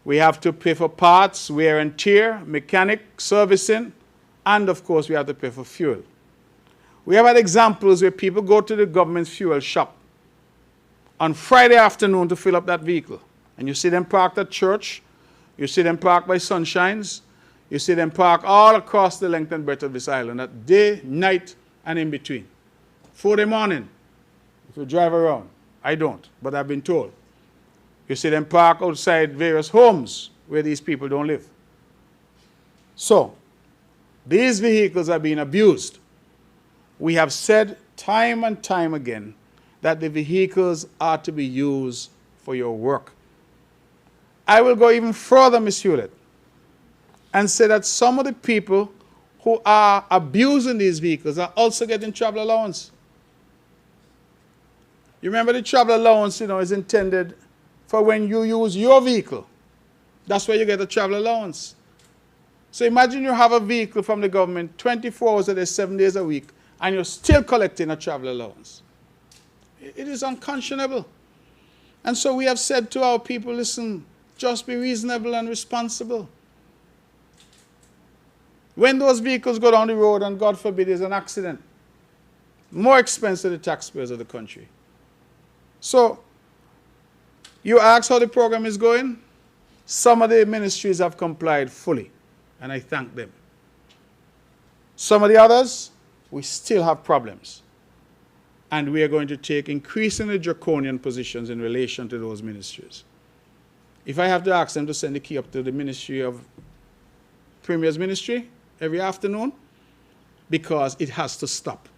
We have to pay for parts, wear and tear, mechanic, servicing, and of course we have to pay for fuel. We have had examples where people go to the government's fuel shop on Friday afternoon to fill up that vehicle. And you see them parked at church, you see them parked by Sunshines, you see them parked all across the length and breadth of this island at day, night, and in between. 4 in the morning, if you drive around. I don't, but I've been told. You see them park outside various homes where these people don't live. So, these vehicles are being abused. We have said time and time again that the vehicles are to be used for your work. I will go even further, Ms. Hewlett, and say that some of the people who are abusing these vehicles are also getting travel allowance. You remember the travel allowance, is intended for when you use your vehicle. That's where you get a travel allowance. So imagine you have a vehicle from the government 24 hours a day, 7 days a week, and you're still collecting a travel allowance. It is unconscionable. And so we have said to our people, listen, just be reasonable and responsible. When those vehicles go down the road and God forbid there's an accident, more expense to the taxpayers of the country. So you ask how the program is going. Some of the ministries have complied fully, and I thank them. Some of the others, we still have problems. And we are going to take increasingly draconian positions in relation to those ministries. If I have to ask them to send the key up to the Ministry of Premier's Ministry every afternoon, because it has to stop.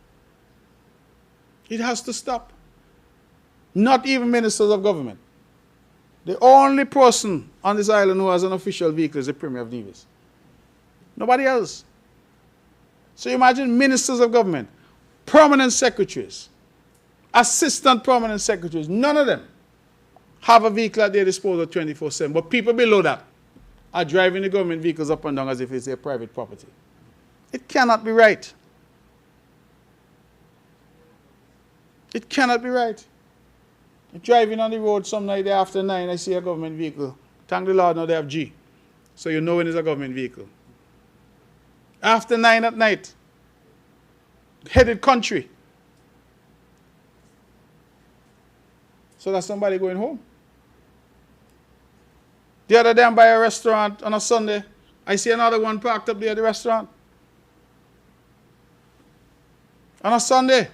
It has to stop. Not even ministers of government. The only person on this island who has an official vehicle is the Premier of Nevis. Nobody else. So imagine ministers of government, permanent secretaries, assistant permanent secretaries, none of them have a vehicle at their disposal 24/7. But people below that are driving the government vehicles up and down as if it's their private property. It cannot be right. It cannot be right. Driving on the road some night after 9, I see a government vehicle. Thank the Lord, now they have G. So you know when it's a government vehicle. After 9 at night, headed country. So that's somebody going home. The other day I'm by a restaurant on a Sunday. I see another one parked up there at the restaurant. On a Sunday.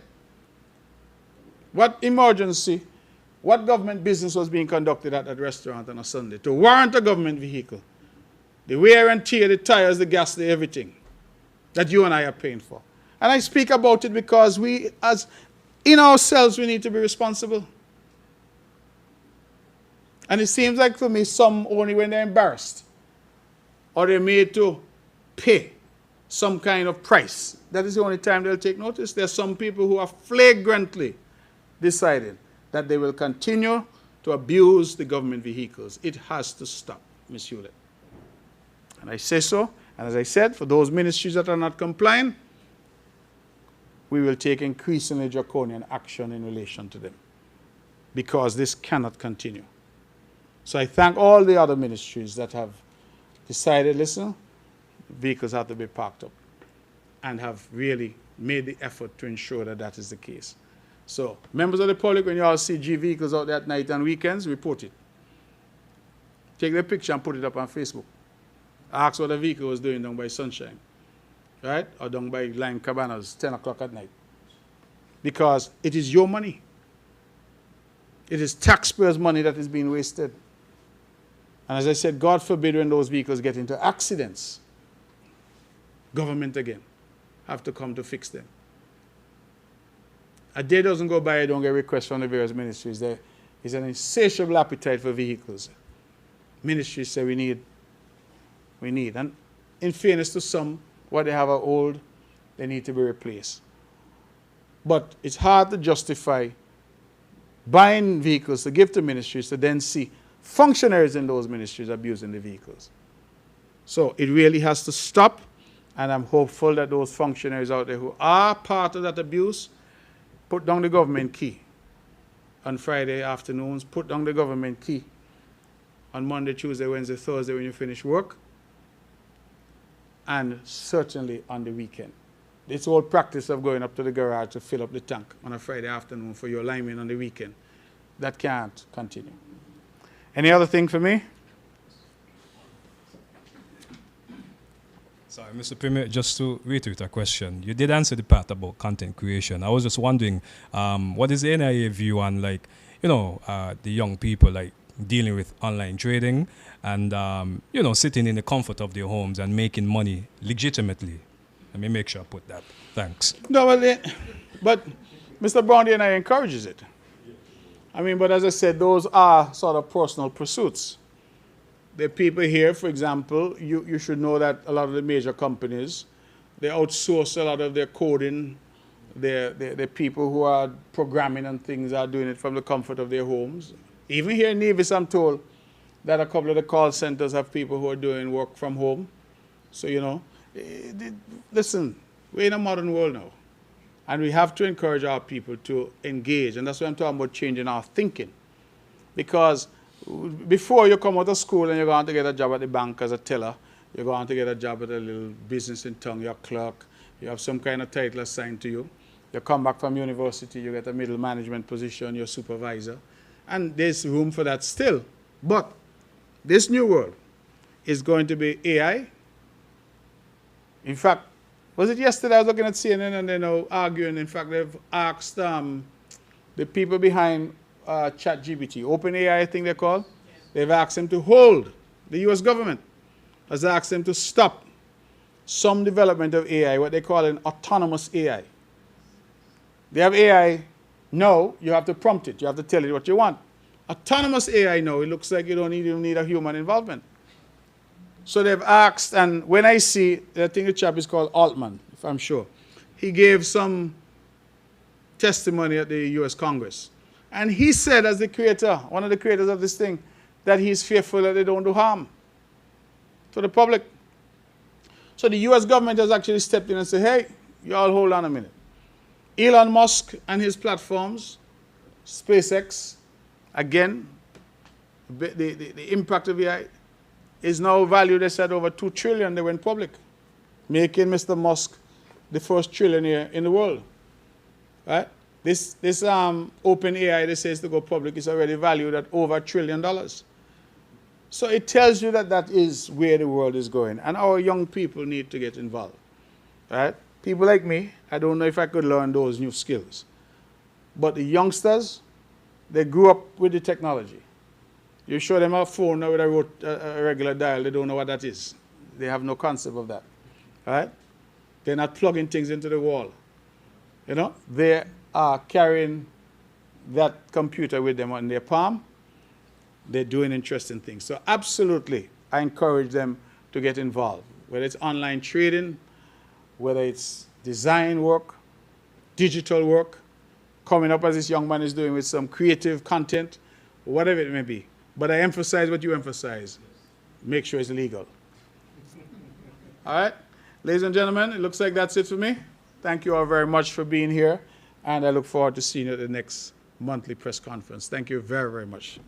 What emergency, what government business was being conducted at that restaurant on a Sunday to warrant a government vehicle? The wear and tear, the tires, the gas, the everything that you and I are paying for. And I speak about it because we, as in ourselves, we need to be responsible. And it seems like for me, some only when they're embarrassed or they're made to pay some kind of price, that is the only time they'll take notice. There are some people who are flagrantly decided that they will continue to abuse the government vehicles. It has to stop, Ms. Hewlett. And I say so, and as I said, for those ministries that are not complying, we will take increasingly draconian action in relation to them, because this cannot continue. So I thank all the other ministries that have decided, listen, vehicles have to be parked up, and have really made the effort to ensure that that is the case. So, members of the public, when you all see G vehicles out there at night and weekends, report it. Take the picture and put it up on Facebook. Ask what the vehicle was doing down by Sunshine, right? Or down by Lime Cabanas, 10 o'clock at night. Because it is your money. It is taxpayers' money that is being wasted. And as I said, God forbid when those vehicles get into accidents, government again have to come to fix them. A day doesn't go by, I don't get requests from the various ministries. There is an insatiable appetite for vehicles. Ministries say we need. And in fairness to some, what they have are old, they need to be replaced. But it's hard to justify buying vehicles to give to ministries to then see functionaries in those ministries abusing the vehicles. So it really has to stop, and I'm hopeful that those functionaries out there who are part of that abuse put down the government key on Friday afternoons, put down the government key on Monday, Tuesday, Wednesday, Thursday when you finish work, and certainly on the weekend. This whole practice of going up to the garage to fill up the tank on a Friday afternoon for your linemen on the weekend, that can't continue. Any other thing for me? Sorry, Mr. Premier, just to reiterate a question. You did answer the part about content creation. I was just wondering, what is the NIA view on, like, the young people, like, dealing with online trading and, sitting in the comfort of their homes and making money legitimately? Let me make sure I put that. Thanks. No, but Mr. Brantley and I encourages it. I mean, but as I said, those are sort of personal pursuits. The people here, for example, you should know that a lot of the major companies, they outsource a lot of their coding. The people who are programming and things are doing it from the comfort of their homes. Even here in Nevis, I'm told that a couple of the call centers have people who are doing work from home. So, you know, listen, we're in a modern world now. And we have to encourage our people to engage. And that's why I'm talking about changing our thinking. Because before you come out of school and you're going to get a job at the bank as a teller, you're going to get a job at a little business in town, you're a clerk, you have some kind of title assigned to you. You come back from university, you get a middle management position, you're a supervisor. And there's room for that still. But this new world is going to be AI. In fact, was it yesterday I was looking at CNN and they're now arguing, in fact, they've asked the people behind ChatGPT, OpenAI I think they're called, they've asked them to hold, the US government has asked them to stop some development of AI, what they call an autonomous AI. They have AI, no, you have to prompt it, you have to tell it what you want. Autonomous AI, no, it looks like you don't even need a human involvement. So they've asked, and when I see, I think the chap is called Altman, if I'm sure, he gave some testimony at the US Congress. And he said, as the creator, one of the creators of this thing, that he's fearful that they don't do harm to the public. So the US government has actually stepped in and said, hey, y'all hold on a minute. Elon Musk and his platforms, SpaceX, again, the impact of AI is now valued, they said, over $2 trillion. They went public, making Mr. Musk the first trillionaire in the world. Right? This OpenAI, they say, is to go public, is already valued at over $1 trillion. So it tells you that that is where the world is going. And our young people need to get involved. Right? People like me, I don't know if I could learn those new skills. But the youngsters, they grew up with the technology. You show them a phone with a regular dial, they don't know what that is. They have no concept of that. Right? They're not plugging things into the wall. You know, they are carrying that computer with them on their palm. They're doing interesting things. So absolutely, I encourage them to get involved, whether it's online trading, whether it's design work, digital work, coming up as this young man is doing with some creative content, whatever it may be. But I emphasize what you emphasize. Make sure it's legal. All right? Ladies and gentlemen, it looks like that's it for me. Thank you all very much for being here. And I look forward to seeing you at the next monthly press conference. Thank you very, very much.